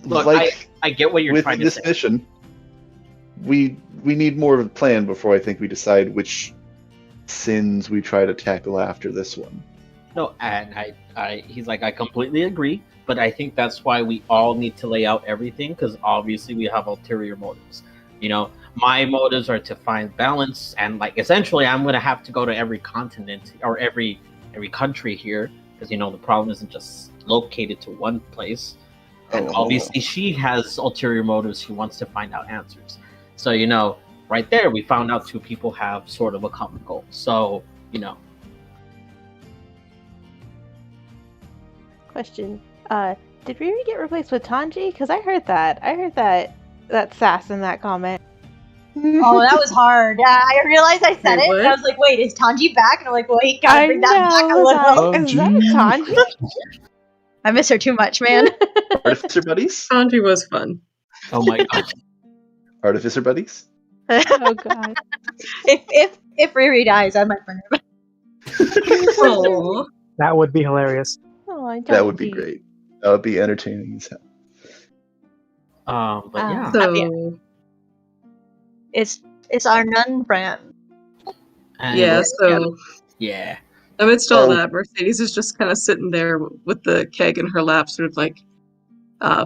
B: Look,
C: like
B: I get what you're
C: with
B: trying to
C: this
B: say.
C: mission, we need more of a plan before I think we decide which sins we try to tackle after this one.
B: No, and he's like, I completely agree, but I think that's why we all need to lay out everything, because obviously we have ulterior motives. You know, my motives are to find balance, and like essentially, I'm gonna have to go to every continent or every country here, because you know the problem isn't just located to one place. And obviously, she has ulterior motives. She wants to find out answers. So you know, right there, we found out two people have sort of a common goal. So you know.
A: Question. Did Riri get replaced with Tanji? Because I heard that sass in that comment.
E: Oh, that was hard. Yeah, I realized I said
D: Wait,
E: it,
D: what?
E: and I was like, "Wait, is Tanji back?" And I'm like, "Wait, gotta bring that back a
A: I was
E: little."
A: like, is that Tanji?
E: I miss her too much, man.
C: Artificer buddies?
D: Sanji was fun.
B: Oh my god.
C: Artificer buddies?
A: Oh god.
E: if Riri dies, I might bring her back.
D: Oh,
G: That would be hilarious.
A: Oh, I
C: That
A: don't
C: would be
A: think-
C: great. That would be entertaining as hell.
B: But yeah.
D: so
E: It's our nun friend.
B: Anyway,
D: yeah, so
B: yeah.
D: amidst all
C: Oh.
D: that, Mercedes is just kind of sitting there with the keg in her lap, sort of like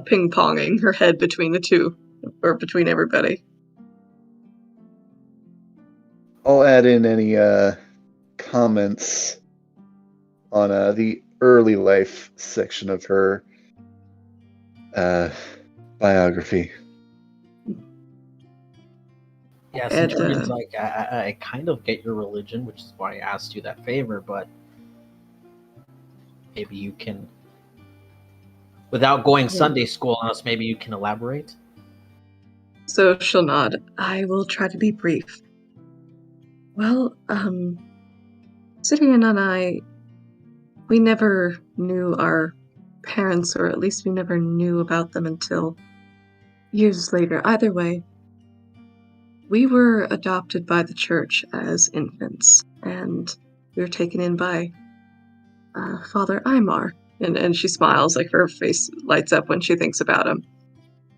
D: ping-ponging her head between the two, or between everybody.
C: I'll add in any comments on the early life section of her biography.
B: Yeah,
D: And,
B: Centurion's like, I kind of get your religion, which is why I asked you that favor, but maybe you can, without going Sunday school on us, maybe you can elaborate?
D: So she'll nod. I will try to be brief. Well, Sidian and I, we never knew our parents, or at least we never knew about them until years later. Either way, we were adopted by the church as infants, and we were taken in by Father Aymar. And she smiles, like her face lights up when she thinks about him.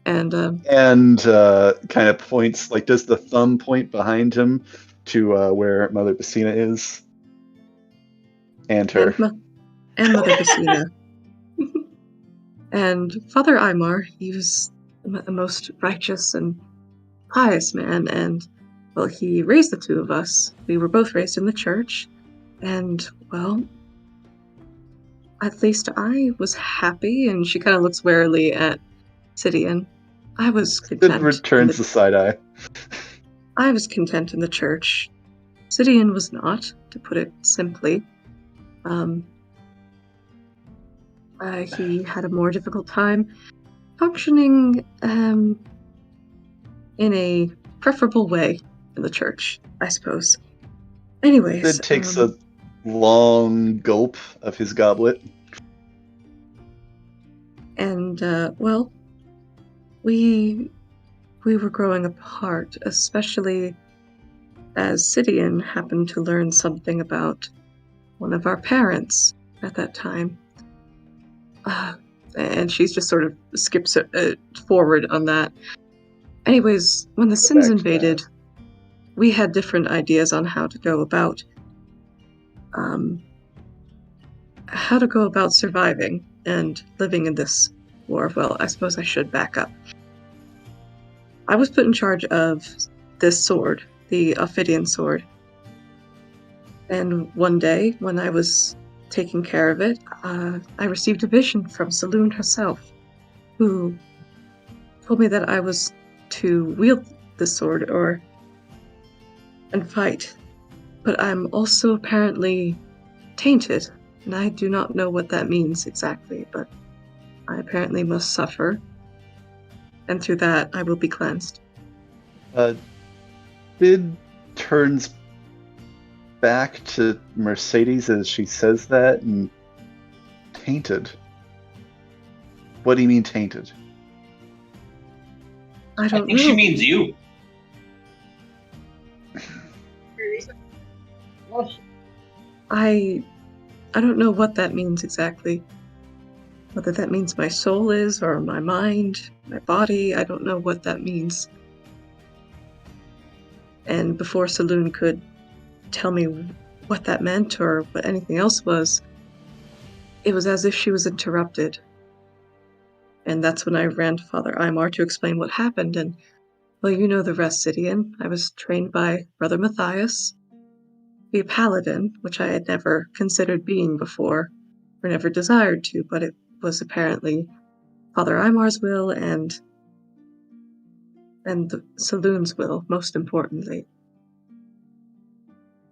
D: And
C: Kind of points, like, does the thumb point behind him to where Mother Bassina is? And her.
D: and Mother Bassina. And Father Aymar, he was the most righteous and pious man, and, well, he raised the two of us. We were both raised in the church, and, well, at least I was happy, and she kind of looks warily at Sidian. I was content.
C: It returns the side eye.
D: I was content in the church. Sidian was not, to put it simply. He had a more difficult time functioning in a preferable way in the church, I suppose. Anyways,
C: Sid takes a long gulp of his goblet.
D: And well, we were growing apart, especially as Sidian happened to learn something about one of our parents at that time. And she's just sort of skips forward on that. Anyways, when the Sins
C: back to
D: invaded, we had different ideas on how to go about surviving and living in this war. Well, I suppose I should back up. I was put in charge of this sword, the Ophidian sword. And one day, when I was taking care of it, I received a vision from Saloon herself, who told me that I was to wield the sword and fight. But I'm also apparently tainted, and I do not know what that means exactly, but I apparently must suffer, and through that I will be cleansed.
C: Bid turns back to Mercedes as she says that, and tainted. What do you mean tainted?
D: I
H: I
D: don't
H: think
D: know.
H: she means you.
D: I don't know what that means exactly. Whether that means my soul is, or my mind, my body, I don't know what that means. And before Saloon could tell me what that meant or what anything else was, it was as if she was interrupted. And that's when I ran to Father Aymar to explain what happened, and, well, you know the rest, Sidian. I was trained by Brother Matthias to be a paladin, which I had never considered being before, or never desired to, but it was apparently Father Aymar's will and the Saloon's will, most importantly.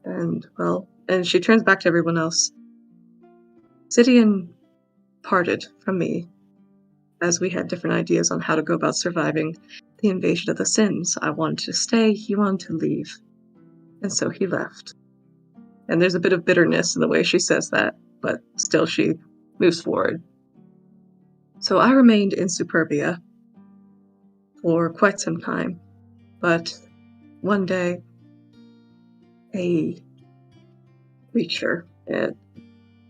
D: And, well, and she turns back to everyone else. Sidian parted from me, as we had different ideas on how to go about surviving the invasion of the Sins. I wanted to stay, he wanted to leave. And so he left. And there's a bit of bitterness in the way she says that, but still she moves forward. So I remained in Superbia for quite some time, but one day, a creature, a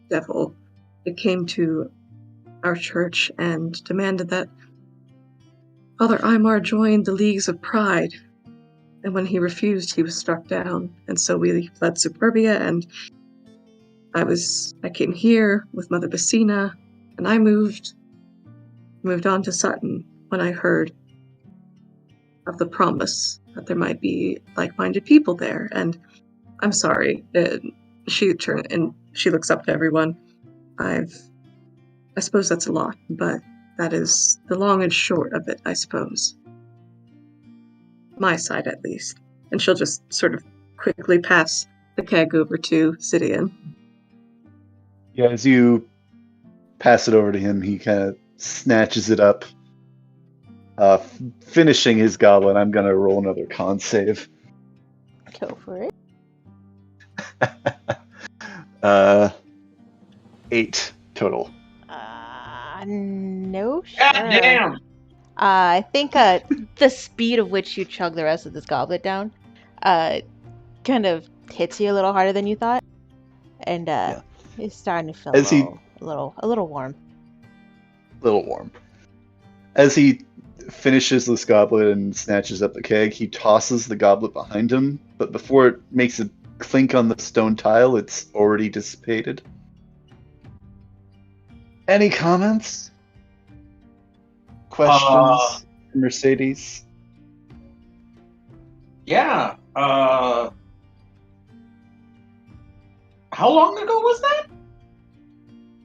D: devil, it came to our church and demanded that Father Aymar join the Leagues of Pride. And when he refused, he was struck down. And so we fled Superbia, and I came here with Mother Bassina, and I moved on to Sutton when I heard of the promise that there might be like-minded people there. And I'm sorry. She looks up to everyone. I suppose that's a lot, but that is the long and short of it, I suppose. My side, at least. And she'll just sort of quickly pass the keg over to Sidian.
C: Yeah, as you pass it over to him, he kind of snatches it up. Finishing his goblet, I'm going to roll another con save.
A: Go for it.
C: 8 total.
A: No, sure.
H: God damn!
A: I think the speed of which you chug the rest of this goblet down kind of hits you a little harder than you thought. And it's starting to feel
C: As
A: a little warm.
C: Little warm. As he finishes this goblet and snatches up the keg, he tosses the goblet behind him, but before it makes a clink on the stone tile, it's already dissipated. Any comments? Questions, Mercedes?
H: Yeah. How long ago was that?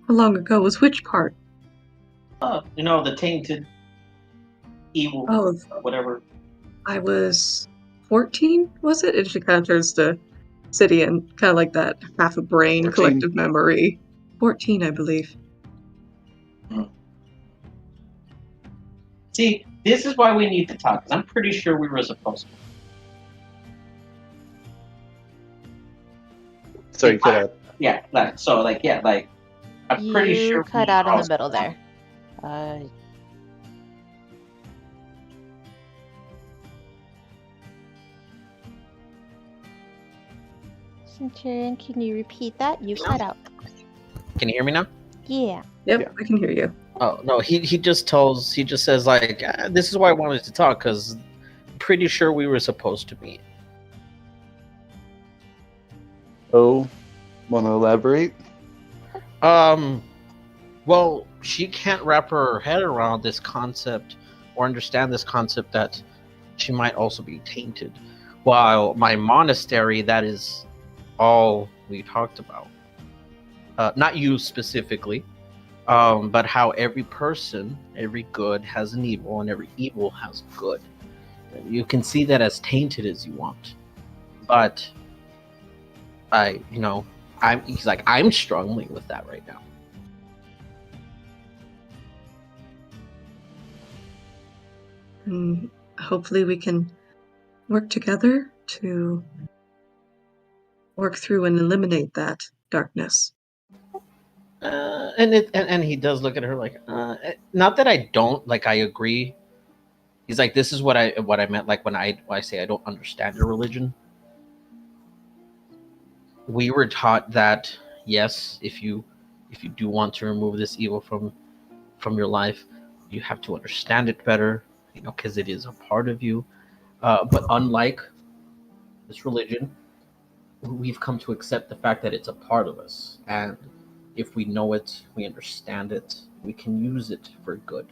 D: How long ago was which part?
H: The tainted evil,
D: Oh,
H: whatever.
D: I was 14, was it? And she kind of turns to Sidian, kind of like that half a brain
C: 14.
D: collective memory. 14, I believe.
H: See, this is why we need to talk, because I'm pretty sure we were supposed to.
C: Sorry, cut out.
H: Yeah, I'm pretty
A: You
H: sure
A: cut
H: we
A: out in the
H: also-
A: middle there. Centurion, can you repeat that? You cut out.
B: Can you hear me now?
A: Yeah.
D: Yep,
C: Yeah.
D: I can hear you.
B: Oh no, he just says like, this is why I wanted to talk, because I'm pretty sure we were supposed to meet.
C: Oh, want to elaborate?
B: Well, she can't wrap her head around this concept or understand this concept that she might also be tainted. While my monastery, that is all we talked about. Not you specifically, but how every person, every good has an evil, and every evil has good. You can see that as tainted as you want, but he's like, I'm struggling with that right now.
D: And hopefully we can work together to work through and eliminate that darkness.
B: And he does look at her like, not that I don't like. I agree. He's like, this is what I meant. Like when I say I don't understand your religion. We were taught that yes, if you do want to remove this evil from your life, you have to understand it better, because it is a part of you. But unlike this religion, we've come to accept the fact that it's a part of us, and if we know it, we understand it, we can use it for good.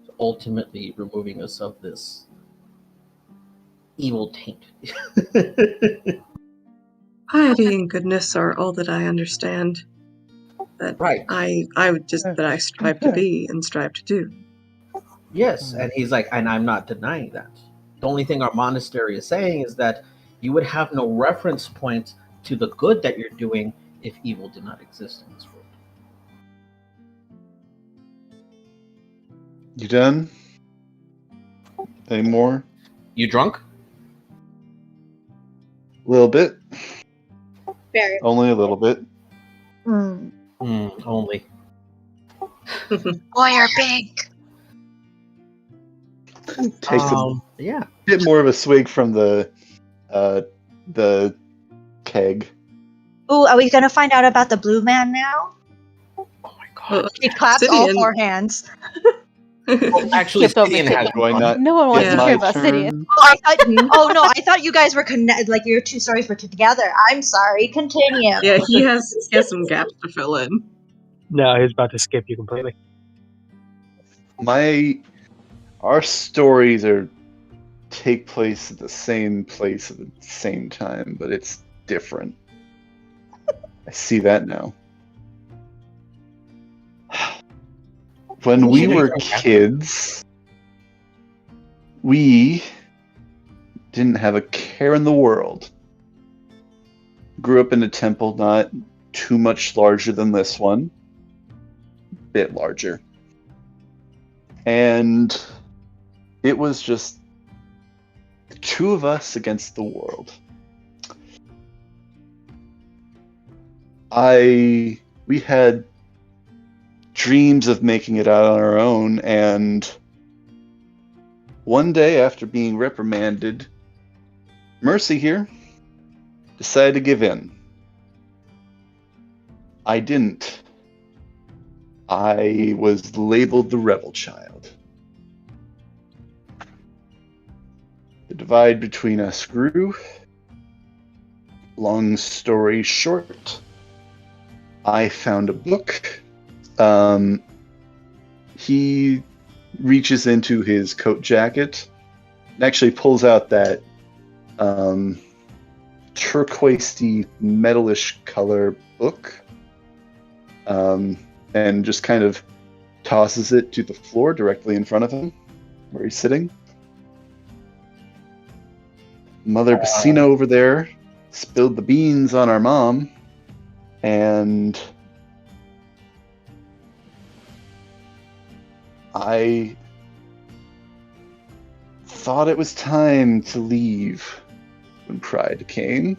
B: So ultimately, removing us of this evil taint.
D: Piety and goodness are all that I understand. That
B: Right.
D: that I strive to be and strive to do.
B: Yes, and he's like, and I'm not denying that. The only thing our monastery is saying is that you would have no reference point to the good that you're doing if evil did not exist in this world.
C: You done? Any more?
B: You drunk?
C: A little bit.
E: Very.
C: Only a little bit.
B: Only.
E: Boy, you're big.
C: Takes a
B: Yeah.
C: bit more of a swig from the the keg.
E: Ooh, are we gonna find out about the blue man now?
B: Oh my god.
D: Well,
E: She claps all
D: Sidian-
E: 4 hands.
B: Well, actually,
A: Skipped over
B: Sidian has
A: Sidian.
C: Do I not
A: No one wants
C: get
A: to
D: Yeah.
A: hear
C: my
A: about Sidian.
C: turn?
E: Oh, I thought. Oh no, I thought you guys were like your 2 stories were together. I'm sorry. Continue.
D: Yeah, he has some gaps to fill in.
G: No, he's about to skip you completely.
C: Our stories take place at the same place at the same time, but it's different. I see that now. When we were kids, we didn't have a care in the world. Grew up in a temple not too much larger than this one. Bit larger. And it was just the 2 of us against the world. We had dreams of making it out on our own, and one day after being reprimanded, Mercy here decided to give in. I didn't. I was labeled the rebel child. The divide between us grew. Long story short, I found a book. He reaches into his coat jacket and actually pulls out that turquoisey metalish color book, and just kind of tosses it to the floor directly in front of him where he's sitting. Mother Bassina over there spilled the beans on our mom, and I thought it was time to leave when Pride came.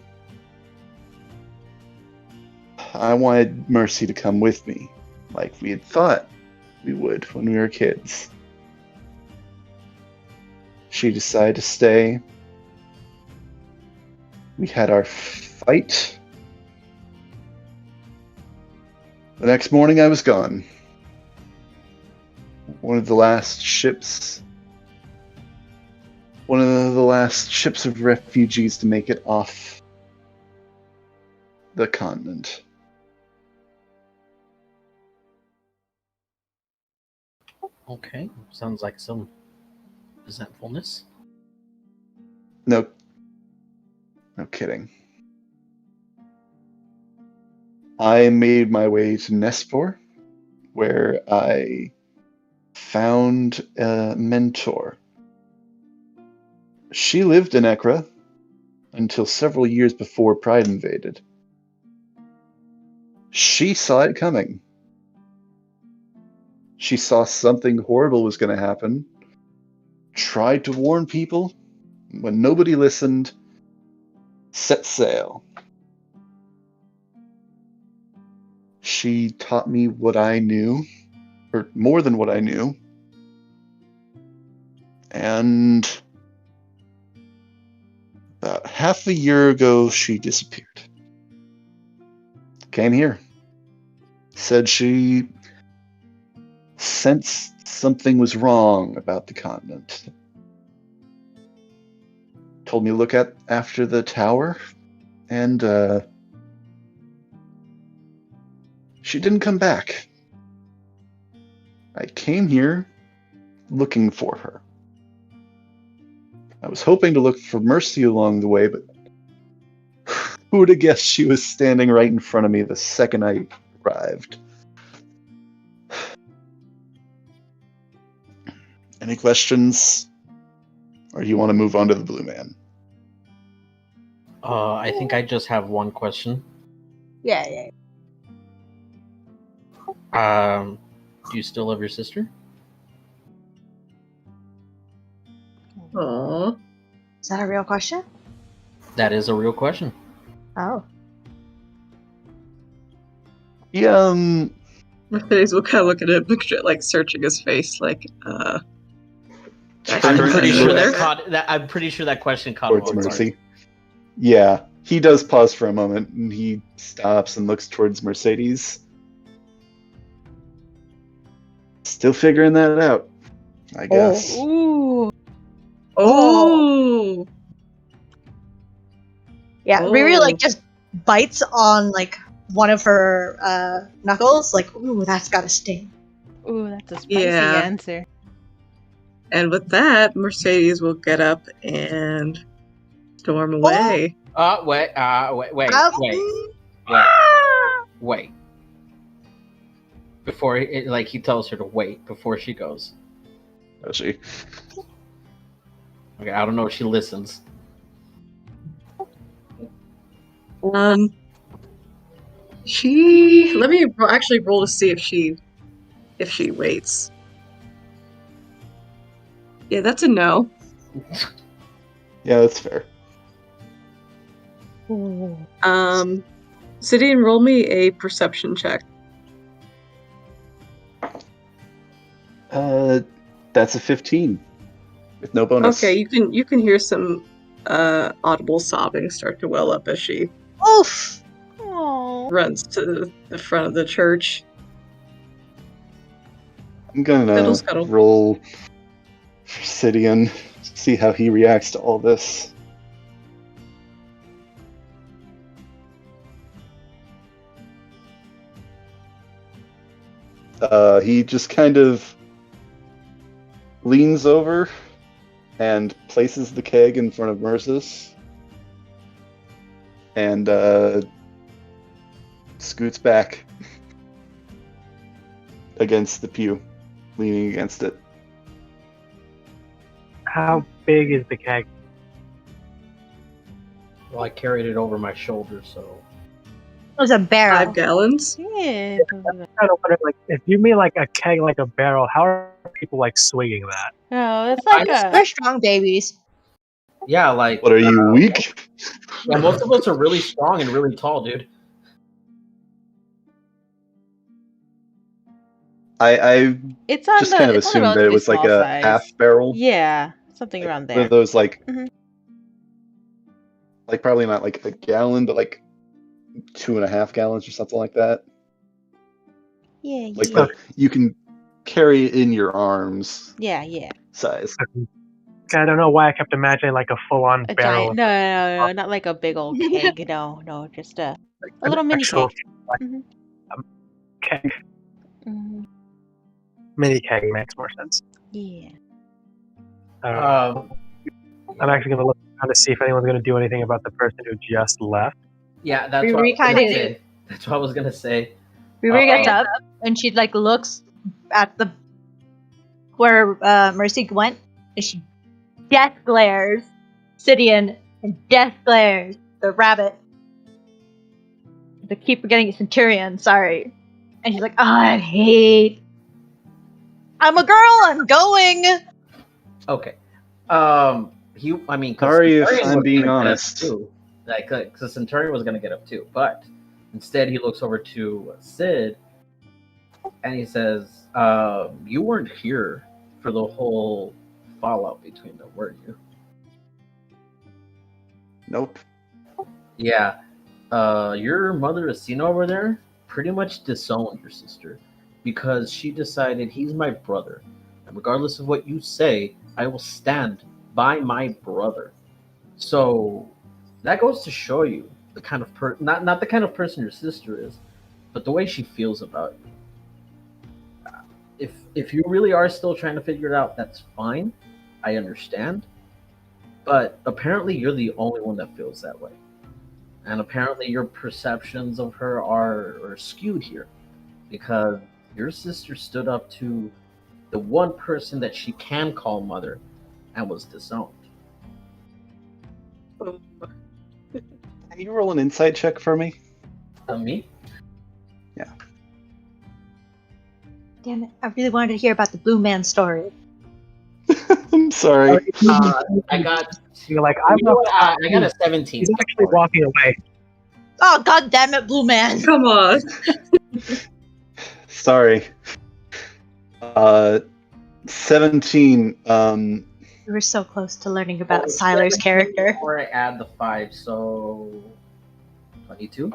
C: I wanted Mercy to come with me, like we had thought we would when we were kids. She decided to stay. We had our fight. The next morning I was gone. One of the last ships of refugees to make it off the continent.
B: Okay, sounds like some resentfulness.
C: No kidding. I made my way to Nespor, where I found a mentor. She lived in Ekra until several years before Pride invaded. She saw it coming. She saw something horrible was going to happen, tried to warn people. When nobody listened, set sail. She taught me what I knew, or more than what I knew. And about half a year ago, she disappeared. Came here. Said she sensed something was wrong about the continent. Told me to look after the tower, and she didn't come back. I came here looking for her. I was hoping to look for Mercy along the way, but who would have guessed she was standing right in front of me the second I arrived? Any questions? Or do you want to move on to the Blue Man?
B: I think I just have one question.
E: Yeah.
B: Do you still love your sister?
D: Aww.
E: Is that a real question?
B: That is a real question.
E: Oh.
C: Yeah,
D: Mercedes will kind of look at it, like searching his face, like,
B: I'm
C: Turn
B: pretty
C: and
B: sure
C: look
B: I'm pretty sure that question caught him
C: towards
B: off guard.
C: Mercy. Yeah, he does pause for a moment, and he stops and looks towards Mercedes. Still figuring that out, I guess.
A: Ooh.
D: Oh.
E: Yeah,
D: Oh.
E: Riri like just bites on like one of her knuckles, like, ooh, that's gotta sting.
A: Ooh, that's a spicy
D: Yeah.
A: answer.
D: And with that, Mercedes will get up and storm away.
B: Wait. Before he tells her to wait before she goes.
C: Does she?
B: Okay, I don't know if she listens.
D: She. Let me actually roll to see if she waits. Yeah, that's a no.
C: Yeah, that's fair.
D: Sidian, roll me a perception check.
C: That's a 15 with no bonus.
D: Okay, you can hear some audible sobbing start to well up as she
E: Oof!
A: Aww.
D: runs to the front of the church.
C: I'm gonna
D: Fiddle Scuttle.
C: roll for Sidian, see how he reacts to all this. He just kind of leans over and places the keg in front of Mercis and scoots back against the pew, leaning against it.
G: How big is the keg?
B: Well, I carried it over my shoulder, so
E: It was a barrel.
D: 5 gallons.
A: Yeah.
G: I don't wonder, like, if you mean like a keg like a barrel, how are people like swinging that?
A: No, it's like
E: They're strong babies.
B: yeah, like
C: What are you, weak?
B: yeah, most of us are really strong and really tall, dude.
C: I
A: it's on
C: just
A: the,
C: kind of
A: it's on the
C: assumed that it
A: relatively
C: was like
A: small
C: a
A: size.
C: half barrel.
A: Yeah, something
C: Like,
A: around
C: one
A: there.
C: of those like,
A: Mhm.
C: like probably not like a gallon, but like 2.5 gallons or something like that.
A: Yeah,
C: Like
A: yeah.
C: you can carry it in your arms
A: Yeah.
C: size.
G: I don't know why I kept imagining like a full-on
A: A
G: barrel.
A: giant. No, not like a big old keg. No, just a little mini
G: actual,
A: keg.
G: like,
A: Mhm.
G: keg.
A: Mhm.
G: Mini keg makes more sense.
A: Yeah.
G: I'm actually going to look around to see if anyone's going to do anything about the person who just left.
B: Yeah, that's
E: We
B: what I was gonna
E: kinda-
B: say. That's what I was gonna say.
E: Riri gets up and she like looks at the where Mercy went and she death glares Sidian and death glares the rabbit. I keep forgetting it's Centurion, sorry. And she's like, oh, I hate. I'm a girl, I'm going.
B: Okay. I mean, 'cause
C: Sorry if
B: Centurion
C: I'm
B: was
C: being
B: gonna get up
C: honest.
B: too. Like, because Centurion was gonna get up too, but instead he looks over to Sid and he says, "You weren't here for the whole fallout between them, were you?"
C: Nope.
B: Yeah. Your mother, Asina, over there, pretty much disowned your sister because she decided he's my brother, and regardless of what you say, I will stand by my brother. So that goes to show you the kind of not the kind of person your sister is, but the way she feels about you. If you really are still trying to figure it out, that's fine. I understand. But apparently you're the only one that feels that way. And apparently your perceptions of her are skewed here because your sister stood up to the one person that she can call mother and was disowned.
C: Can you roll an insight check for me?
B: Me?
E: Damn it, I really wanted to hear about the Blue Man story.
C: I'm sorry.
B: I got
G: You're like,
B: I got a 17.
G: He's actually walking away.
E: Oh, god damn it, Blue Man.
D: Come on.
C: Sorry. 17.
E: We were so close to learning about Siler's character.
B: Before I add the 5, so 22.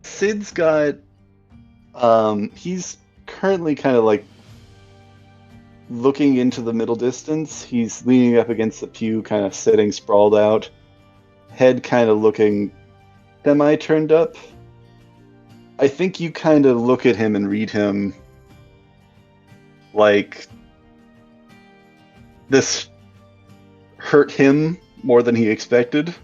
C: Sid's got he's currently kind of like looking into the middle distance. He's leaning up against the pew, kind of sitting sprawled out, head kind of looking semi turned up. I think you kind of look at him and read him like this hurt him more than he expected.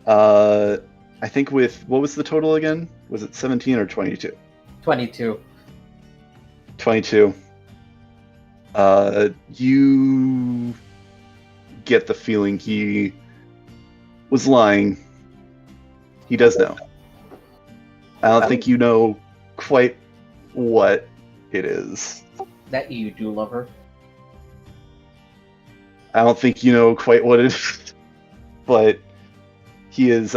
C: I think with, what was the total again? Was it 17 or 22?
B: 22.
C: 22. You get the feeling he was lying. He does know. I don't think you know quite what it is.
B: That you do love her.
C: I don't think you know quite what it is. But he is,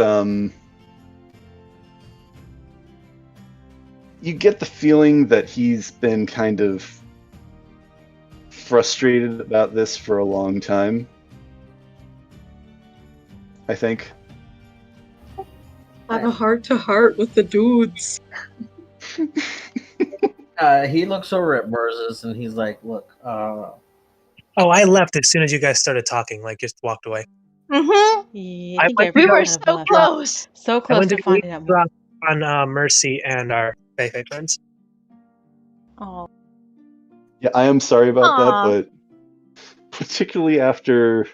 C: you get the feeling that he's been kind of frustrated about this for a long time. I think.
D: Have a heart-to-heart with the dudes.
B: He looks over at Merses and he's like, look,
G: Oh, I left as soon as you guys started talking, like just walked away.
E: Mm-hmm.
A: Yeah,
G: I
A: I think
G: went-
E: We
A: everyone
E: were
A: kind of
E: so
A: left.
E: close.
A: So
G: I
A: close
G: went
A: to
G: to
A: finding out.
G: drop on Mercy and our Fei friends.
A: Oh,
C: Yeah, I am sorry about
E: Aw.
C: that, but particularly after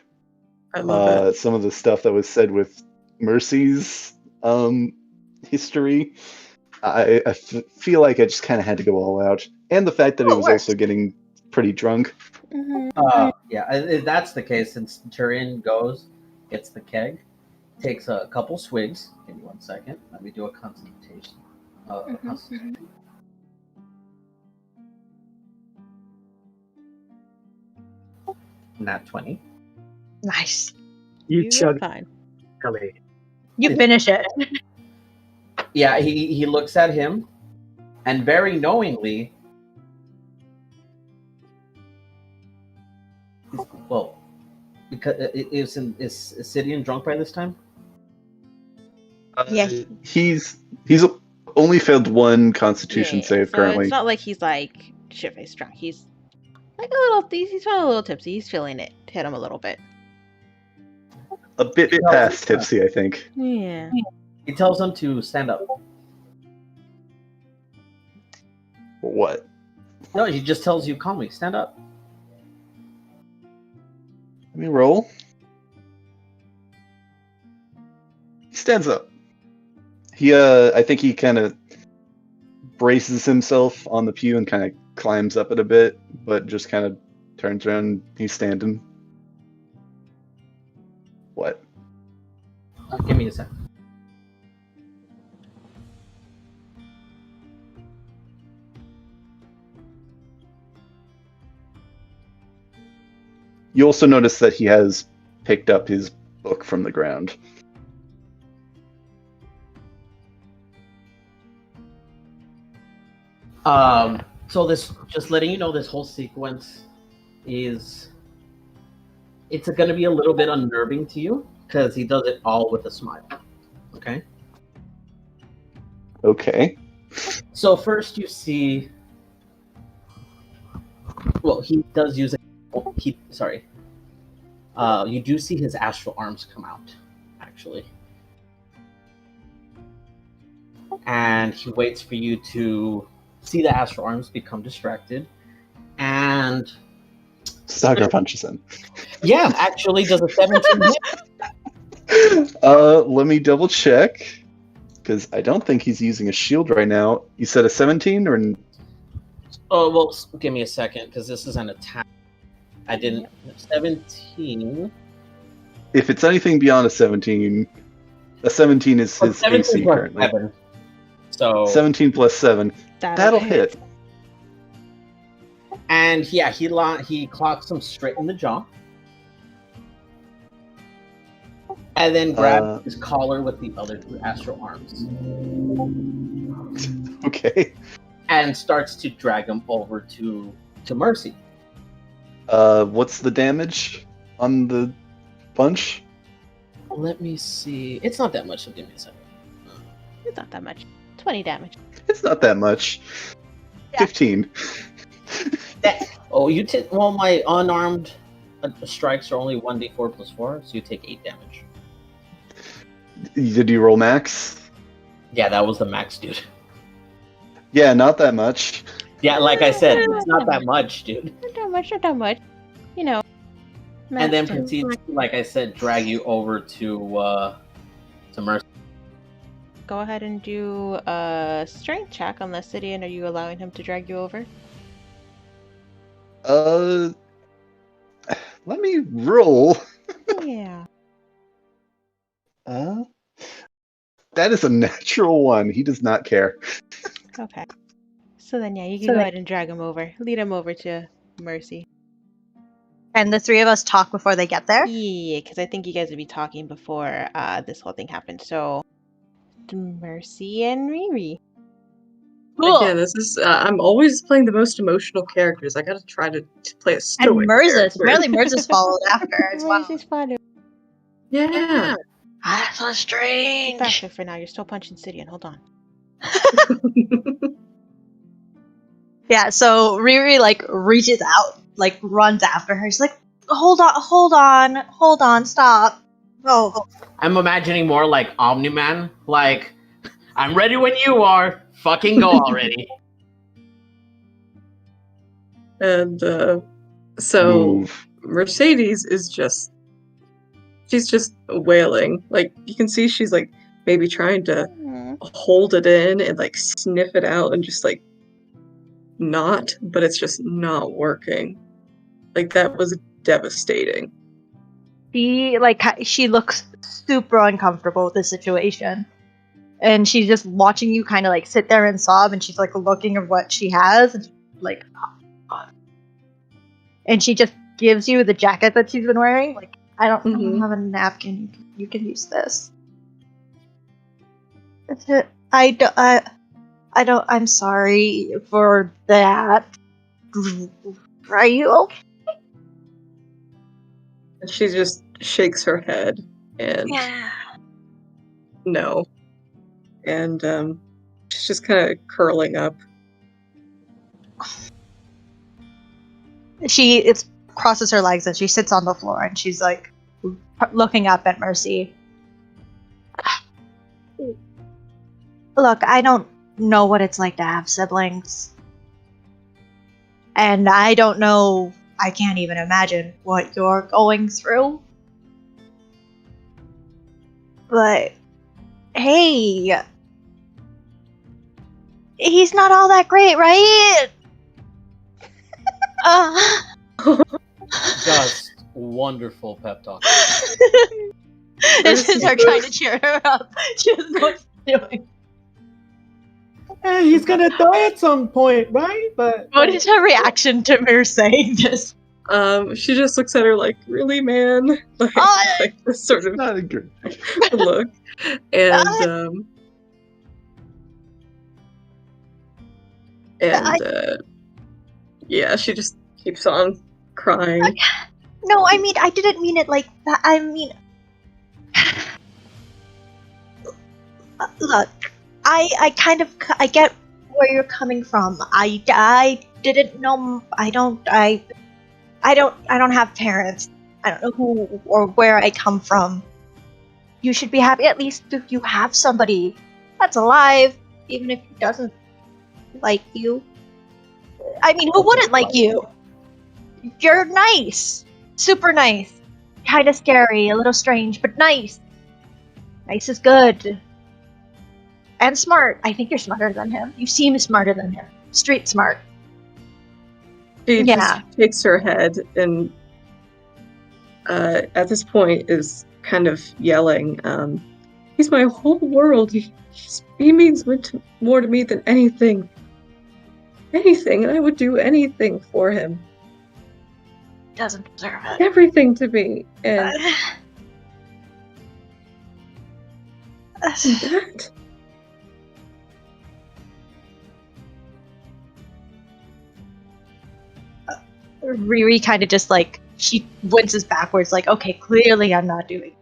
D: I love it.
C: some of the stuff that was said with Mercy's history, I feel like I just kind of had to go all out. And the fact that
E: Oh,
C: it
E: it
C: was
E: works.
C: also getting pretty drunk.
B: yeah, if that's the case, and Centurion goes, gets the keg, takes a couple swigs. Give me 1 second. Let me do a consultation. Constitution. Nat 20.
E: Nice.
G: You
A: you're
G: chug
A: fine.
G: Kelly.
E: You finish it.
B: Yeah, he looks at him, and very knowingly, well, because is Sidian drunk by this time?
E: Yeah.
C: He's only failed one Constitution
A: Yeah,
C: save
A: so
C: currently.
A: it's not like he's like shit-faced drunk. He's like a little. He's feeling a little tipsy. He's feeling it. Hit him a little bit.
C: A bit past tipsy, I think.
A: Yeah.
B: He tells him to stand up.
C: What?
B: No, he just tells you calmly, stand up.
C: Let me roll. He stands up. He, I think he kind of braces himself on the pew and kind of climbs up it a bit, but just kind of turns around. He's standing. What?
B: Give me a second.
C: You also notice that he has picked up his book from the ground.
B: So this, just letting you know, this whole sequence is, it's going to be a little bit unnerving to you because he does it all with a smile. Okay.
C: Okay.
B: So first you see, well, he does use it. You do see his astral arms come out, actually. And he waits for you to see the astral arms become distracted. And
C: Sucker punches him.
B: yeah, actually does a 17 hit.
C: Let me double check. Because I don't think he's using a shield right now. You said a 17 or
B: Oh, well, give me a second, because this is an attack. I didn't. 17.
C: if it's anything beyond a 17 is his
B: 17
C: AC
B: plus
C: currently.
B: 7. So
C: 17 plus 7. That'll hit.
B: And yeah, he clocks him straight in the jaw, and then grabs his collar with the other two astral arms.
C: Okay.
B: and starts to drag him over to Mercy.
C: What's the damage on the punch?
B: Let me see. It's not that much, so give me a second.
A: It's not that much. 20 damage.
C: It's not that much.
E: Yeah.
C: 15.
B: Oh, you take. Well, my unarmed strikes are only 1d4 plus 4, so you take 8 damage.
C: Did you roll max?
B: Yeah, that was the max, dude.
C: Yeah, not that much.
B: Yeah, like I said, it's not that much, dude.
A: Not that much, not that much. You know.
B: And then
A: Max
B: proceeds to, like I said, drag you over to Mercy.
A: Go ahead and do a strength check on Lestidian. Are you allowing him to drag you over?
C: Let me roll.
A: Yeah.
C: That is a natural one. He does not care.
A: Okay. So then, yeah, you can go ahead and drag him over. Lead him over to Mercy.
E: And the three of us talk before they get there?
A: Yeah, because I think you guys would be talking before this whole thing happened. So, Mercy and Riri.
E: Cool.
D: Again, this is I'm always playing the most emotional characters. I gotta try to play a
E: And
D: stoic
E: Mirza's.
D: character.
E: Apparently Mirza's followed after as well.
A: Mercy's father.
D: Yeah.
E: That's so
A: Get
E: strange.
A: back there for now. You're still punching Sidian. Hold on.
E: Yeah, so Riri like reaches out, like runs after her. She's like, hold on, stop. Oh,
B: I'm imagining more like Omni-Man. Like, I'm ready when you are. Fucking go already.
D: And so
C: Move.
D: Mercedes is she's just wailing. Like you can see she's like maybe trying to hold it in and like sniff it out and just like not, but it's just not working. Like that was devastating.
E: she looks super uncomfortable with the situation. And she's just watching you kind of like sit there and sob, and she's like looking at what she has, and like, and she just gives you the jacket that she's been wearing. Like, I don't have a napkin. You can use this. That's it. I don't. I'm sorry for that. Are you okay?
D: And she just shakes her head and no. And she's just kind of curling up.
E: She crosses her legs and she sits on the floor and she's like looking up at Mercy. Look, I don't know what it's like to have siblings. And I don't know, I can't even imagine what you're going through. But, hey, he's not all that great, right?
B: Just wonderful pep talk.
E: This is her trying to cheer her up. She doesn't know what she's doing.
B: He's gonna die at some point, right? But
E: What is her reaction to her saying this?
D: She just looks at her like, really, man? Like, like this sort of
C: Not a good.
D: look. And yeah, she just keeps on crying.
E: No, I mean, I didn't mean it like that. I mean, look, I kind of, I get where you're coming from. I didn't know, I don't have parents. I don't know who or where I come from. You should be happy at least if you have somebody that's alive, even if he doesn't like you. I mean, who wouldn't like you? You're nice. Super nice. Kind of scary, a little strange, but nice. Nice is good. And smart. I think you're smarter than him. You seem smarter than him. Street smart.
D: She
E: Yeah.
D: just shakes her head and at this point is kind of yelling, he's my whole world. He means more to me than anything. Anything, and I would do anything for him.
E: Doesn't deserve it.
D: Everything to me. And that.
E: Riri kind of just like, she winces backwards, like, okay, clearly I'm not doing.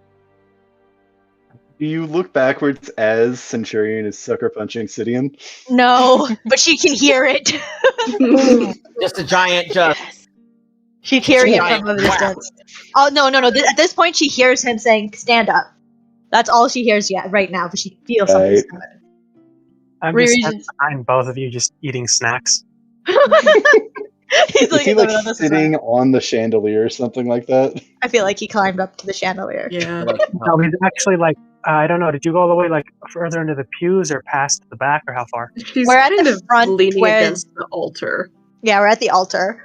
C: Do you look backwards as Centurion is sucker punching Sidian?
E: No, but she can hear it.
B: Just a giant just.
A: Yes.
E: She's hearing it
B: Giant
E: from a
B: whack.
E: distance. Oh, no. At this point, she hears him saying, stand up. That's all she hears yet right now, but she feels something's
C: Right.
E: coming.
G: I'm
E: Riri's
G: just
E: just-
G: behind both of you, just eating snacks.
E: He's
C: Is he
E: looking
C: like
E: over on the
C: sitting
E: side.
C: on the chandelier or something like that?
E: I feel like he climbed up to the chandelier.
D: Yeah.
G: No, he's actually like, I don't know, did you go all the way like further into the pews or past the back or how far?
D: She's
E: We're at
D: kind
E: the
D: of
E: front
D: leaning
E: where-
D: against the altar.
E: Yeah, we're at the altar.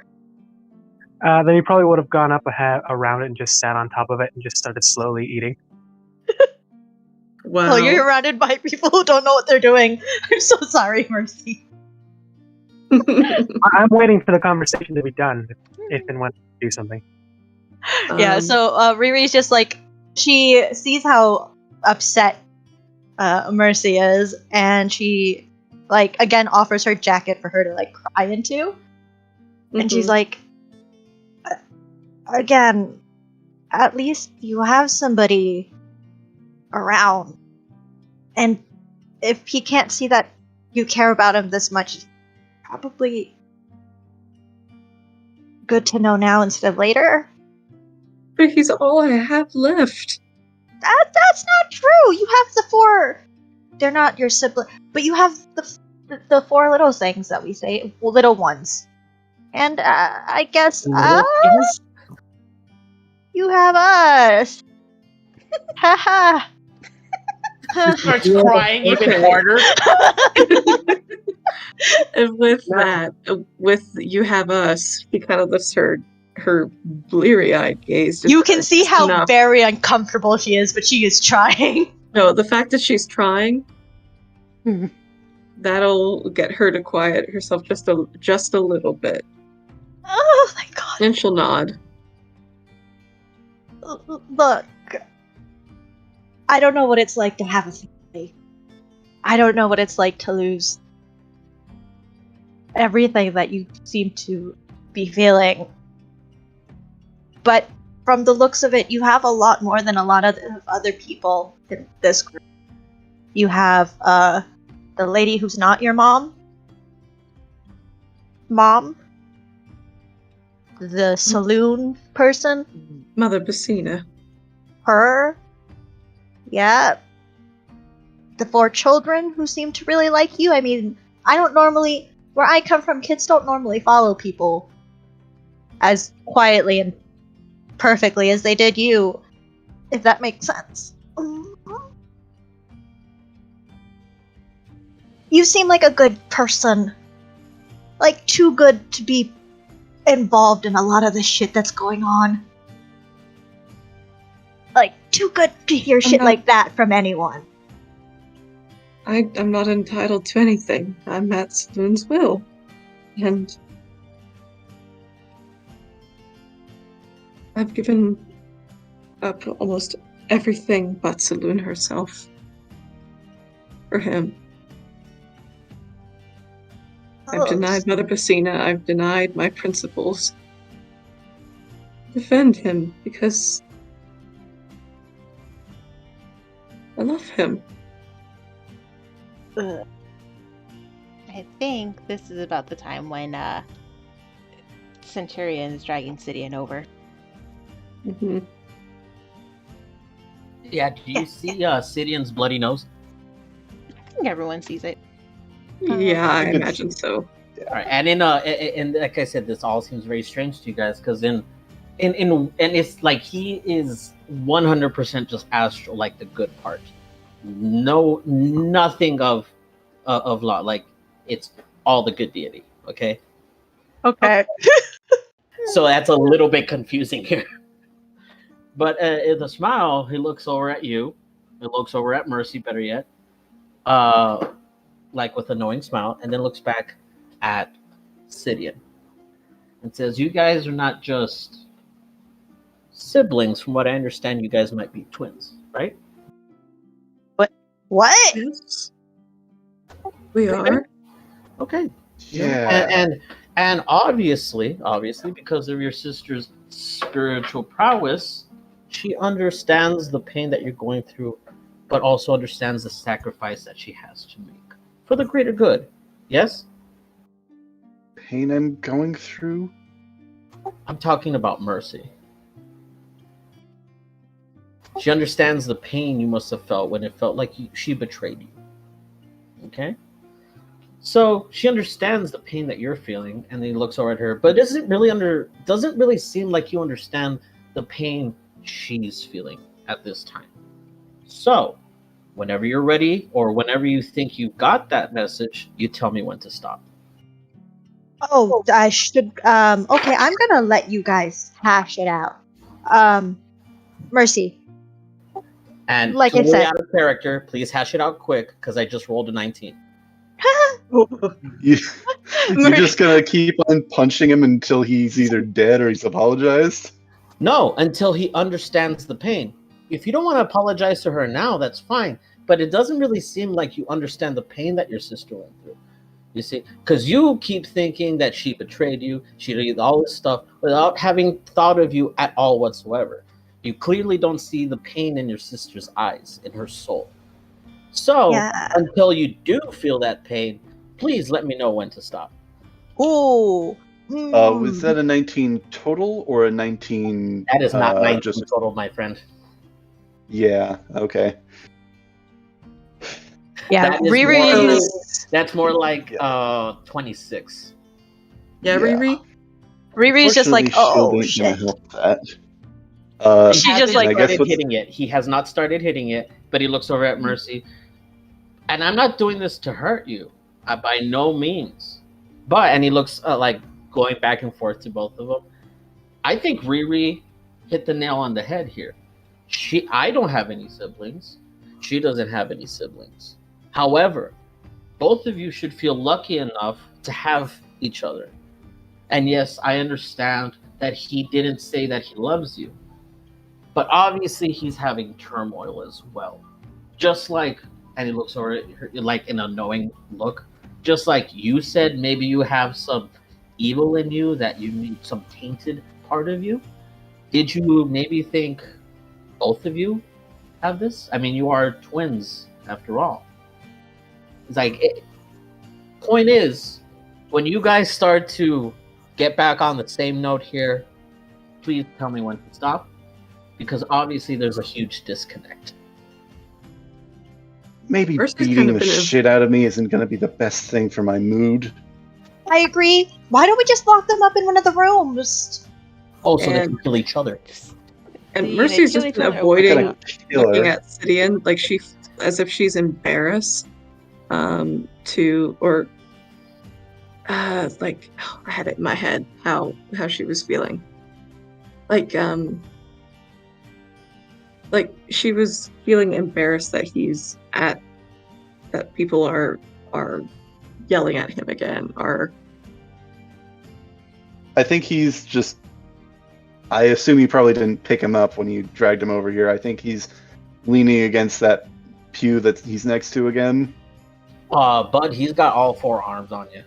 G: Then he probably would have gone up around it and just sat on top of it and just started slowly eating.
D: Wow.
E: Oh, you're surrounded by people who don't know what they're doing. I'm so sorry, Mercy.
G: I'm waiting for the conversation to be done if and when we do something.
E: Yeah, so Riri's just like, she sees how upset Mercy is, and she, like, again offers her jacket for her to, like, cry into. And she's like, again, at least you have somebody around. And if he can't see that you care about him this much, it's probably good to know now instead of later.
D: But he's all I have left.
E: That's not true. You have the 4. They're not your sibling, but you have the 4 little things that we say, little ones. And I guess you have us. Haha.
B: Starts crying even
D: Okay.
B: harder.
D: And with that, with you have us, he kind of lifts her bleary-eyed gaze.
E: You can see how
D: enough.
E: very uncomfortable she is, but she is trying.
D: No, the fact that she's trying, that'll get her to quiet herself just a little bit,
E: Oh my god.
D: and she'll nod.
E: Look, I don't know what it's like to have a family. I don't know what it's like to lose everything that you seem to be feeling. But from the looks of it, you have a lot more than a lot of other people in this group. You have the lady who's not your mom, the saloon person,
D: Mother Bassina.
E: her, yeah, the 4 children who seem to really like you. I mean, I don't normally, where I come from, kids don't normally follow people as quietly and perfectly as they did you, if that makes sense. You seem like a good person. Like, too good to be involved in a lot of the shit that's going on. Like, too good to hear shit like that from anyone.
D: I'm not entitled to anything. I'm at Saloon's will. And I've given up almost everything but Saloon herself. For him. I've denied Mother Bassina, I've denied my principles. Defend him, because I love him.
A: Ugh. I think this is about the time when Centurion is dragging Sidian over.
D: Mm-hmm.
B: Yeah, do you see Sidian's bloody nose?
A: I think everyone sees it.
D: Yeah, I
C: think it's-
D: imagine so.
B: All right, and and like I said, this all seems very strange to you guys because and it's like he is 100% just astral, like the good part. Nothing of law. Like it's all the good deity. Okay,
E: Okay.
B: so that's a little bit confusing here. But in the smile, he looks over at you. He looks over at Mercy. Better yet, like with a knowing smile, and then looks back at Sidian and says, "You guys are not just siblings. From what I understand, you guys might be twins, right?"
E: What?
D: Yes. We are.
B: Okay.
C: Yeah.
B: And obviously, because of your sister's spiritual prowess, she understands the pain that you're going through, but also understands the sacrifice that she has to make for the greater good. Yes?
C: Pain I'm going through?
B: I'm talking about Mercy. She understands the pain you must have felt when it felt like she betrayed you. Okay? So she understands the pain that you're feeling, and he looks over at her, but doesn't really seem like you understand the pain she's feeling at this time. So, whenever you're ready, or whenever you think you got that message, you tell me when to stop.
E: Oh, I should. Okay, I'm gonna let you guys hash it out. Mercy.
B: And
E: Like I
B: totally
E: said.
B: out of character, please hash it out quick, because I just rolled a 19.
C: You're just gonna keep on punching him until he's either dead or he's apologized?
B: No, until he understands the pain. If you don't want to apologize to her now, that's fine. But it doesn't really seem like you understand the pain that your sister went through. You see, because you keep thinking that she betrayed you, she did all this stuff without having thought of you at all whatsoever. You clearly don't see the pain in your sister's eyes, in her soul. So,
E: Yeah.
B: until you do feel that pain, please let me know when to stop.
E: Ooh.
C: Was that a 19 total or a 19?
B: That is not 19
C: just
B: total, my friend.
C: Yeah. Okay.
E: Yeah,
B: That is
E: Riri's.
B: That's more like 26.
D: Yeah, Riri.
E: Riri's just like,
C: Unfortunately,
E: oh
C: Shield ain't
E: shit.
C: gonna help that.
E: She just like.
C: I guess
B: started hitting it. He has not started hitting it, but he looks over at Mercy. And I'm not doing this to hurt you, by no means. And he looks like going back and forth to both of them. I think Riri hit the nail on the head here. I don't have any siblings. She doesn't have any siblings. However, both of you should feel lucky enough to have each other. And yes, I understand that he didn't say that he loves you. But obviously he's having turmoil as well. Just like, and he looks over at her like in a knowing look, just like you said, maybe you have some evil in you, that you need some tainted part of you. Did you maybe think both of you have this? I mean, you are twins after all. It's like, point is, when you guys start to get back on the same note here, please tell me when to stop, because obviously there's a huge disconnect.
C: Maybe
D: Mercy's
C: beating
D: kind of
C: the
D: been
C: shit out of me isn't going to be the best thing for my mood.
E: I agree. Why don't we just lock them up in one of the rooms?
B: Oh, so they
D: And-
B: can kill each other.
D: And
A: They
D: Mercy's
A: kill
D: just
A: each other.
D: avoiding
C: Gotta kill
D: looking
C: her.
D: at Sidian, like as if she's embarrassed, like I had it in my head how she was feeling, like she was feeling embarrassed that that people are yelling at him again, or
C: I think he's just. I assume you probably didn't pick him up when you dragged him over here. I think he's leaning against that pew that he's next to again.
B: Bud, he's got all 4 arms on you.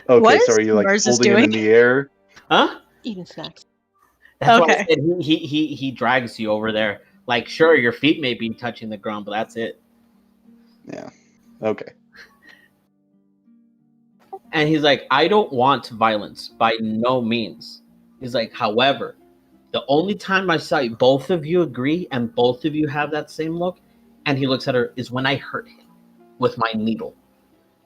C: Okay,
E: What
C: so
E: is
C: are you like
E: Merce's
C: holding him in
E: doing?
C: the air?
B: Huh?
A: Eating snacks.
B: That's why I
E: Okay.
B: said he drags you over there. Like, sure, your feet may be touching the ground, but that's it.
C: Yeah. Okay.
B: And he's like, I don't want violence, by no means. He's like, however, the only time I saw both of you agree and both of you have that same look, and he looks at her, is when I hurt him with my needle.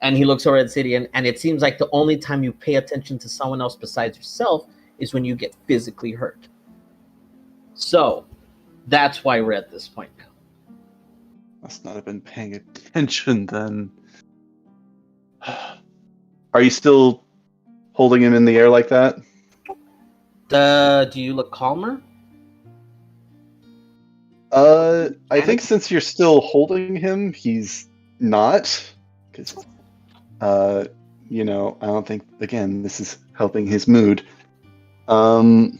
B: And he looks over at Sidian, and it seems like the only time you pay attention to someone else besides yourself is when you get physically hurt. So, that's why we're at this point now.
C: Must not have been paying attention then. Are you still holding him in the air like that?
B: Do you look calmer?
C: I think since you're still holding him, he's not. Because, I don't think, again, this is helping his mood.
B: Then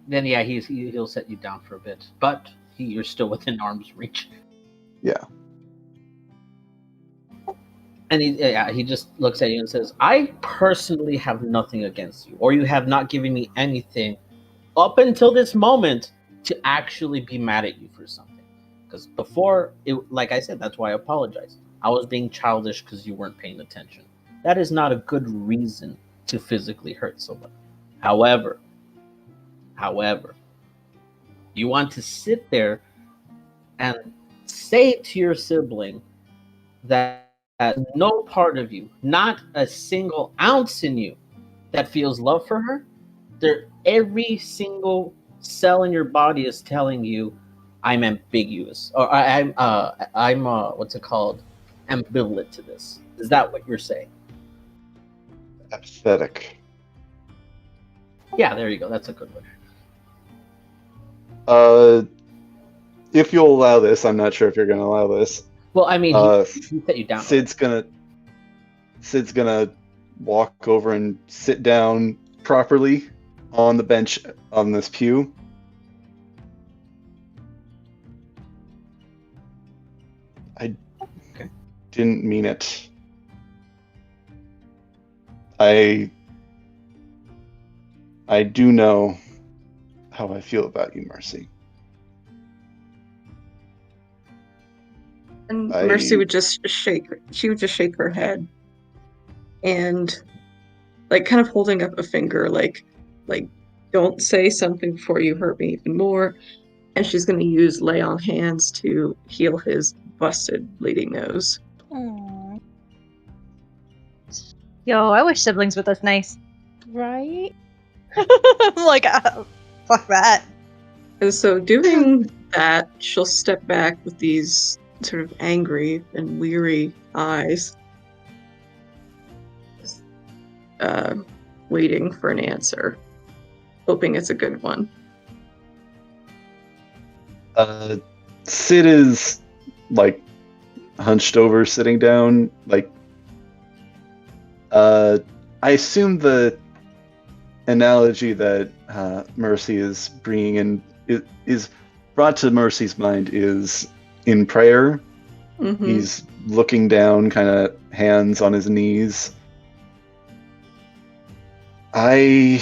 B: yeah, he'll set you down for a bit, but you're still within arm's reach.
C: Yeah.
B: And he just looks at you and says, I personally have nothing against you, or you have not given me anything up until this moment to actually be mad at you for something. Because before, like I said, that's why I apologize. I was being childish because you weren't paying attention. That is not a good reason to physically hurt someone. However, you want to sit there and say to your sibling that no part of you, not a single ounce in you, that feels love for her. Every single cell in your body is telling you, I'm ambiguous, or I'm what's it called, ambivalent to this. Is that what you're saying?
C: Apathetic.
B: Yeah, there you go. That's a good one.
C: If you'll allow this, I'm not sure if you're going to allow this.
B: Well, I mean, he set you down.
C: Sid's gonna walk over and sit down properly on the bench on this pew. I didn't mean it. I do know how I feel about you, Mercy.
D: And Mercy would just shake. She would just shake her head, and like kind of holding up a finger, like don't say something before you hurt me even more. And she's going to use lay on hands to heal his busted, bleeding nose.
A: Aww.
E: Yo, I wish siblings were this nice.
A: Right?
E: I'm like, fuck that.
D: And so doing that, she'll step back with these sort of angry and weary eyes, waiting for an answer, hoping it's a good one.
C: Sid is like hunched over, sitting down. Like, I assume the analogy that Mercy is bringing in is brought to Mercy's mind is in prayer.
D: Mm-hmm.
C: He's looking down, kind of hands on his knees. I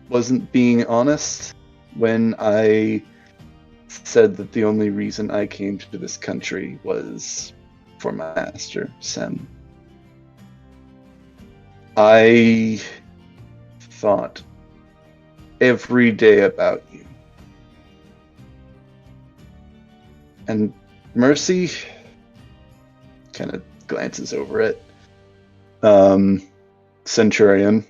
C: wasn't being honest when I said that the only reason I came to this country was for my master, Sem. I thought every day about you. And Mercy kind of glances over at Centurion.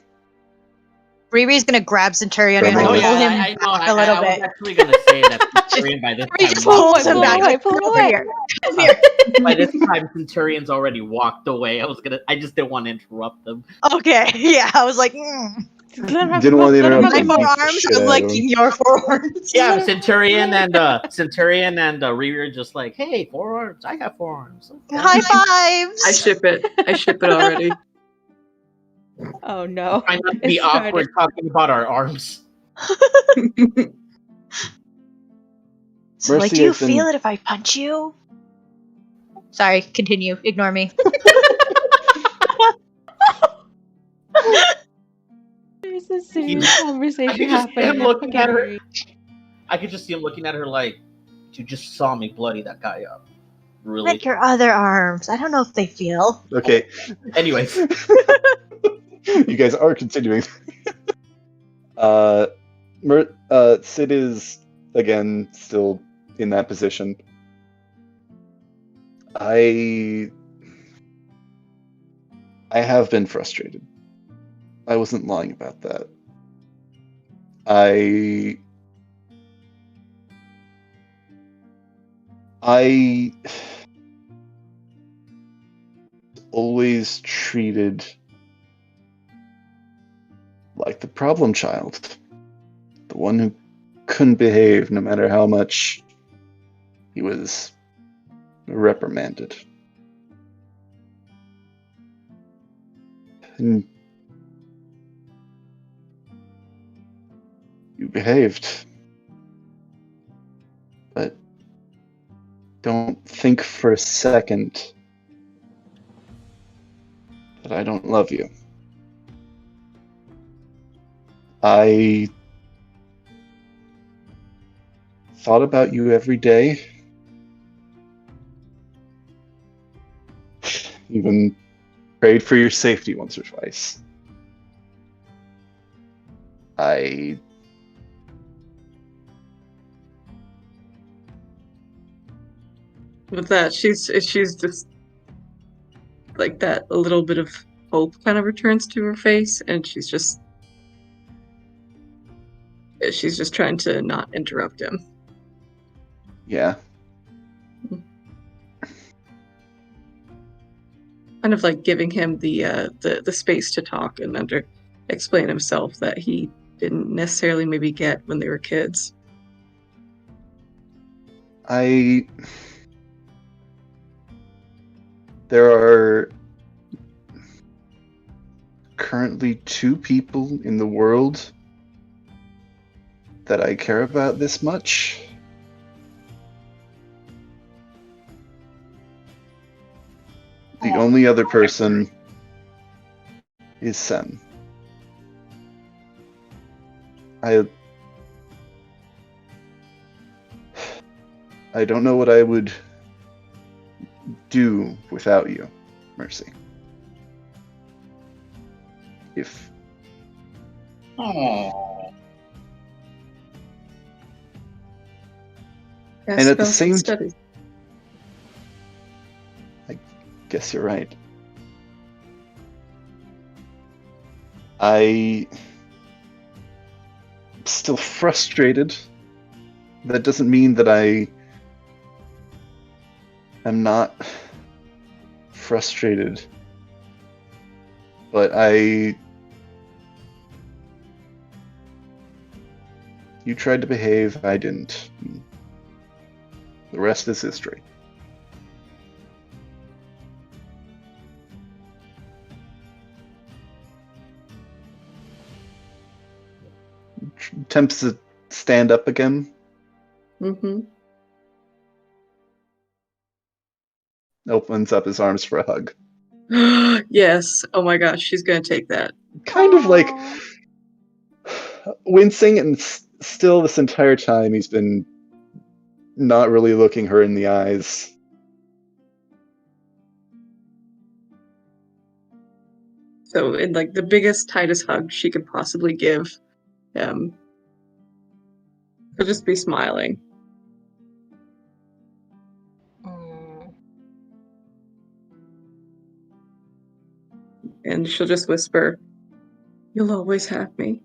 E: Riri's gonna grab Centurion and
C: Oh,
E: like,
C: yeah,
E: pull him
B: I know.
E: back a little
B: I
E: bit.
B: was actually gonna say that Centurion by this
E: Riri
B: time.
E: just pulls him
A: pull
E: back.
A: away,
E: Like,
A: pull
E: come over
A: away.
E: here. Come here.
B: By this time, Centurion's already walked away. I just didn't want to interrupt them.
E: Okay, yeah, I was like,
C: Didn't want to interrupt
E: my
C: them. Beat the
E: forearms.
C: shit
E: I'm
C: out
E: like,
C: of him.
E: your forearms.
B: Yeah, Centurion and Riri are just like, hey, forearms. I got forearms.
E: High fives.
D: I ship it. I ship it already.
A: Oh no.
B: Trying not to be
A: It started.
B: awkward talking about our arms.
E: So, like,
C: Mercy
E: do you
C: has been-
E: feel it if I punch you? Sorry, continue. Ignore me.
A: There's a serious conversation
B: I could just see
A: happening.
B: him looking at her.
A: Okay.
B: I could just see him looking at her like, you just saw me bloody that guy up. Really?
E: Like your other arms. I don't know if they feel.
C: Okay.
B: Anyways,
C: You guys are continuing. Sid is again still in that position. I have been frustrated. I wasn't lying about that. I always treated like the problem child, the one who couldn't behave no matter how much he was reprimanded. And you behaved. But don't think for a second that I don't love you. I thought about you every day. Even prayed for your safety once or twice.
D: With that, she's just like that. A little bit of hope kind of returns to her face, and she's just trying to not interrupt him.
C: Yeah.
D: Kind of like giving him the space to talk and explain himself that he didn't necessarily maybe get when they were kids.
C: There are currently 2 people in the world that I care about this much. The only other person is Sen. I don't know what I would do without you, Mercy. If
H: Oh.
C: And at the same time, I guess you're right. I'm still frustrated. That doesn't mean that I am not frustrated. But you tried to behave, I didn't. The rest is history. Attempts to stand up again.
D: Mm-hmm.
C: Opens up his arms for a hug.
D: Yes. Oh my gosh, she's gonna take that.
C: Kind of like wincing, and still this entire time he's been not really looking her in the eyes.
D: So in like the biggest, tightest hug she could possibly give him. He'll just be smiling. And she'll just whisper, "You'll always have me."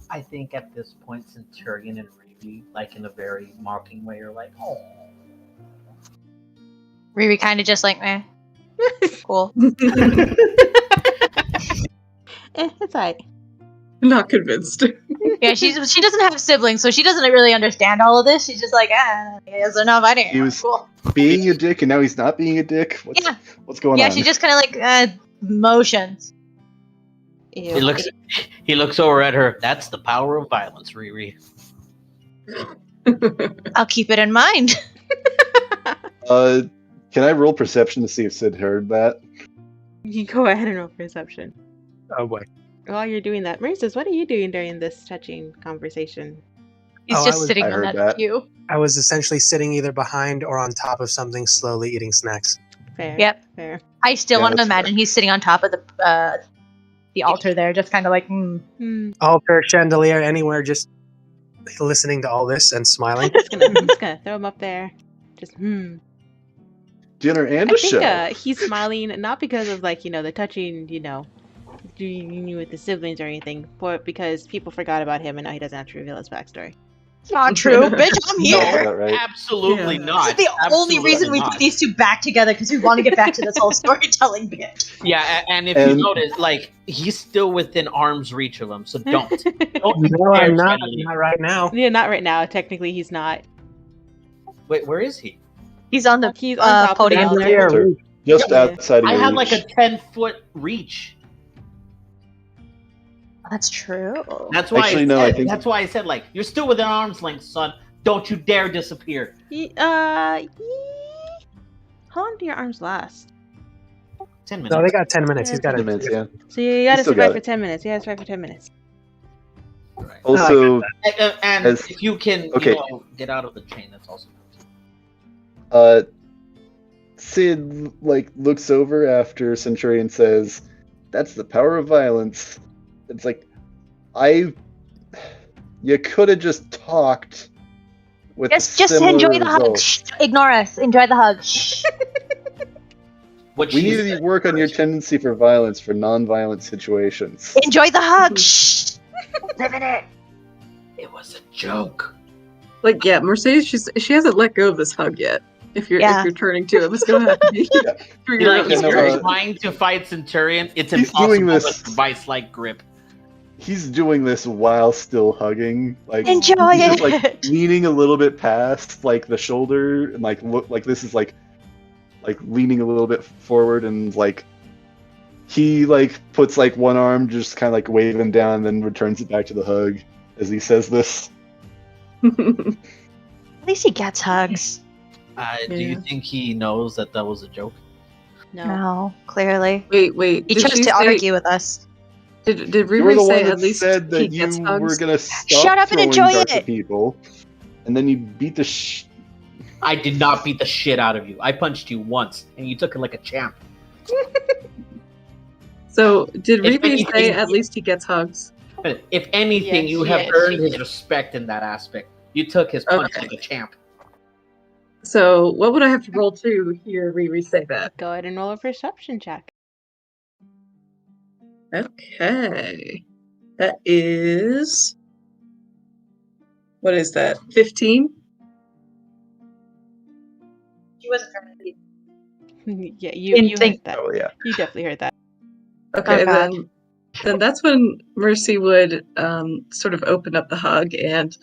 B: I think at this point, Centurion and Riri, like in a very mocking way, are like, "Oh."
I: Riri kind of just like, eh. Cool.
A: It's alright.
D: Not convinced.
I: Yeah, she doesn't have siblings, so she doesn't really understand all of this. She's just like, there's enough. I didn't.
C: He was
I: Cool.
C: being a dick, and now he's not being a dick. What's going on?
I: Yeah, she just kind of like motions.
B: He looks over at her. That's the power of violence, Riri.
I: I'll keep it in mind.
C: Can I roll perception to see if Sid heard that?
A: You go ahead and roll perception.
G: Oh boy.
A: While you're doing that, Marissus, what are you doing during this touching conversation?
I: He's just sitting
C: I
I: on
C: heard
I: that
C: that.
I: pew.
J: I was essentially sitting either behind or on top of something, slowly eating snacks.
A: Fair.
I: Yep.
A: Fair.
I: I still
C: Yeah,
I: want to
C: that's
I: imagine
C: fair.
I: he's sitting on top of the altar there, just kind of like,
J: Altar, chandelier, anywhere, just listening to all this and smiling.
A: I'm just gonna throw him up there. Just
C: Dinner and
A: I
C: a
A: think
C: show.
A: he's smiling not because of like the touching you with the siblings or anything, but because people forgot about him and now he doesn't have to reveal his backstory.
I: It's not true, bitch. I'm
C: No,
I: here.
C: that right?
B: Absolutely
D: Yeah.
B: not.
I: This is the only reason we put these two back together, because we want to get back to this whole storytelling bit.
B: Yeah, and if you notice, like, he's still within arm's reach of him, so don't.
J: No, I'm not. Not right now.
A: Yeah, not right now. Technically, he's not.
B: Wait, where is he?
I: He's on the
A: He's on top of the
I: podium.
A: altar.
J: Chandelier.
C: Just
A: Yeah.
C: outside of
B: I
C: your
B: have like a
C: reach.
B: 10-foot reach.
I: That's true.
B: That's why
C: Actually, no, I
B: said,
C: think-
B: that's why I said, like, you're still within arm's length, son. Don't you dare disappear.
A: How long do your arms last?
B: 10 minutes.
J: No, they got 10 minutes. He's got
C: 10 minutes, yeah.
A: So you gotta
C: still
A: survive
C: got
A: for
C: it.
A: 10 minutes. You gotta survive for 10 minutes.
B: Right.
C: Also,
B: And
C: As-
B: if you can,
C: okay.
B: get out of the chain, that's also good.
C: Sid looks over after Centurion says, "That's the power of violence." It's like, you could have just talked with
I: Just
C: similar
I: enjoy the hug.
C: results.
I: Shh, ignore us. Enjoy the hug. Shh.
B: What
C: We
B: she
C: need to
B: said
C: work on your
B: first.
C: tendency for violence for non-violent situations.
I: Enjoy the hug. Shh. Live in it.
B: It was a joke.
D: Like, yeah, Mercedes, she hasn't let go of this hug yet. If you're
I: Yeah.
D: turning to him, it's gonna have to be through your
B: Like,
D: own
B: if
C: no,
B: you're
C: uh,
B: trying to fight Centurion, it's
C: he's
B: impossible
C: doing this-
B: with vice-like grip.
C: He's doing this while still hugging. Like,
I: Enjoy
C: he's just
I: it.
C: leaning a little bit past the shoulder and look like this is like leaning a little bit forward, and he puts one arm just kind of waving down, then returns it back to the hug as he says this.
I: At least he gets hugs.
B: Do you think he knows that was a joke?
A: No.
I: No, clearly.
D: Wait.
I: He
D: did
I: chose
D: she
I: to
D: say-
I: argue with us.
D: Did
C: You were
D: Riri
C: the
D: say
C: one that
D: at least
C: said
D: he
C: that
D: gets
C: you
D: hugs?
C: were gonna stop
I: Shut up and
C: throwing
I: enjoy
C: darts
I: it!
C: at people, and then you beat the
B: I did not beat the shit out of you. I punched you once, and you took it like a champ.
D: So did
B: If
D: Riri say
B: anything-
D: at least he gets hugs?
B: But if anything,
A: Yes,
B: you have
A: yes,
B: earned
A: she
B: his
A: did.
B: respect in that aspect. You took his punch
D: Okay.
B: like a champ.
D: So what would I have to roll to hear Riri say that?
A: Go ahead and roll a perception check.
D: Okay. That is... What is that? 15?
I: She wasn't trying to be.
A: Yeah, you heard
I: think-
A: that.
C: Oh yeah.
A: You definitely heard that.
D: Okay,
I: Oh, God.
D: then that's when Mercy would sort of open up the hug and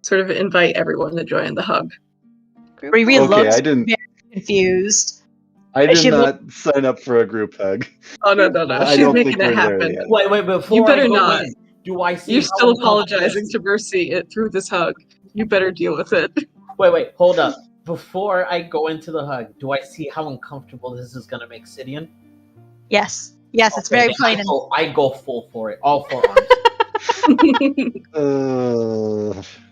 D: sort of invite everyone to join the hug.
A: Group
I: Riri
A: hug.
C: Okay,
I: looks
C: I didn't.
I: very confused.
C: I did
I: should
C: not sign up for a group hug.
D: Oh no,
C: I
D: she's
C: don't
D: making
C: think
D: it
C: we're there
D: happen.
C: yet.
B: Wait, before
D: You better
B: I go
D: not.
B: in, do I see
D: You're
B: how
D: still
B: uncomfortable-
D: apologizing to Mercy through this hug. You better deal with it.
B: Wait, hold up. Before I go into the hug, do I see how uncomfortable this is gonna make Sidian?
I: Yes. Yes, it's very
B: then
I: plain. And
B: I go full for it. All 4 arms.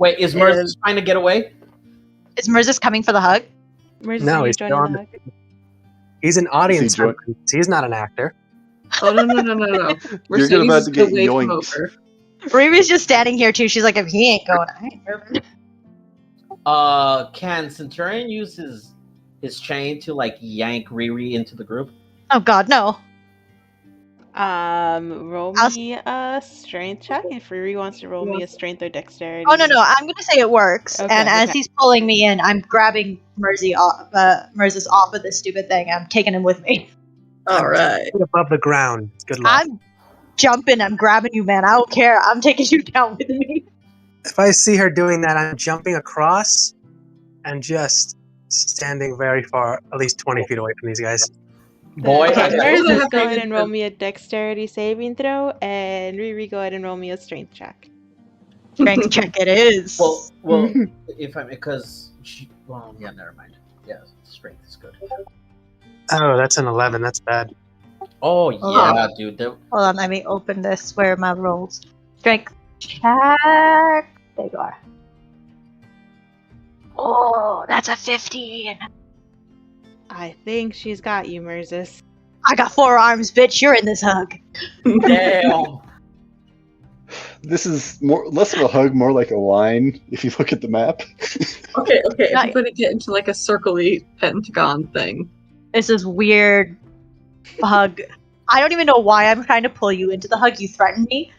B: Wait, is Merz trying to get away?
I: is Mirza's coming for the hug?
A: Where's
J: No,
A: you
J: he's
A: joining
J: still
A: the
J: on
A: hug?
J: He's an audience
C: join-
J: member. He's not an actor.
D: Oh no. Mercedes
C: You're about
D: is
C: to get
D: away from
C: yoinked.
D: over.
I: Riri's just standing here too. She's like, if he ain't going, I ain't moving.
B: Can Centurion use his chain to yank Riri into the group?
I: Oh God, no.
A: Roll
I: I'll-
A: me a strength check if Riri wants to roll me a strength or dexterity.
I: Oh no. I'm gonna say it works.
A: Okay,
I: and as
A: okay.
I: he's pulling me in, I'm grabbing Mirza's off of this stupid thing. I'm taking him with me.
D: All right.
J: Above the ground. Good luck.
I: I'm jumping. I'm grabbing you, man. I don't care. I'm taking you down with me.
J: If I see her doing that, I'm jumping across and just standing very far, at least 20 feet away from these guys.
B: Boy,
D: Okay,
B: I got
D: there's
A: Merz,
D: a-
A: go ahead and roll me a dexterity saving throw, and Riri, go ahead and roll me a strength check.
I: Strength check it is.
B: well, if I'm because she. Well, yeah, never mind. Yeah, strength is good.
J: Oh, that's an 11. That's bad.
B: Oh
I: Hold
B: yeah, dude.
I: Hold on, let me open this. Where are my rolls? Strength check. There you are. Oh, that's a 15.
A: I think she's got you, Merzus.
I: I got 4 arms, bitch. You're in this hug.
B: Damn.
C: This is less of a hug, more like a line. If you look at the map.
D: Okay.
I: Right.
D: Everybody get into a circle-y pentagon thing.
I: This is weird hug. I don't even know why I'm trying to pull you into the hug. You threatened me.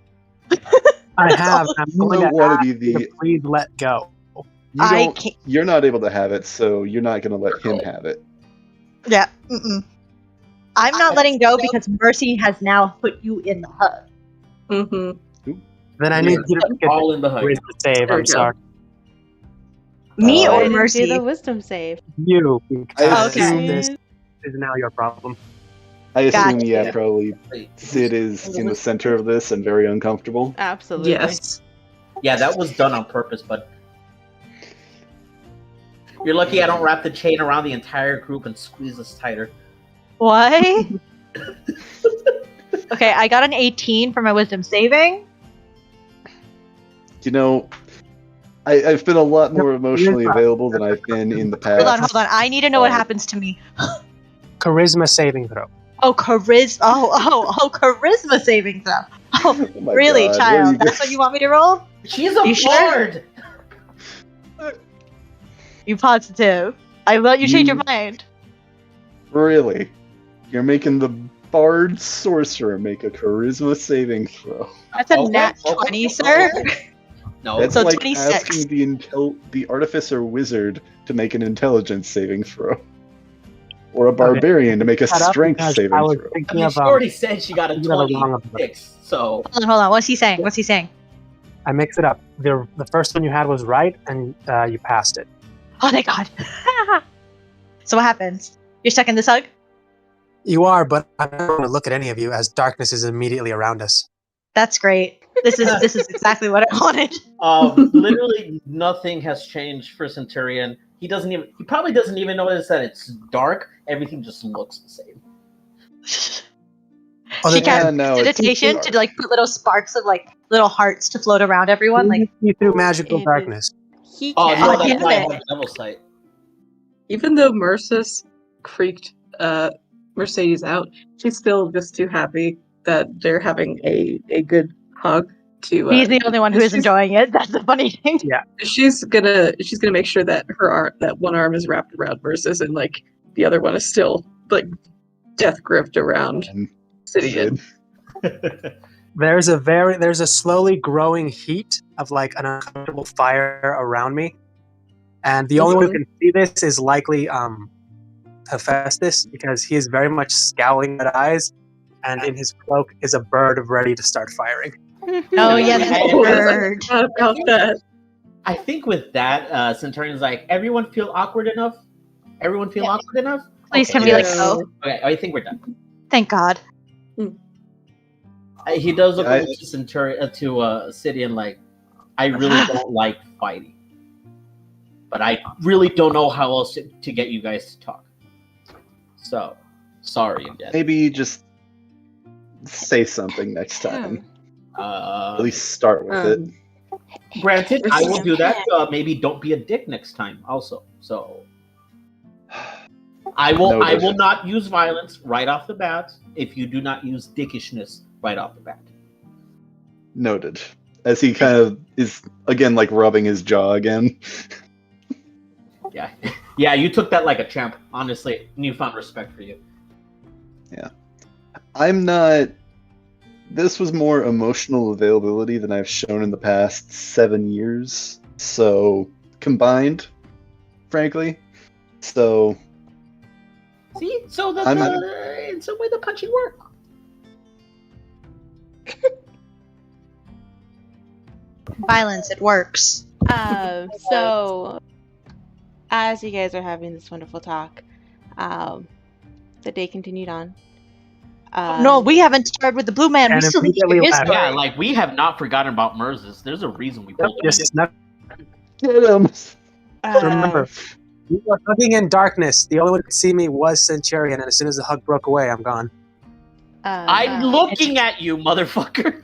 J: I have. I'm
C: You
J: going
C: don't
J: to
C: want
J: ask
C: to be
J: you
C: the.
J: to please let go.
C: You
I: I
C: don't.
I: can't.
C: You're not able to have it, so you're not going to let him have it.
I: Yeah. Mm-mm. I'm not letting go because Mercy has now put you in the hug.
D: Mm-hmm.
J: Then I need you to get
B: All in the hug.
J: the save.
D: There
J: I'm
D: we go.
J: sorry.
I: Me
C: Oh,
A: Go
I: or
A: ahead and do
I: Mercy?
A: the wisdom save.
J: You, because
I: Okay.
J: this is now your problem.
C: I assume,
I: Gotcha.
C: yeah, probably
B: Wait,
C: Sid is in the center of this and very uncomfortable.
A: Absolutely.
D: Yes.
B: Yeah, that was done on purpose, but You're lucky I don't wrap the chain around the entire group and squeeze us tighter.
I: What? Okay, I got an 18 for my wisdom saving.
C: You know, I've been a lot more emotionally available than I've been in the past.
I: Hold on. I need to know what happens to me.
J: Charisma saving throw.
I: Oh, charisma saving throw. Oh,
C: Oh my
I: really,
C: God,
I: child?
C: what are you
I: That's what you want me to roll?
B: She's a
I: You sure?
B: bard!
I: You positive? I let you change your
C: You-
I: mind.
C: Really? You're making the bard sorcerer make a charisma saving throw.
I: That's a
B: Okay,
I: nat
B: okay,
I: 20,
B: okay.
I: sir.
B: No,
C: That's
I: So
C: like
I: 26.
C: asking the artificer wizard to make an intelligence saving throw. Or a barbarian to make a
J: Shut up,
C: strength
J: because
C: saving
J: I was
C: throw.
B: I
J: thinking
B: mean,
J: of,
B: she already said she got a
J: thinking of the wrong
B: 26, so...
I: Hold on. What's he saying?
J: I mixed it up. The first one you had was right, and you passed it.
I: Oh, thank God. So what happens? You're stuck in this hug?
J: You are, but I'm not going to look at any of you as darkness is immediately around us.
I: That's great. This is exactly what I wanted.
B: Literally nothing has changed for Centurion. He probably doesn't even notice that it's dark. Everything just looks the same.
J: Oh,
I: She
J: the-
I: casts
C: no, it's
I: meditation
C: dark.
I: to like put little sparks of like little hearts to float around everyone. Like
J: you through magical
A: It is-
J: darkness.
A: He
B: Oh,
A: can.
B: no,
I: damn
B: that's why I
I: it.
B: have devil sight.
D: Even though Mercis creaked Mercedes out, she's still just too happy that they're having a good hug. To
I: he's the only one who is
D: she's-
I: enjoying it. That's the funny thing.
D: She's gonna make sure that that one arm is wrapped around Mercis and like the other one is still like death gripped around
C: And
D: Sidian.
C: Sid.
J: There's a slowly growing heat of like an uncomfortable fire around me, and the only one who can see this is likely Hephaestus, because he is very much scowling at eyes, and in his cloak is a bird ready to start firing.
I: Oh yeah, that's
B: I-
I: a bird.
D: Not about that.
B: I think with that, Centurion's like, everyone feel awkward enough? Everyone feel
I: Yeah.
B: awkward enough?
I: Please
B: Okay,
I: tell me like,
C: yes.
I: oh,
B: Okay, I think we're done.
I: thank God.
B: He does look
C: I-
B: over to Centurion to Sidian like, I really don't like fighting, but I really don't know how else to get you guys to talk. So, sorry again.
C: Maybe you just say something next time. At least start with it.
B: Granted, I will do that. Maybe don't be a dick next time. Also, so I will. I
C: Noted.
B: will not use violence right off the bat. If you do not use dickishness right off the bat.
C: Noted. As he kind of is again like rubbing his jaw again.
B: Yeah, yeah. You took that like a champ. Honestly, newfound respect for you.
C: I'm not. This was more emotional availability than I've shown in the past 7 years. So combined, frankly. So
B: See, so in some way the punching worked.
I: Violence, it works.
A: So, as you guys are having this wonderful talk, the day continued on.
I: No, we haven't started with the blue man. We
J: And
I: still need to
J: immediately
I: hear his
J: left.
I: story.
B: Yeah, like we have not forgotten about Merzes. There's a reason we pulled him.
J: Just snuck.
C: get him.
J: Remember, we were hugging in darkness. The only one who could see me was Centurion, and as soon as the hug broke away, I'm gone.
B: I'm looking at you, motherfucker.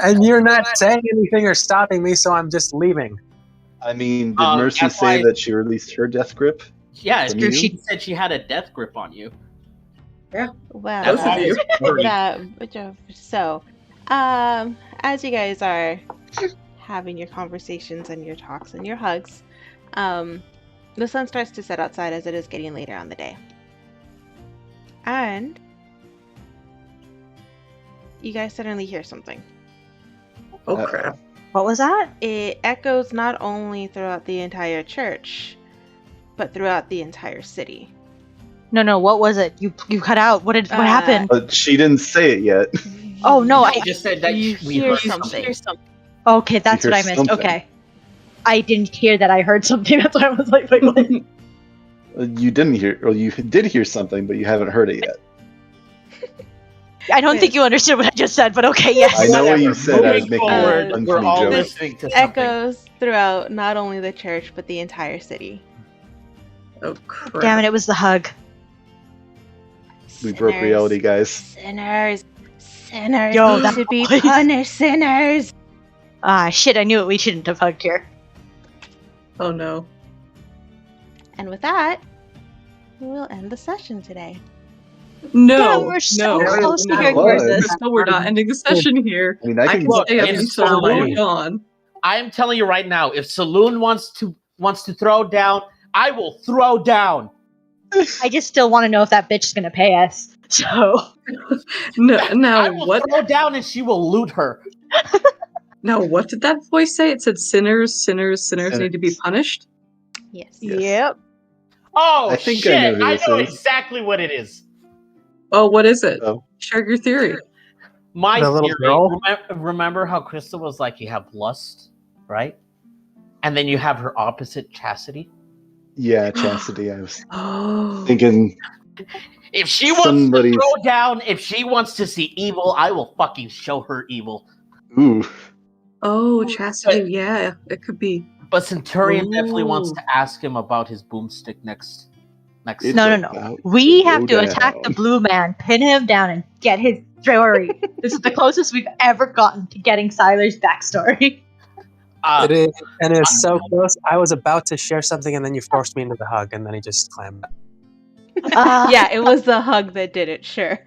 J: And you're not saying anything or stopping me, so I'm just leaving.
C: I mean, did Mercy
B: that's
C: say
B: why-
C: that she released her death grip?
B: Yeah,
C: From
B: she
C: you?
B: said she had a death grip on you.
A: Well,
D: Both of you.
A: So, as you guys are having your conversations and your talks and your hugs, the sun starts to set outside as it is getting later on the day. And you guys suddenly hear something.
D: Oh crap.
I: What was that?
A: It echoes not only throughout the entire church, but throughout the entire city.
I: No. What was it? You cut out. What happened?
C: But she didn't say it yet.
I: Oh no!
B: I just said that
A: You
B: we
A: hear
B: heard
A: something.
B: something.
I: Okay, that's
C: You
I: what I
C: hear
I: missed.
C: something.
I: Okay, I didn't hear that. I heard something. That's why I was like, wait, what?
C: You didn't hear, or you did hear something, but you haven't heard it yet.
I: I don't think you understood what I just said, but okay, yes.
C: I know what you said. I was
B: Moving
C: making
B: forward,
C: an
B: we're
C: unfunny
B: all
C: joke.
B: listening to something.
A: Echoes throughout not only the church, but the entire city.
D: Oh crap!
I: Damn it was the hug.
C: We broke
A: Sinners.
C: reality, guys.
A: Sinners. Sinners
I: Yo,
A: need
I: that
A: to be
I: voice.
A: punished. Sinners.
I: Ah, shit! I knew it. We shouldn't have hugged here.
D: Oh no.
A: And with that, we'll end the session today.
D: No,
I: Yeah, we're so
D: no,
I: close to
D: no.
I: hearing
C: What?
I: verses.
D: Crystal, we're not ending the session here.
C: I mean, I can
B: Look,
D: stay up
B: it's
D: until
B: Saloon.
D: we're gone.
B: I am telling you right now, if Saloon wants to throw down, I will throw down.
I: I just still want to know if that bitch is gonna pay us. So
D: No,
B: I
D: now
B: will
D: what?
B: throw down and she will loot her.
D: Now what did that voice say? It said sinners need to be punished.
A: Yes.
C: Yes.
I: yep.
B: Oh
C: I think I
B: shit!
C: know who
B: I
C: this
B: know
C: is.
B: exactly what it is.
D: Oh, what is it?
C: Oh.
D: Share your theory.
B: My
J: The little
B: theory.
J: girl?
B: Remember how Crystal was like, you have lust, right? And then you have her opposite, Chastity.
C: Yeah, Chastity. I was
D: Oh,
C: thinking
B: If she wants
C: somebody's.
B: to throw down, if she wants to see evil, I will fucking show her evil.
C: Ooh.
D: oh, chastity. Yeah, it could be.
B: But Centurion definitely wants
D: Ooh.
B: to ask him about his boomstick next.
C: It's
I: No.
C: about
I: We
C: to
I: have
C: go
I: to attack the
C: down.
I: blue man, pin him down, and get his story. This is the closest we've ever gotten to getting Siler's backstory.
J: It is, and it is so close. I was about to share something, and then you forced me into the hug, and then he just clammed back.
A: Yeah, it was the hug that did it, sure.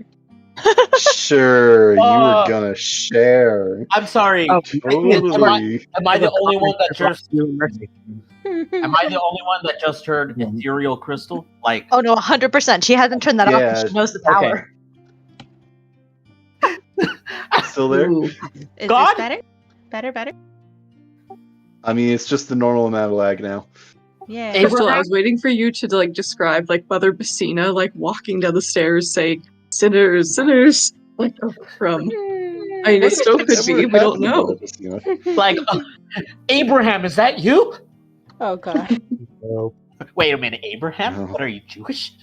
C: Sure, you were
B: Oh.
C: gonna share.
B: I'm sorry.
J: Oh,
C: Totally.
B: Am I the only one that just?
J: You and Mercy.
B: Am I the only one that just heard ethereal crystal? Like,
I: Oh no, 100%. She hasn't turned that off
C: Yeah.
I: because she knows the power.
C: Still there?
D: Ooh.
A: Is
B: God?
A: this better? Better?
C: I mean, it's just the normal amount of lag now.
A: Yeah.
D: Crystal, I was waiting for you to like describe like Mother Bassina like walking down the stairs saying sinners, sinners. Like from I mean it still could be, we don't know.
B: like Abraham, is that you?
A: Oh god.
J: So,
B: Wait a minute, Abraham?
C: No.
B: What are you, Jewish?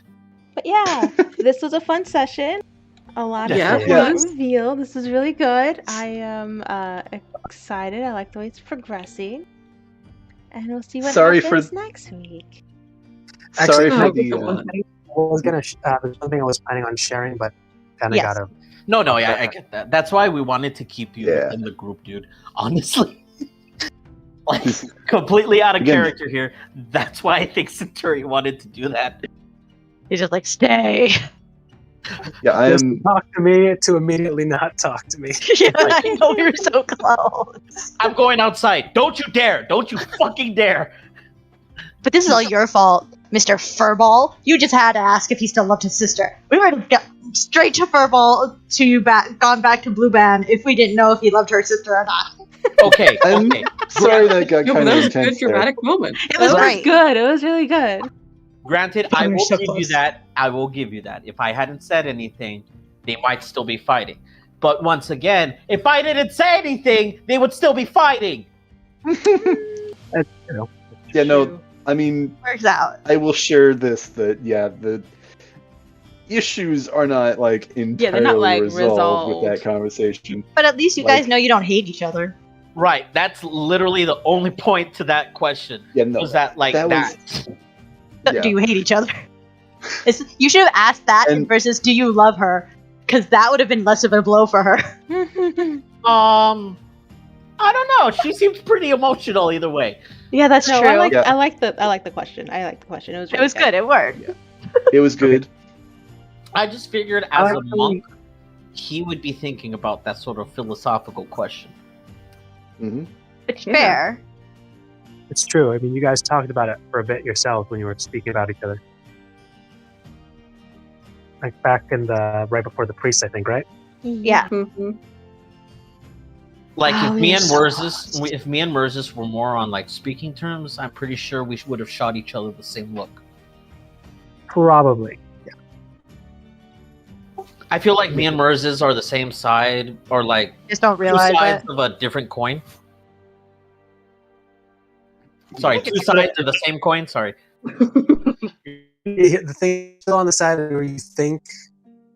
A: But yeah, this was a fun session. A lot of
D: Yeah,
A: stuff
C: it
A: got
D: was.
A: revealed. This was really good. I am excited. I like the way it's progressing. And we'll see what
C: Sorry for-
A: happens next week.
C: Sorry
J: actually,
C: for
D: Oh,
C: the.
D: good one.
J: I was gonna. There's something I was planning on sharing, but kind of
I: Yes.
J: gotta.
B: No, yeah, I get that. That's why we wanted to keep you
C: Yeah.
B: in the group, dude. Honestly. Like, completely out of
C: Again-
B: character here. That's why I think Centurion wanted to do that.
I: He's just like, stay.
C: Yeah, I
J: Just
C: am.
J: talk to me to immediately not talk to me.
I: Yeah, I know we were so close.
B: I'm going outside. Don't you dare. Don't you fucking dare.
I: But this is all your fault, Mr. Furball. You just had to ask if he still loved his sister. We would have got straight to Furball gone back to Blue Band if we didn't know if he loved her sister or not.
B: Okay,
C: I'm
B: okay.
C: sorry that got
D: No, but
C: kind
D: that
C: of
D: was a good
C: intense there.
D: dramatic moment.
I: It was
A: That
I: great.
A: was good. It was really good.
B: Granted, I
I: You're
B: will
I: so
B: give you
I: close.
B: that. I will give you that. If I hadn't said anything, they might still be fighting. But once again, if I didn't say anything, they would still be fighting.
C: Yeah, no, I mean,
I: Works out.
C: I will share this that, yeah, the issues are not, like, entirely
A: they're not, like,
C: resolved with that
A: resolved.
C: conversation.
I: But at least you
C: Like-
I: guys know you don't hate each other.
B: Right. That's literally the only point to that question.
C: Yeah, no.
B: Was that like
C: that
B: that?
C: was- Yeah.
I: Do you hate each other? You should have asked that
C: And-
I: versus do you love her? Because that would have been less of a blow for her.
B: I don't know. She seems pretty emotional either way.
I: Yeah, that's
A: No,
I: true.
A: I like
C: Yeah.
A: I like the question. I like the question. It was
I: it
A: really
I: was good. It worked.
C: It was good.
B: I just figured as a
J: Actually-
B: monk, he would be thinking about that sort of philosophical question.
C: Hmm.
I: It's
D: Yeah.
I: fair.
J: It's true. I mean, you guys talked about it for a bit yourselves when you were speaking about each other. Like back in the right before the priest, I think, right?
I: Yeah.
D: Mhm.
B: Like
A: Oh,
B: if me
A: you're
B: and
A: so
B: Merzus, if me and Merzus were more on like speaking terms, I'm pretty sure we would have shot each other the same look.
J: Probably.
B: I feel like me and Merzus are the same side, or like
I: Just don't
B: two
I: realize
B: sides
I: it.
B: of a different coin. Sorry, two sides of the same coin. Sorry.
J: The thing still on the side where you think,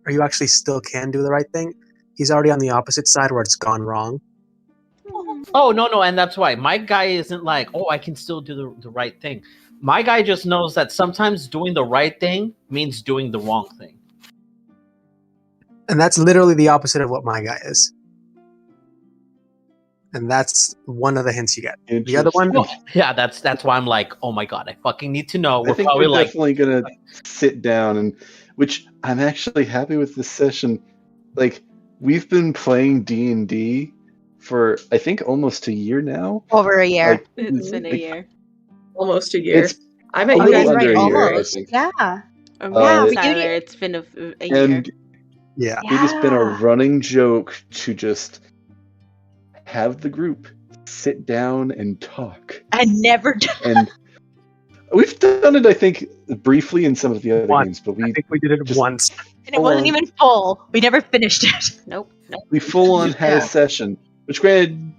J: or you actually still can do the right thing. He's already on the opposite side where it's gone wrong.
B: Oh no, and that's why my guy isn't like, oh, I can still do the right thing. My guy just knows that sometimes doing the right thing means doing the wrong thing.
J: And that's literally the opposite of what my guy is. And that's one of the hints you get. The other one,
B: Well, yeah, that's why I'm like, oh my god, I fucking need to know.
C: I think
B: probably
C: we're
B: like,
C: definitely gonna sit down, and which I'm actually happy with this session. Like, we've been playing D&D for I think almost a year now.
I: Over a year.
C: Like,
A: It's been a
C: like,
A: year.
D: Almost a year.
C: It's
D: I met
C: a
D: you
C: little
D: guys
C: under
D: right
C: a year, I
I: almost.
C: think.
I: Yeah.
A: Yeah,
C: Uh,
A: Tyler, it's been a year.
C: And
J: yeah.
C: it has been a running joke to just have the group sit down and talk.
I: I never done.
C: And we've done it, I think, briefly in some of the other games, but
J: I think we did it
C: just
J: once.
I: And it wasn't even full. We never finished it.
A: Nope.
C: we full on had
B: Yeah.
C: a session, which granted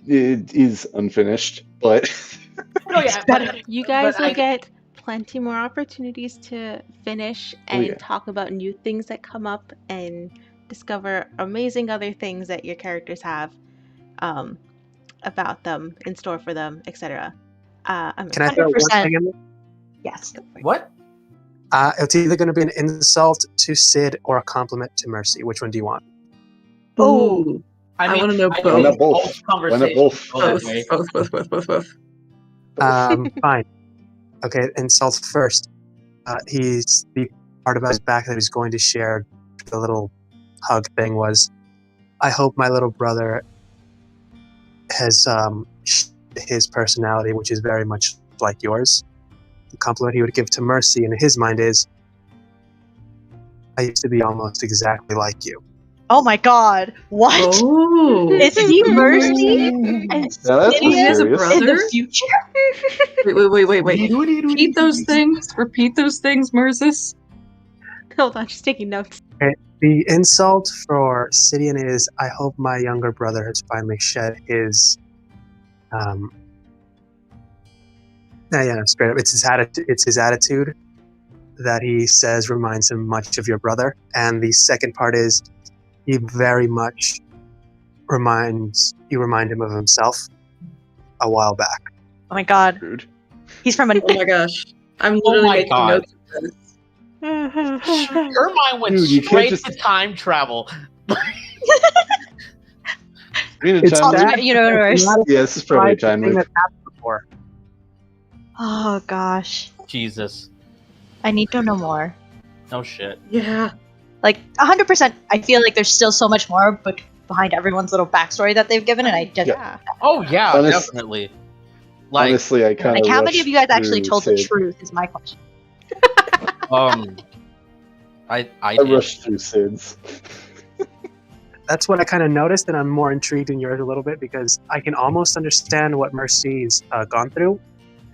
C: it is unfinished, but
B: no, yeah, but,
A: You guys
B: but
A: will
B: I-
A: get plenty more opportunities to finish and
C: yeah.
A: talk about new things that come up and discover amazing other things that your characters have about them, in store for them, etc. I'm
J: Can I throw one
I: 100%.
J: thing in there?
I: Yes.
B: what?
J: It's either going to be an insult to Sid or a compliment to Mercy. Which one do you want?
D: Ooh. I
B: mean,
D: wanna know
B: I
D: both.
C: Why not
B: think
C: both? Why not both?
B: conversations go that
D: Both,
B: way.
D: both.
J: Fine. Okay, insults first. He's the part about his back that he's going to share. The little hug thing was, I hope my little brother has his personality, which is very much like yours. The compliment he would give to Mercy in his mind is, I used to be almost exactly like you.
I: Oh my god. What?
D: Oh.
I: Is he Mercy? And
C: Now that's
I: Sidious
D: He has a
C: mysterious.
I: in
D: brother?
I: the future?
D: Wait. Repeat those things. Repeat those things, Merzus.
A: Hold on, just taking notes.
J: The insult for Sidian is, I hope my younger brother has finally shed his straight up. It's his attitude that he says reminds him much of your brother. And the second part is, he very much remind him of himself a while back.
I: Oh my god.
C: Rude.
I: He's from a.
D: Oh my gosh. I'm literally
B: my
D: making
B: God.
D: notes of this.
B: Her mind went
C: Dude, you can't
B: straight
C: just-
B: to time travel.
C: Rena
J: It's
C: chimed in.
I: Alternate universe.
C: Yeah, this is probably a time
J: thing
C: loop.
J: that's happened before.
I: Oh gosh.
B: Jesus,
I: I need to know more.
B: no shit.
D: Yeah.
I: Like 100%. I feel like there's still so much more, but behind everyone's little backstory that they've given, and I just
A: Yeah.
B: Oh yeah,
C: Honest-
B: definitely. Like,
C: Honestly, I kind of
I: like how many of you guys actually told the truth is my question.
B: I
C: I
B: did.
C: rushed through Sid's.
J: That's what I kind of noticed, and I'm more intrigued in yours a little bit because I can almost understand what Mercy's gone through,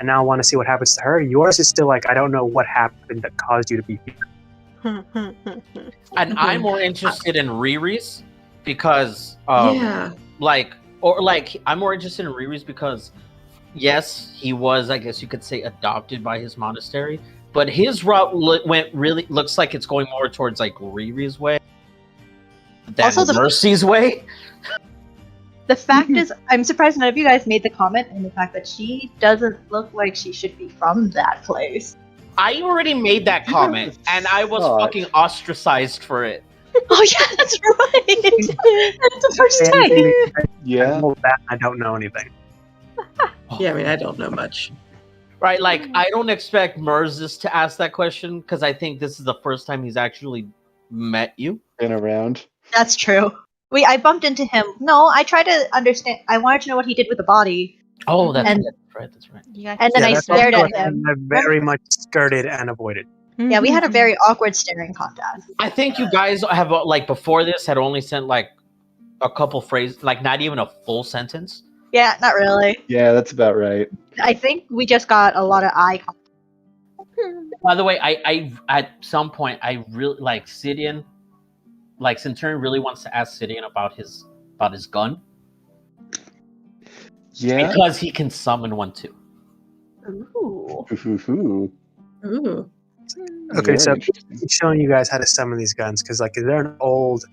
J: and now I want to see what happens to her. Yours is still like, I don't know what happened that caused you to be here.
B: And I'm more interested in Riri's because,
D: Yeah.
B: I'm more interested in Riri's because, yes, he was, I guess you could say, adopted by his monastery, but his route looks like it's going more towards like Riri's way than
I: Also, the-
B: Mercy's way.
I: The fact is, I'm surprised none of you guys made the comment, and the fact that she doesn't look like she should be from that place.
B: I already made that comment, and I was
C: Thought.
B: fucking ostracized for it.
I: Oh yeah, that's right. That's the first time.
C: Yeah.
J: I know that I don't know anything.
D: Yeah, I mean, I don't know much.
B: Right, like, I don't expect Merzus to ask that question, because I think this is the first time he's actually met you.
C: Been around.
I: That's true. I bumped into him. No, I tried to understand. I wanted to know what he did with the body,
B: Oh, that's
I: And-
B: right, that's right.
A: You got
I: and then I
J: that's
I: stared
J: also
I: at him.
J: I very much skirted and avoided.
I: Yeah, we had a very awkward staring contest.
B: I think you guys have, like, before this, had only sent, like, a couple phrases, like, not even a full sentence.
I: Yeah, not really.
C: Yeah, that's about right.
I: I think we just got a lot of eye contact.
B: By the way, I at some point, I really, like, Sidian, like, Centurion really wants to ask Sidian about his gun,
C: Yeah.
B: because he can summon one, too.
I: Ooh.
C: Ooh.
D: Ooh.
J: Okay,
C: Very
J: so
C: interesting.
J: I'm showing you guys how to summon these guns because, like, is there an old,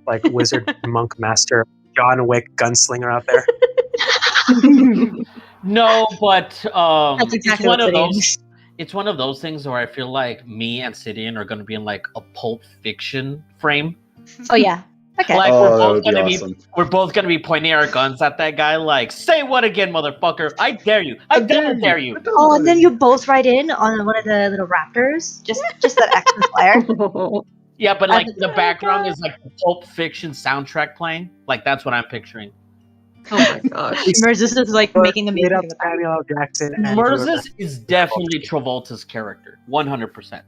J: like, wizard monk master John Wick gunslinger out there?
B: No, but
I: That's exactly what Sidian is.
B: It's one of those things where I feel like me and Sidian are going to be in like a Pulp Fiction frame.
I: Oh yeah. Okay.
B: Like
C: Oh, that would be awesome.
B: we're both gonna be pointing our guns at that guy. Like, say what again, motherfucker? I dare you. I dare you.
I: Oh, and then you both ride in on one of the little raptors. Just that extra flair.
B: Yeah, but like the background is like the Pulp Fiction soundtrack playing. Like that's what I'm picturing.
D: Oh my gosh.
I: Merzus is like making the music
J: Made up
I: in the background.
J: Samuel L. Jackson. and
B: Merzus is definitely Travolta's character, 100%. Okay.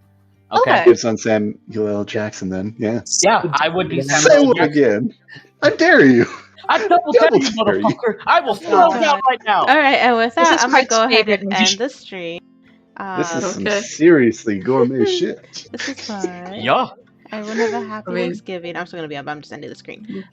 I: Okay.
C: It's on Samuel L. Jackson then. Yeah.
B: Yeah, I would be
C: Say
B: Samuel L.
C: what
B: Jackson.
C: again? I dare you.
B: I double dare you,
C: dare you.
B: motherfucker. I will throw it out right now.
A: All right, and with
I: This
A: that,
I: is
A: I'm gonna
I: Craig's
A: go ahead
I: favorite
A: and
I: movie.
A: end the stream.
C: This is some
D: Okay.
C: seriously gourmet shit.
A: This is fun.
B: Yeah.
A: Everyone have a happy
D: I mean-
A: Thanksgiving. I'm still gonna be up. I'm just ending the screen.